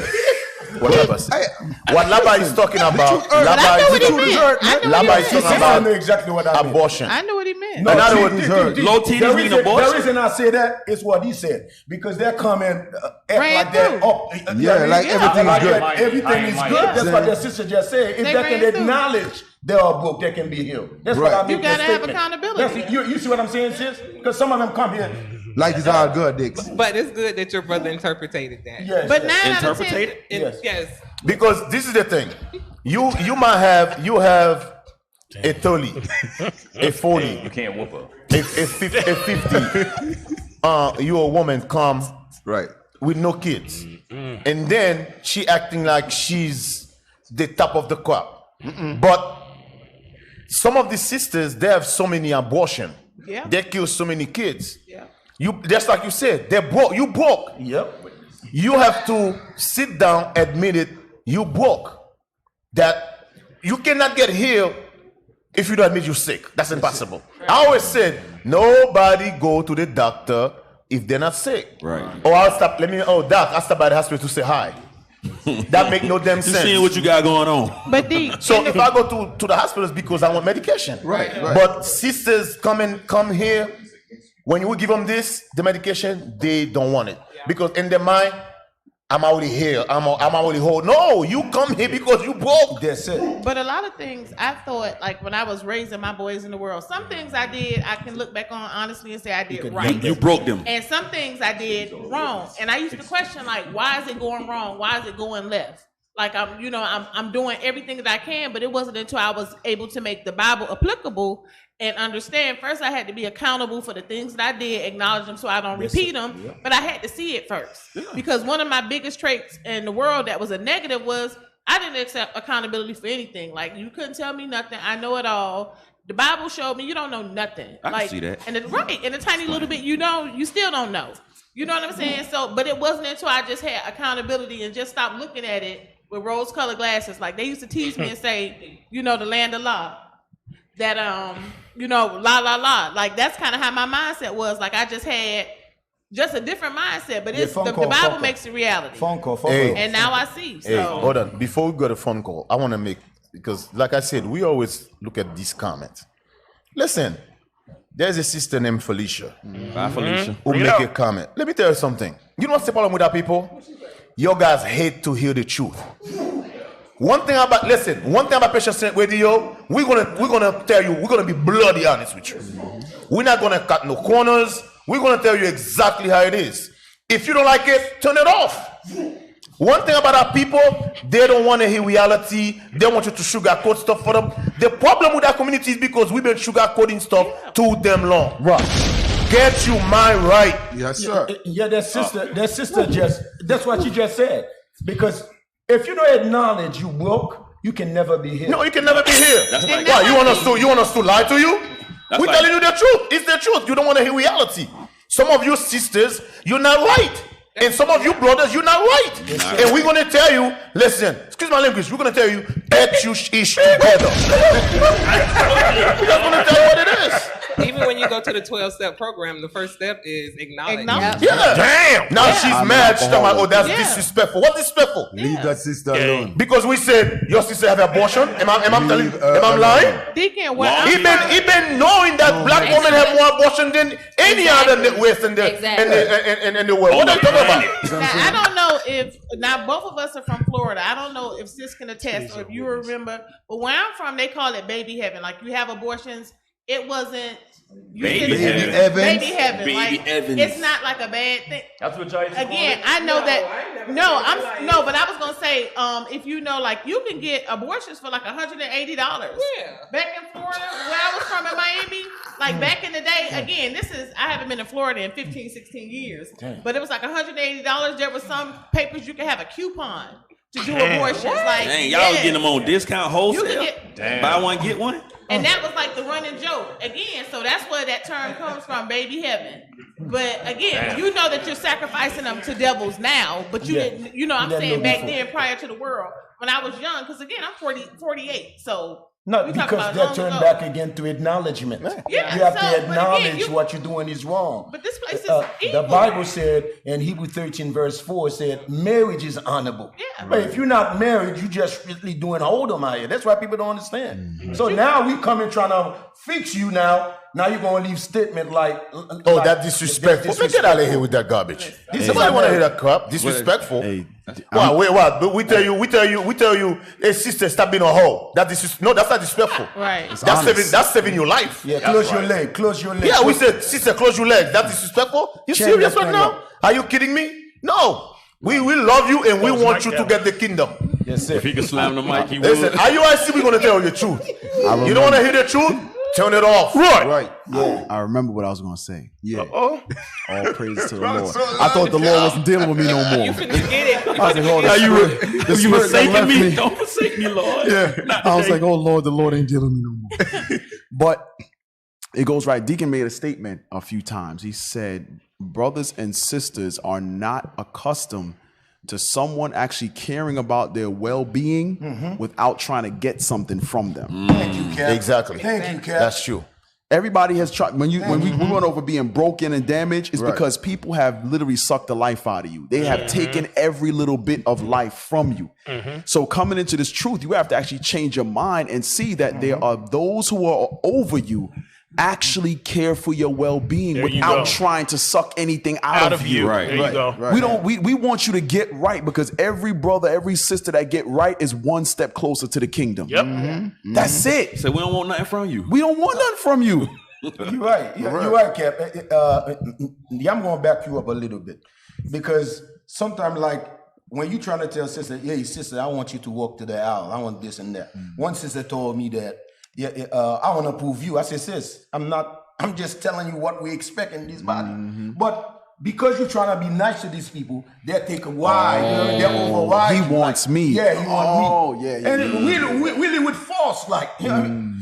What Labba said. What Labba is talking about. Labba is talking about exactly what I mean. Abortion. I know what he meant. No, low titties mean abortion. The reason I say that is what he said. Because they're coming act like that. Like everything is good. Everything is good. That's what their sister just said. If they can acknowledge they are broke, they can be healed. That's what I mean. You gotta have accountability. You see what I'm saying, sis? Because some of them come here. Like it's all good, Dix. But it's good that your brother interpreted that. Yes. But 9 out of 10. Interpretate it? Yes. Because this is the thing. You have a 30, a 40, You can't whoop her. a 50. You're a woman come Right. with no kids. And then she acting like she's the top of the crop. But some of the sisters, they have so many abortion. Yeah. They kill so many kids. Yeah. You just like you said, they're broke. You broke. Yep. You have to sit down, admit it, you broke. That you cannot get healed if you don't admit you're sick. That's impossible. I always said, nobody go to the doctor if they're not sick. Right. Doc, I'll stop by the hospital to say hi. That make no damn sense. You seeing what you got going on. But so if I go to the hospital, it's because I want medication. Right. But sisters come here, when you give them the medication, they don't want it. Because in their mind, I'm already here. I'm already whole. No, you come here because you broke. That's it. But a lot of things I thought, like when I was raising my boys in the world, some things I did, I can look back on honestly and say I did right. You broke them. And some things I did wrong. And I used to question, like, why is it going wrong? Why is it going left? Like I'm doing everything that I can, but it wasn't until I was able to make the Bible applicable and understand. First, I had to be accountable for the things that I did, acknowledge them so I don't repeat them. Yeah. But I had to see it first. Yeah. Because one of my biggest traits in the world that was a negative was I didn't accept accountability for anything. Like, you couldn't tell me nothing. I know it all. The Bible showed me you don't know nothing. I can see that. And in a tiny little bit, you still don't know. You know what I'm saying? So, but it wasn't until I just had accountability and just stopped looking at it with rose-colored glasses. Like, they used to tease me and say, the land of law. That la. Like, that's kind of how my mindset was. Like, I just had a different mindset. But it's the Bible makes it reality. Phone call. Hey. And now I see. So. Hey, hold on. Before we go to phone call, I want to make, because like I said, we always look at these comments. Listen, there's a sister named Felicia. Bye, Felicia. Who make a comment. Let me tell you something. You know what's the problem with our people? Your guys hate to hear the truth. One thing about Patient Radio, we're gonna tell you, we're gonna be bloody honest with you. We're not gonna cut no corners. We're gonna tell you exactly how it is. If you don't like it, turn it off. One thing about our people, they don't want to hear reality. They want you to sugarcoat stuff for them. The problem with our community is because we've been sugarcoating stuff too damn long. Right. get your mind right. Yes, sir. Yeah, that sister just, that's what she just said. Because if you don't acknowledge you broke, you can never be here. No, you can never be here. That's like- Why? You want us to lie to you? That's We're like- telling you the truth. It's the truth. You don't want to hear reality. Some of you sisters, you're not right. And some of you brothers, you're not right. And we're going to tell you, listen, excuse my language, we're going to tell you, et you ish together. We're just going to tell you what it is. Even when you go to the 12-step program, the first step is acknowledge. Yeah. Damn. Now she's mad. She's talking about, oh, that's Yeah. disrespectful. What's disrespectful? Leave that sister alone. Because we said your sister have abortion. Am I lying? Deacon, He been knowing that black women have more abortion than any other West in the world. What are you talking about? Now, I don't know if now both of us are from Florida. I don't know if sis can attest or if you remember, but where I'm from, they call it baby heaven. Like you have abortions, it wasn't Baby heaven. Baby heaven. Baby like, Evans. it's not like a bad thing. That's what y'all used to call Again, it? I know that. No, but I was gonna say, if you know, like you can get abortions for like $180. Yeah. Back in Florida, where I was from in Miami, like back in the day. Again, I haven't been in Florida in 15, 16 years, but it was like $180. There was some papers you could have a coupon to do abortions. Like, Dang, y'all getting them on discount wholesale? You Damn. Buy one, get one? And that was like the running joke. Again, so that's where that term comes from, baby heaven. But again, you know that you're sacrificing them to devils now, but you didn't, I'm saying back then prior to the world, when I was young, because again, I'm 48, so. No, we talk because about that long turned ago. back again to acknowledgement. Yeah, you have so, to but again, acknowledge what you're doing is wrong. But this place is The evil. Bible said in Hebrew 13 verse 4 said marriage is honorable. Yeah. But if you're not married, you just really doing hold'em out here. That's why people don't understand. Mm-hmm. So now we come in trying to fix you now. Now you're going to leave statement like... Oh, that disrespectful. Let's get out of here with that garbage. Somebody want to hear that crap? Disrespectful. But we tell you, hey sister, stop being a hoe. That's not disrespectful. Right. That's saving your life. Yeah, close your leg. Close your leg. Yeah, we said, sister, close your legs. That's disrespectful. You Check serious that right thing now? out. Are you kidding me? No. We love you and we want you to get the kingdom. Yes, sir. If he could slam the mic, he would. Listen, IUIC, we're gonna tell you the truth. You don't want to hear the truth? Turn it off. Right. Yeah. I remember what I was gonna say. Yeah. All praise to the Lord. I thought the Lord wasn't dealing with me no more. You finna get it. I was like, oh, You forsaking me? Don't forsake me, Lord. Yeah. I was like, oh Lord, the Lord ain't dealing with me no more. But it goes right. Deacon made a statement a few times. He said, brothers and sisters are not accustomed to someone actually caring about their well-being without trying to get something from them. Thank you, Cap. Exactly. Thank you, Cap. That's true. Everybody has tried. When we went over being broken and damaged, it's because people have literally sucked the life out of you. They have taken every little bit of life from you. So coming into this truth, you have to actually change your mind and see that there are those who are over you actually care for your well-being without trying to suck anything out of you. Right. There you go. We want you to get right, because every brother, every sister that get right is one step closer to the kingdom. Yep. That's it. So we don't want nothing from you. We don't want nothing from you. You're right. You're right, Cap. I'm going to back you up a little bit, because sometimes, like, when you trying to tell sister, hey, sister, I want you to walk to the aisle. I want this and that. One sister told me that, I want to prove you. I said, sis, I'm just telling you what we expect in this body. But because you're trying to be nice to these people, they take a wide. They're override. He wants me. Yeah, he wants me. Yeah. And really with force, like, you know what I mean?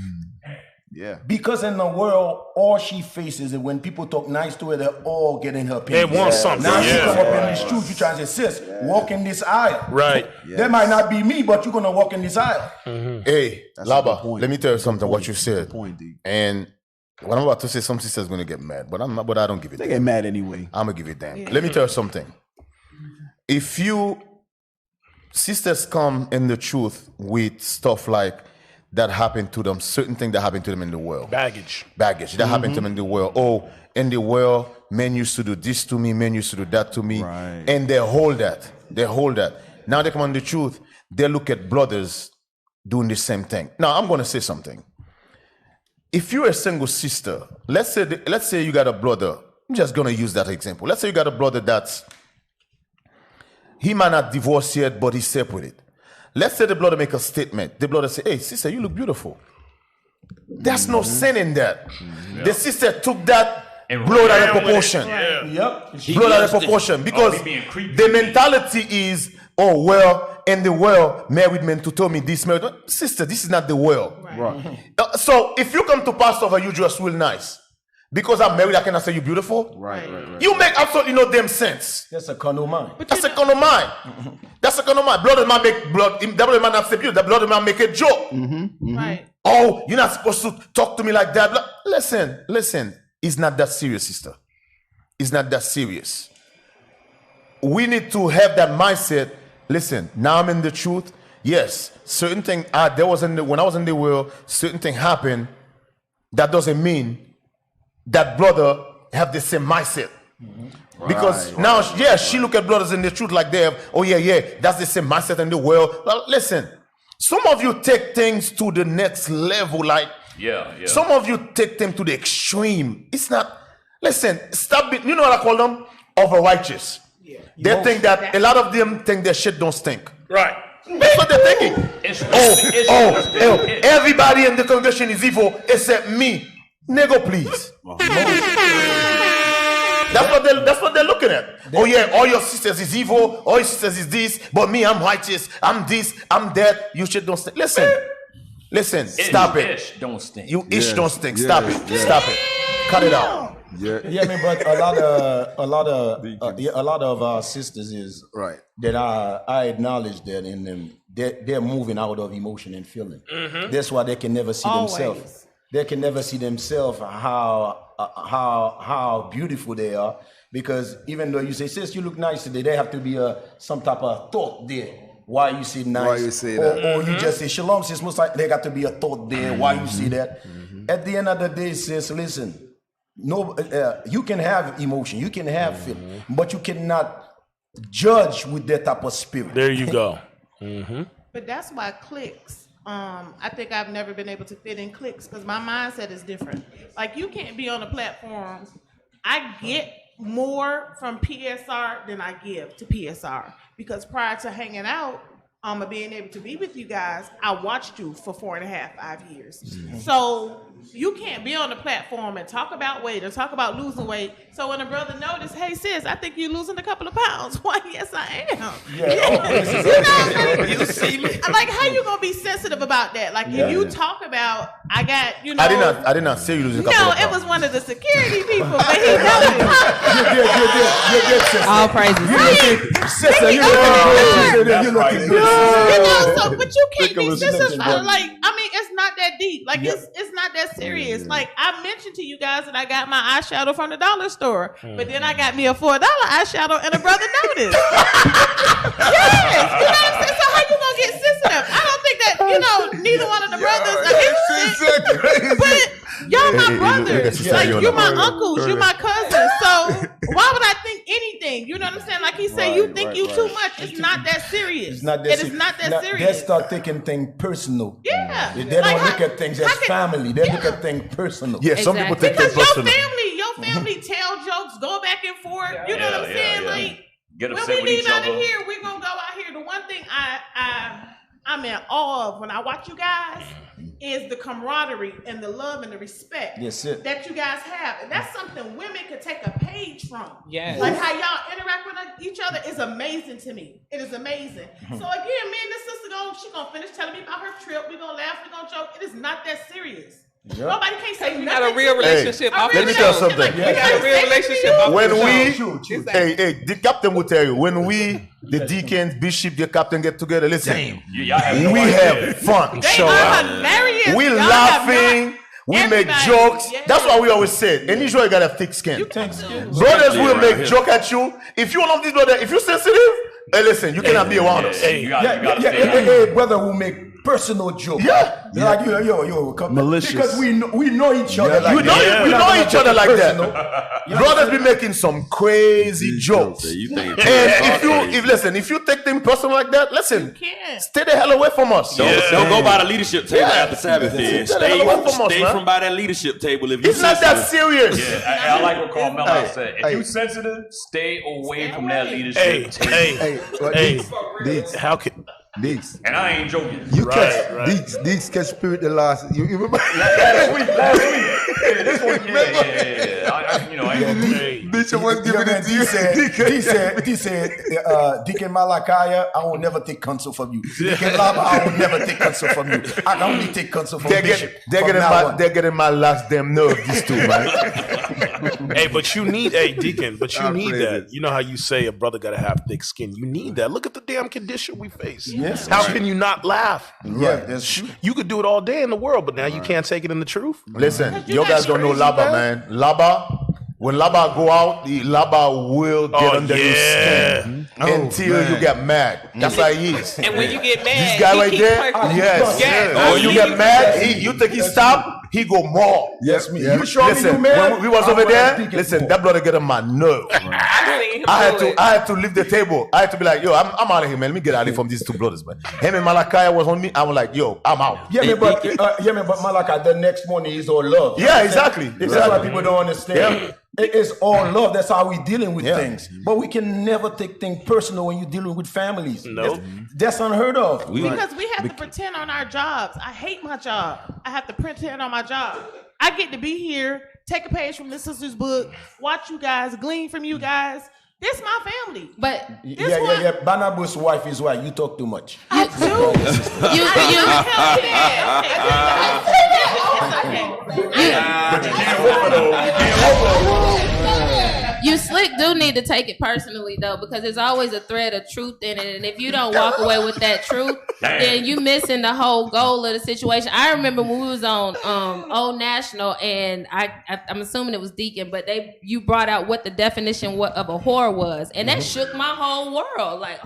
Yeah. Because in the world, all she faces is when people talk nice to her, they're all getting her opinion. They want something. Now she come up in this truth, you try to say, sis, walk in this aisle. Right. That might not be me, but you're going to walk in this aisle. Hey, That's a good Laba, point. let me tell you something. What you said. Point, D. And what I'm about to say, some sisters going to get mad, but I'm not. But I don't give it. They get mad anyway. I'm gonna give it damn. Let me tell you something. If you sisters come in the truth with stuff like that happened to them, certain things that happened to them in the world, Baggage that happened to them in the world. Oh, in the world, men used to do this to me, men used to do that to me, and they hold that. Now they come on the truth. They look at brothers doing the same thing. Now I'm gonna say something. If you're a single sister, let's say you got a brother. I'm just gonna use that example. Let's say you got a brother he might not divorce yet, but he's separated. Let's say the brother make a statement. The brother say, hey, sister, you look beautiful. There's no sin in that. The sister took that blow that in proportion. Yep. Blow that in proportion because the mentality is, oh well, in the world, married men to tell me this, married sister, this is not the world. Right. So if you come to pastor and you dress real nice, because I'm married, I cannot say you're beautiful. Right. You make absolutely no damn sense. That's a carnal mind. That's a carnal mind. That's a carnal mind. Blood of man make blood. That blood of man not say beautiful. That blood of man make a joke. Right. Oh, you're not supposed to talk to me like that. Listen. It's not that serious, sister. It's not that serious. We need to have that mindset. Listen, now I'm in the truth. Yes, certain thing when I was in the world, certain thing happened. That doesn't mean that brother have the same mindset. Because now, she look at brothers in the truth like they have, that's the same mindset in the world. Well, listen, some of you take things to the next level, like some of you take them to the extreme. It's not, listen, stop it. You know what I call them? Over-righteous. They think that a lot of them think their shit don't stink. Right. That's what they're thinking. Everybody in the congregation is evil except me. Nigga, please. That's what they're looking at. All your sisters is evil. All your sisters is this. But me, I'm righteous. I'm this. I'm that. You shit don't stink. Listen. Stop it. Ish don't stink. You ish don't stink. Stop it. Stop it. Cut it out. But a lot of our sisters is right that I acknowledge that in them they're moving out of emotion and feeling. That's why they can never see themselves. They can never see themselves how beautiful they are, because even though you say, sis, you look nice today, there have to be some type of thought there. Why you say nice? Why you say that? Or you just say shalom, sis. Most like there got to be a thought there. Why you see that? At the end of the day, sis, listen. No, you can have emotion, you can have feeling, but you cannot judge with that type of spirit. There you go. But that's why cliques. I think I've never been able to fit in cliques because my mindset is different. Like, you can't be on a platform. I get more from PSR than I give to PSR, because prior to hanging out, being able to be with you guys, I watched you for 4.5, 5 years. So you can't be on the platform and talk about weight or talk about losing weight. So when a brother notices, hey sis, I think you're losing a couple of pounds. Why, yes I am. You see me? Like, how you gonna be sensitive about that? Like, if you talk about, I did not say you losing a couple of pounds. No, it was one of the security people, but he noticed. All praises. You're looking good. But you can't be sensitive. Like, it's not that deep. Like, it's not that serious. Like, I mentioned to you guys that I got my eyeshadow from the dollar store, but then I got me a $4 eyeshadow and a brother noticed. Yes, you know what I'm saying? So how you gonna get sensitive? I don't think that, neither one of the brothers are interested. But y'all my brothers. Like, you're my uncles, you're my cousins. So why would I think anything? You know what I'm saying? Like he said, you think you too much. It's not that serious. It is not that serious. They start taking things personal. Yeah. They don't look at things as family. They look at things personal. Yeah, some people take things personal. Your family tell jokes, go back and forth. You know what I'm saying? Like, when we leave out of here, we're gonna go out here. The one thing I'm in awe of when I watch you guys is the camaraderie and the love and the respect that you guys have. And that's something women could take a page from. Yes. Like, how y'all interact with each other is amazing to me. It is amazing. So again, me and this sister she's gonna finish telling me about her trip. We're gonna laugh, we're gonna joke. It is not that serious. Yep. Nobody can't say you nothing. got a real relationship. Let me tell you something. We got a real relationship. When the captain will tell you, when the deacons, bishop, the captain get together, listen, we have fun. They are hilarious. We laughing. We make jokes. That's why we always say, in Israel, you gotta have thick skin. Brothers will make joke at you. If you one of these brothers, if you're sensitive, hey, listen, you cannot be around us. Hey, brother will make personal joke. Yeah. Like, yo, come malicious. Because we know each other like that. We know each other like that. Brothers be making some crazy jokes. And if you take them personal like that, listen, stay the hell away from us. Don't go by the leadership table after Sabbath. Stay from by that leadership table. If it's not that serious. I like what Carl Mellon said. If you sensitive, stay away from that leadership table. How can Deeks. And I ain't joking. You catch Deeks catch spirit the last. You remember last week. This one, Bishop was giving it to you. He said, Deacon Malachi, I will never take counsel from you. Deacon Lava, I will never take counsel from you. I can only take counsel from Bishop. They're getting my last damn nerve, these two, man. Hey, but you need, Deacon, you need that. You know how you say a brother got to have thick skin. You need that. Look at the damn condition we face. Yes. How can you not laugh? Yeah, that's true. You could do it all day in the world, but now you can't take it in the truth. Listen, you guys don't know Laba, man. Laba, when Laba go out, Laba will get under your skin until you get mad. That's how he is. And when you get mad, this guy right there, yes. When you get mad, you think he stop, he go more. Yes, me. You sure listen, when we was over there, listen, that brother get on my nerve. I had to leave the table. I had to be like, yo, I'm out of here, man. Let me get out of here from these two brothers, man. Him and Malachi was on me. I was like, yo, I'm out. But Malachi, the next morning is all love. Yeah, exactly. That's why people don't understand. It's all love. That's how we're dealing with things. But we can never take things personal when you're dealing with families. No. That's unheard of. Because we have to pretend on our jobs. I hate my job. I have to pretend on my job. I get to be here, take a page from this sister's book, watch you guys, glean from you guys. This my family. But Barnabas' wife is why you talk too much. I do. You slick do need to take it personally though, because there's always a thread of truth in it, and if you don't walk away with that truth, then you missing the whole goal of the situation. I remember when we was on Old National, and I'm assuming it was Deacon, but you brought out what the definition of a whore was, and that shook my whole world. Like,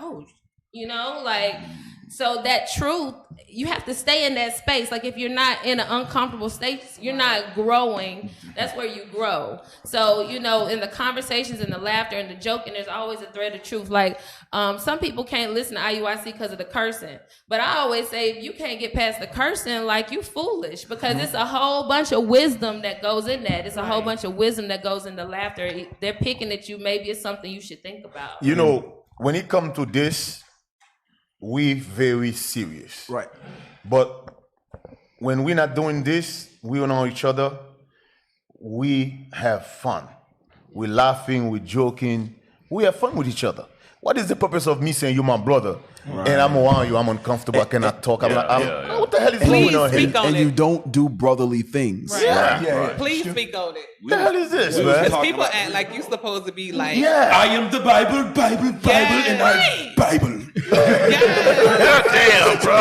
so that truth, you have to stay in that space. Like if you're not in an uncomfortable state, you're not growing. That's where you grow. So, in the conversations and the laughter and the joking, there's always a thread of truth. Like some people can't listen to IUIC because of the cursing. But I always say, if you can't get past the cursing, like you foolish, because it's a whole bunch of wisdom that goes in that. It's a whole bunch of wisdom that goes in the laughter. They're picking at you. Maybe it's something you should think about. When it comes to this, we very serious. Right. But when we're not doing this, we don't know each other, we have fun. We're laughing, we're joking, we have fun with each other. What is the purpose of me saying you're my brother? Right. And I'm around you, I'm uncomfortable, I cannot talk. What the hell is going on here? And you don't do brotherly things. Right. Yeah. Please speak on it. What the hell is this, man? Because people act like you're supposed to be like, I am the Bible, and I'm Bible. Damn, bro.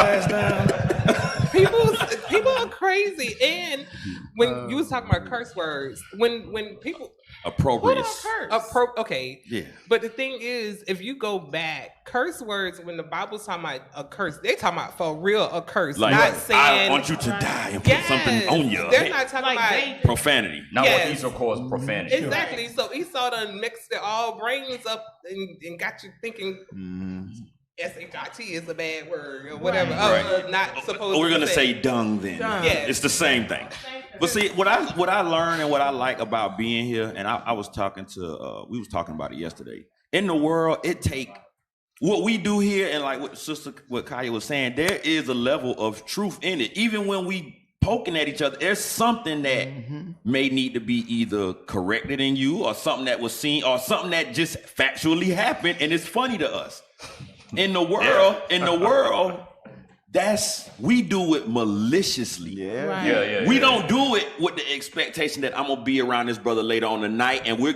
People are crazy. And when you was talking about curse words, when people appropriate. Okay. Yeah. But the thing is, if you go back, curse words, when the Bible's talking about a curse, they talking about for real a curse. Like, not saying I want you to die and put something on you. They're not talking about profanity. Not what Esau calls profanity. Exactly. So Esau done mixed it all brains up and got you thinking SHIT is a bad word or whatever. Right. Not supposed We're to gonna say dung then. Yes. It's the same thing. But see, what I learned and what I like about being here, and I was talking to we was talking about it yesterday. In the world, it take what we do here, and like what Kaya was saying, there is a level of truth in it. Even when we poking at each other, there's something that may need to be either corrected in you, or something that was seen, or something that just factually happened, and it's funny to us. In the world, we do it maliciously. We don't do it with the expectation that I'm gonna be around this brother later on the night, and we're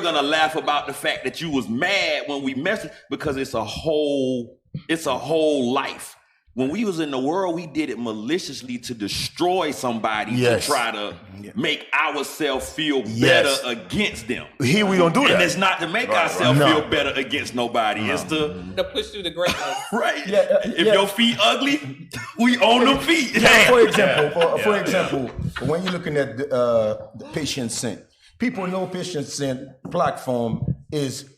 gonna laugh about the fact that you was mad when we messed, because it's a whole life. When we was in the world, we did it maliciously to destroy somebody, to try to make ourselves feel better against them. Here we don't do that. And it's not to make ourselves feel better against nobody. It's to push through the greatness. Right. If your feet ugly, we own them feet. For example, when you're looking at the Patient Sin, people know Patient Sin platform is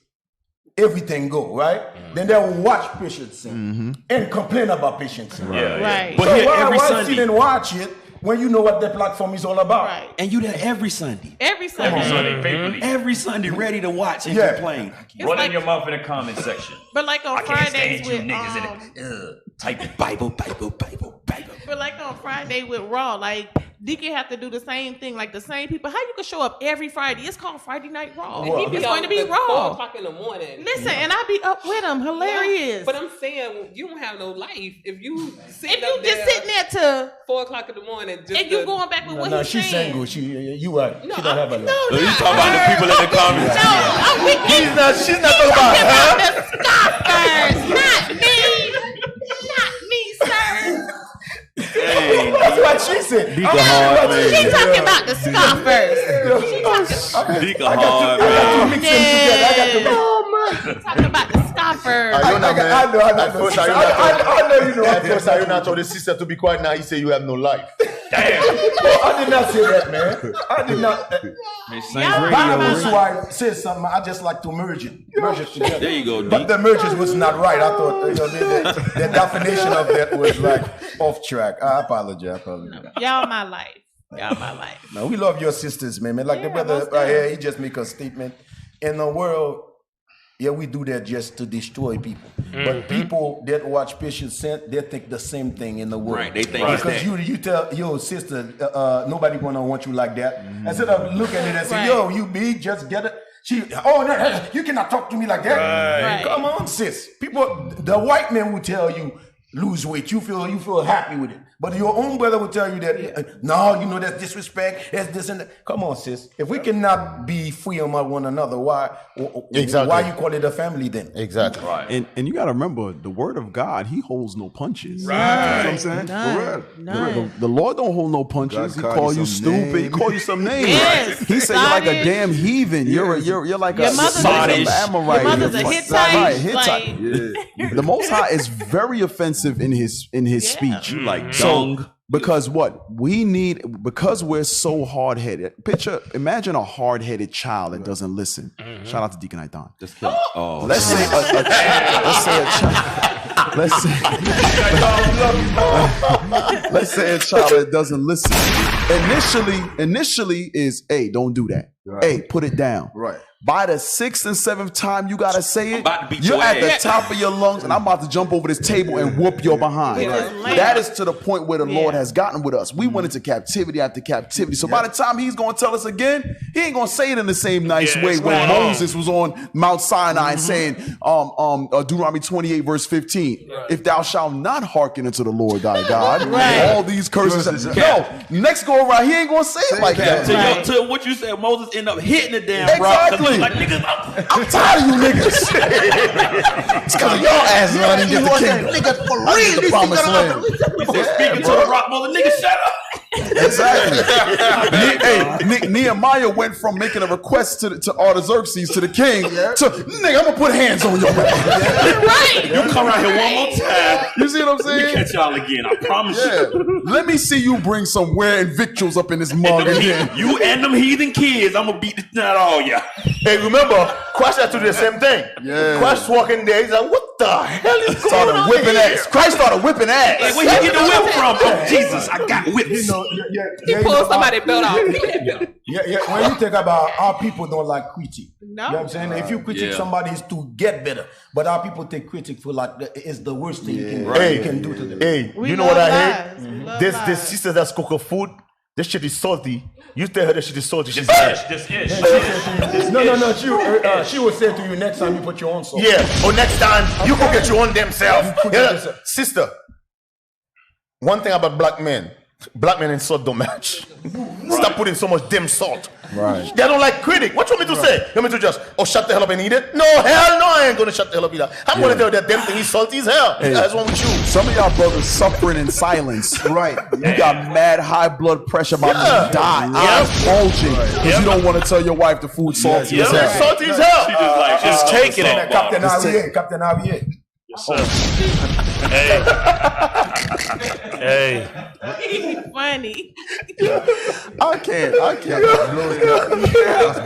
everything go, right? Then they'll watch Patient Sin and complain about Patient Sin. Right. But So here, why sit and watch it when you know what the platform is all about? Right. And you there every Sunday. Every Sunday. Faithfully. Every Sunday, ready to watch and complain. Run your mouth in the comment section. But like on I can't Fridays stand you with niggas in it. Type Bible. But like on Friday with Raw, like Deacon have to do the same thing, like the same people. How you can show up every Friday? It's called Friday Night Raw. And he be It's going to be up at raw. 4 o'clock in the morning. Listen, and I be up with him. Hilarious. But I'm saying you don't have no life if you sitting there to 4 o'clock in the morning. Just and you going back with what he's she's saying. single. You right. No, she don't have a life. So you talking about the people in the comments? She's not talking about her. The scoffers, not me, sir. Hey, that's what she said. Deacon hard, man. She talking about the scoffers. Deacon hard, man. Talking about the scoffers. I know you know. At first, I you not told the sister to be quiet. Now he say you have no life. Damn. I did not say that, man. I did not. Bible's wife says something. I just like to merge it together. There you go, But the merges was not right. I thought the definition of that was like off track. I apologize. Y'all my life. No, we love your sisters, man. Like the brother right here, he just make a statement. In the world, yeah, we do that just to destroy people. But people that watch Patient Scent, they think the same thing in the world. Right, they think because you tell your sister, nobody gonna want you like that. Instead of looking at it and say, yo, you big, just get it. No, you cannot talk to me like that. Right. Come on, sis. People, the white man will tell you lose weight. You feel happy with it. But your own brother will tell you that, no, that's disrespect, that's this and that. Come on, sis. If we cannot be free among one another, why you call it a family then? Exactly. Right. And you got to remember, the word of God, he holds no punches. Right. You know what I'm saying? None. The Lord don't hold no punches. He God call you stupid. He call you some names. Yes. He said you're like a damn heathen. You're like Your a mother's Amorite. Your mother's a Hittite. Right. The Most High is very offensive in his speech. You like dung. Because what we need, because we're so hard-headed. Imagine a hard-headed child that doesn't listen. Shout out to Deacon Aidan. Just kill. Oh, Let's say a child. Let's say a child that doesn't listen. Initially is, hey, don't do that. Right. Hey, put it down. Right. By the 6th and 7th time you gotta say it, about to beat you're your at ass. the top of your lungs, and I'm about to jump over this table and whoop your behind. Right. That is to the point where the Lord has gotten with us. We went into captivity after captivity. So by the time he's gonna tell us again, he ain't gonna say it in the same nice way when Moses was on Mount Sinai and saying, Deuteronomy 28 verse 15, if thou shalt not hearken unto the Lord thy God, all these curses. No, next go around, he ain't gonna say it like that. To what you said, Moses end up hitting the damn rock. Exactly. Like, niggas, I'm tired of you niggas. It's because of your ass, man. You get the kingdom. Niggas for I get the promised land. he said, speaking to the rock, mother, nigga, shut up. Exactly. Nehemiah went from making a request to Artaxerxes, to the king, to nigga, I'm gonna put hands on your man. Right. You come around here one more time. You see what I'm Let saying? me catch y'all again. I promise you. Let me see you bring some ware and victuals up in this mug again. You and them heathen kids, I'm gonna beat the shit out of all y'all. Hey, remember, Christ had to do the same thing. Yeah. Christ walking there, he's like, what the hell is going Started on whipping here? ass. Christ started whipping ass. Like, where you get the whip from? Oh, Jesus, I got whips. He pulled somebody's belt off. Give me that belt. Yeah. When you think about our people don't like critique. No. You know what I'm saying? If you critique somebody, it's to get better. But our people take critique for like it's the worst thing you can do to them. Hey, We you know love what I lies. We hate? love This lies. sister that's cooking food, this shit is salty. You tell her that shit is salty. She's This ish. No. She will say to you next time you put your own salt. yeah. Or next time you cook it your own damn self. Yeah. Sister, one thing about black men and salt don't match. Stop putting so much damn salt. Right. They don't like critic. What you want me to say? You want me to just, shut the hell up and eat it? No, hell no, I ain't gonna shut the hell up and eat it. I'm gonna tell you that damn thing is salty as hell. Hey, That's one with you. Some of y'all brothers suffering in silence. Right. You got mad high blood pressure about to die. Eyes bulging. Because you don't want to tell your wife the food salty as hell. Salty as hell. She just like, Just taking it. Captain Javier. Captain Javier. Yes, sir. Hey. Funny. I can't. That's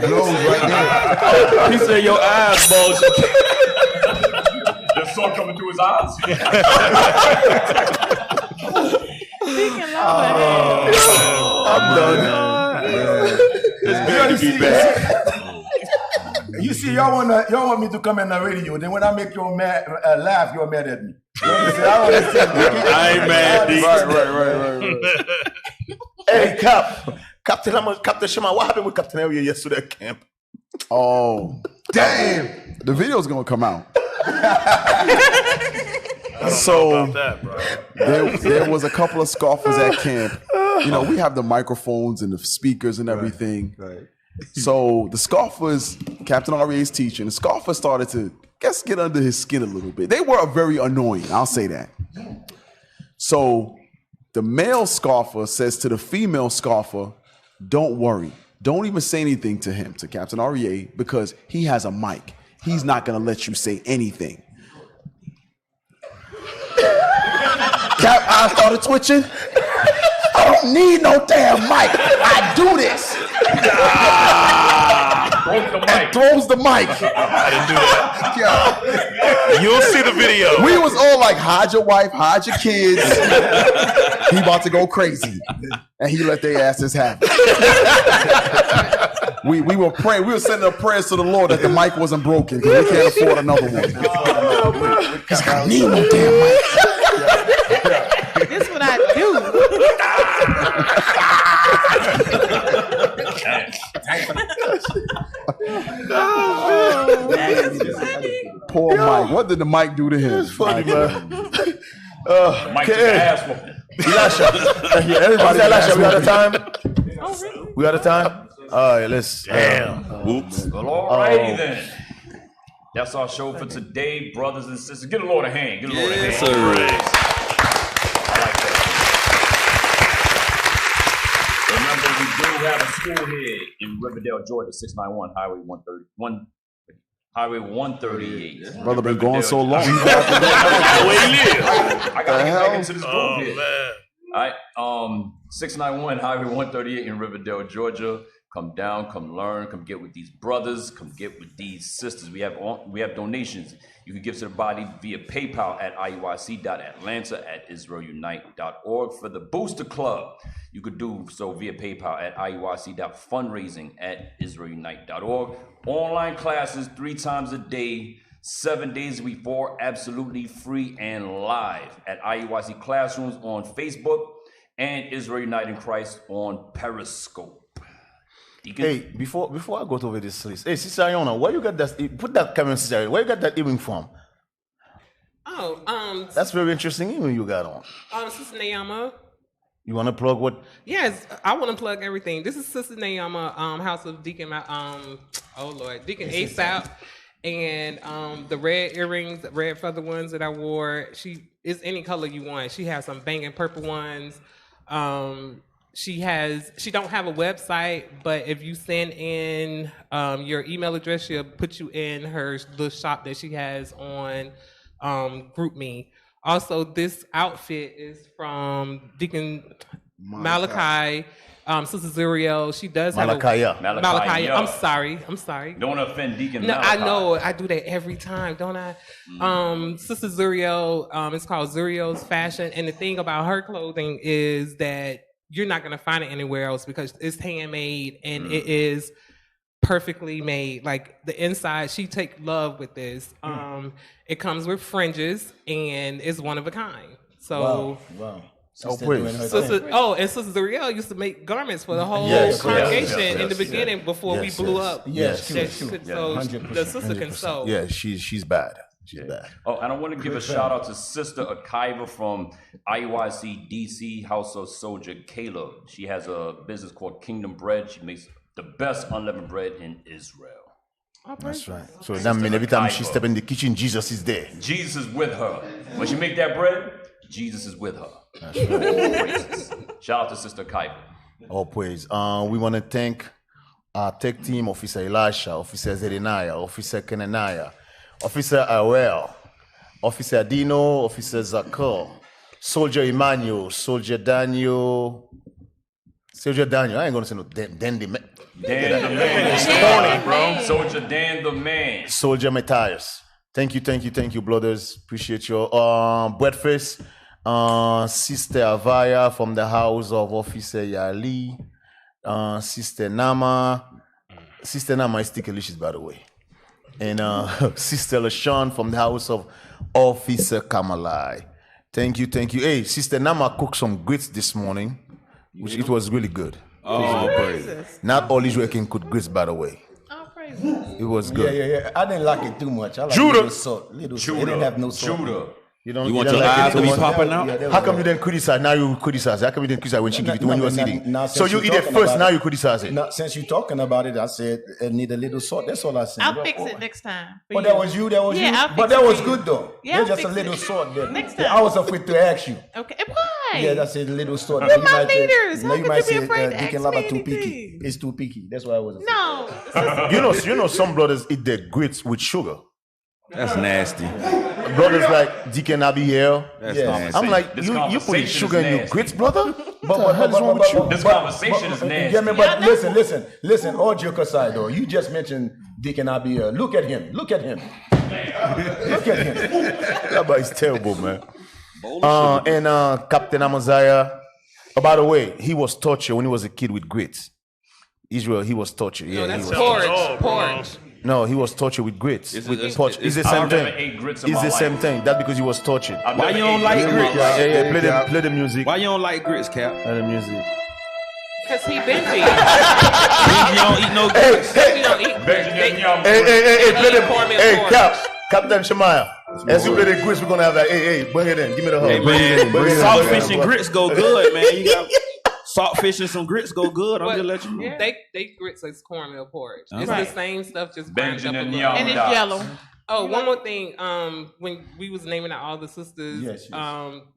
blows right there. He said your eyes bulging. there's salt coming through his eyes. I'm done. It's good to be back. You see, y'all want me to come in the radio. Then when I make you laugh, you're mad at me. You understand? I ain't mad, D. Right. Hey, Captain Shema, what happened with Captain Area yesterday at camp? Oh, damn! The video's gonna come out. So there was a couple of scoffers at camp. You know, we have the microphones and the speakers and everything. Right. So the scoffers, Captain REA's teaching, the scoffers started to get under his skin a little bit. They were very annoying, I'll say that. So the male scoffer says to the female scoffer, don't worry. Don't even say anything to him, to Captain REA, because he has a mic. He's not going to let you say anything. Cap, I started twitching. I don't need no damn mic. I do this. Throws the mic. I didn't do that. You'll see the video. We was all like, hide your wife, hide your kids. He about to go crazy. And he let their asses have it. We were praying. We were sending up prayers to the Lord that the mic wasn't broken because we can't afford another one. Because I need no damn mic. This is what I do. Poor Mike. What did the mic do to him? It's funny, man. Mike took an ass whooping. Elisha. Everybody, Elisha, we out of time? We out of time? All right, let's. Damn. Oops. Well, all righty then. That's our show for today, brothers and sisters. Get a Lord a hand. Get a Lord a hand. Sir. I like that. Remember, we do have a school here in Riverdale, Georgia, 691 Highway 138. Brother been going so long. I gotta get back into this groove here. All right, 691 Highway 138 in Riverdale, Georgia. Come down, come learn, come get with these brothers, come get with these sisters. We have donations. You can give to the body via PayPal at iuic.atlanta@israelunite.org. For the Booster Club, you could do so via PayPal at iuic.fundraising@israelunite.org. Online classes 3 times a day, 7 days a week, for absolutely free and live at IUIC Classrooms on Facebook and Israel Unite in Christ on Periscope. Deacon? Hey, before I go over this list, hey, Sister Iona, where you got that? Put that comment, Sister Iona. Where you got that earring from? Oh, that's very interesting earring you got on. Sister Nayama. You want to plug what? Yes, I want to plug everything. This is Sister Nayama, House of Deacon. Deacon Asaph, and the red earrings, red feather ones that I wore. She is any color you want. She has some banging purple ones. She don't have a website, but if you send in your email address, she'll put you in her little shop that she has on GroupMe. Also, this outfit is from Deacon Malachi, Sister Zuriel. She does have Malachi. I'm sorry. Don't offend Deacon No, Malachi. I know. I do that every time, don't I? Sister Zuriel, it's called Zuriel's Fashion. And the thing about her clothing is that you're not going to find it anywhere else because it's handmade and it is perfectly made. Like the inside, she take love with this. It comes with fringes and it's one of a and wow. Sister Zuriel used to make garments for the whole congregation in the beginning before we blew up. Yes, so the sister can sew. Yeah, she's bad. She's bad. Oh, and I want to give a shout out to Sister Akiva from IUIC DC House of Soldier Caleb. She has a business called Kingdom Bread. She makes the best unleavened bread in Israel. That's right. So that means every time she step in the kitchen, Jesus is there. Jesus is with her. When she make that bread, Jesus is with her. That's right. Shout out to Sister Akiva. All praise. We want to thank our tech team, Officer Elisha, Officer Zedenaiah, Officer Kenaniah, Officer Arel, Officer Dino, Officer Zakor, Soldier Emmanuel, Soldier Daniel. I ain't gonna say no Dan the man. Dan the man. It's corny, bro. Soldier Dan the man. Soldier Matthias. Thank you, brothers. Appreciate your breakfast. Sister Avaya from the house of Officer Yali. Sister Nama. Sister Nama is Tikalicious, by the way. And Sister LaShawn from the house of Officer Kamalai. Thank you. Hey, Sister Nama cooked some grits this morning. which it was really good. Oh, praise. Not all Israel can cook grits, by the way. It was good. Yeah. I didn't like it too much. I like Judah. little salt. It didn't have no salt. Judah. You want your eyes to be popping out? How come you didn't criticize? Now you criticize. How come you didn't criticize when she gave it when you was eating? So you eat it first, now you criticize it. Since you're talking about it, I said it need a little salt. That's all I said. I'll fix it next time. Oh, that was you? That was you? But that was good though. Yeah, There's just a little salt there. Next time. I was afraid to ask you. Okay, why? Yeah, that's a little salt. We're my leaders. How you could might you be say afraid to Deacon ask me Lava too picky. anything? It's too picky. That's why I was No. You know, some brothers eat their grits with sugar. That's nasty. Brothers like Deacon Abiel. That's nasty. I'm like, you put sugar in your grits, brother? What the hell is wrong with you? This conversation is nasty. Yeah, man, but listen. All joke aside, though, you just mentioned Deacon Abiel. Look at him. Look at him. That boy is terrible, man. And Captain Amaziah. Oh, by the way, he was tortured when he was a kid with grits. Israel, he was tortured. Yeah, that's he was porridge. No, he was tortured with grits. It's the I've same thing. never ate grits in It's my the life. same thing. That's because he was tortured. Why you don't like grits? Yeah. Play the music. Why you don't like grits, Cap? Play the music. Because he Benji. You don't eat no grits. He don't eat Hey, play the. Hey, Captain Shemaiah. As you play the grits, we're gonna have that. Hey, bring it in. Give me the hug. Hey, man, saltfish and grits go good, man. You got saltfish and some grits go good. I'm just letting you know. They grits like cornmeal porridge. It's Right. the same stuff, just ground up a Benjamin little. Young And it's Doc. yellow. Oh, one more thing. When we was naming out all the sisters, Yes.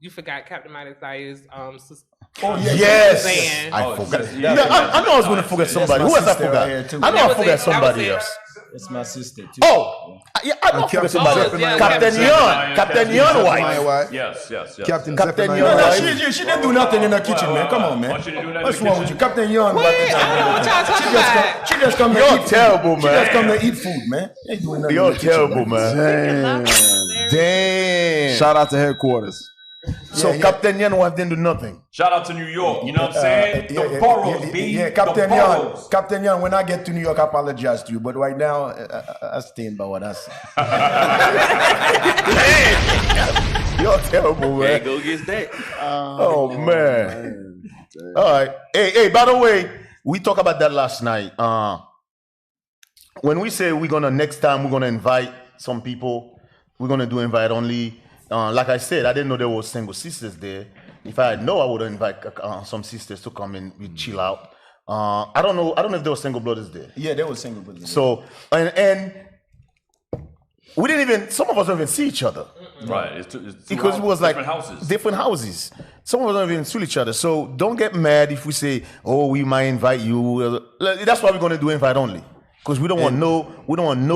you forgot Captain Modesti's sister. Oh, Yes. Saying. I forgot. I know I was going to forget somebody. Who else I forgot? I know I forgot somebody else. It's my sister too. Oh, yeah, I know I forgot somebody. Captain Yon. Captain Yon wife. Yes. Captain Yon No, wife. she didn't do nothing in the kitchen, man. Come on, man. Want you to do that in What's the wrong with you, Captain Young? Wait, I don't know what y'all talking about. She just come to You're eat terrible, food. She man. just come to eat food, man. Ain't doing nothing in You're the kitchen, terrible, man. Damn. Shout out to headquarters. So Captain Yon wife didn't do nothing. Shout out to New York. You know what I'm saying? The boroughs, B. Yeah, Captain Young, when I get to New York, I apologize to you. But right now, I stand by what I say. You're terrible, man. Hey, go get that. Oh, man. All right. Hey, by the way, we talked about that last night. When we say next time we're going to invite some people, we're going to do invite only. Like I said, I didn't know there were single sisters there. If I had known, I would have invited some sisters to come and we chill out. I don't know if there were single brothers there. Yeah, there was single brothers. So, and we didn't even, some of us don't even see each other. Right. It's because it was like different houses. Some of us don't even see each other. So don't get mad if we say, oh, we might invite you. That's why we're going to do invite only. Because we don't want no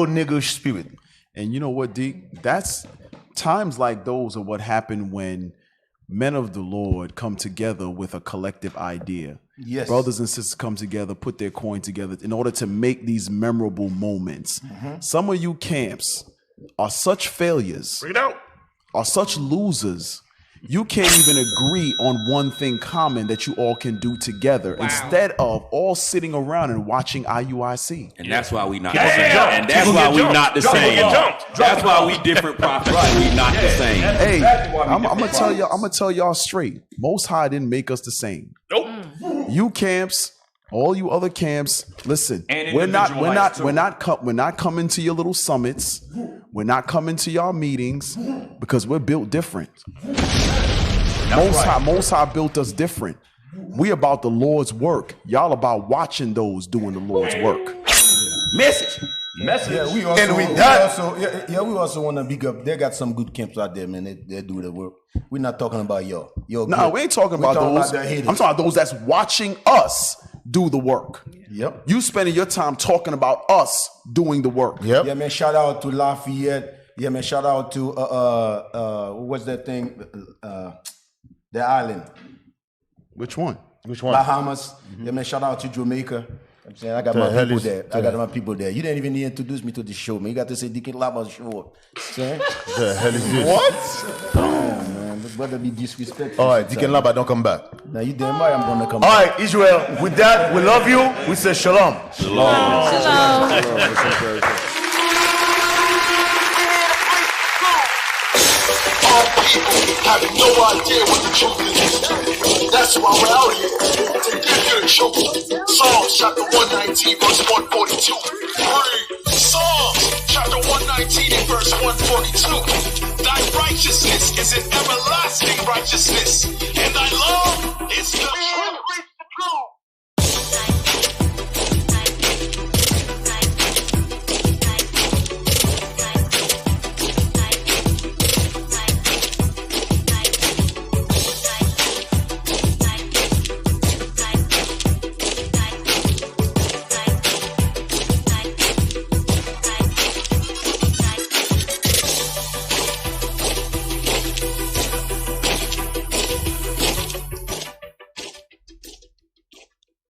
nigga spirit. And you know what, Deke? That's times like those are what happen when men of the Lord come together with a collective idea. Yes. Brothers and sisters come together, put their coin together in order to make these memorable moments. Mm-hmm. Some of you camps are such failures, Bring it out. are such losers. You can't even agree on one thing common that you all can do together instead of all sitting around and watching IUIC. And that's why we not the same. And that's why we not the same. That's why we different prophets. We not the same. Hey, I'm gonna tell y'all straight. Most High didn't make us the same. Nope. You camps, all you other camps, listen. And We're not individualized, we're not coming to your little summits. We're not coming to y'all meetings because we're built different. Most High built us different. We about the Lord's work. Y'all about watching those doing the Lord's work. Message. Yeah, we also want to big up. They got some good camps out there, man. They do the work. We're not talking about y'all. No, we ain't talking about those. I'm talking about those that's watching us do the work. Yep. You spending your time talking about us doing the work. Yep. Yeah, man. Shout out to Lafayette. Yeah, man. Shout out to what's that thing? The island. Which one? Bahamas. Yeah, man. Shout out to Jamaica. I'm saying I got my people there. I got my people there. You didn't even need to introduce me to the show, man. You got to say Deacon Laba's show. See? The hell is this? What? Oh, man. This brother be disrespectful. All right, Deacon Laba, don't come back. Now you damn right I'm gonna come All back. right, Israel, with that, we love you. We say shalom. Shalom. people have no idea what the truth is. That's why we're out here, to give you the truth. Psalms chapter 119, verse 142.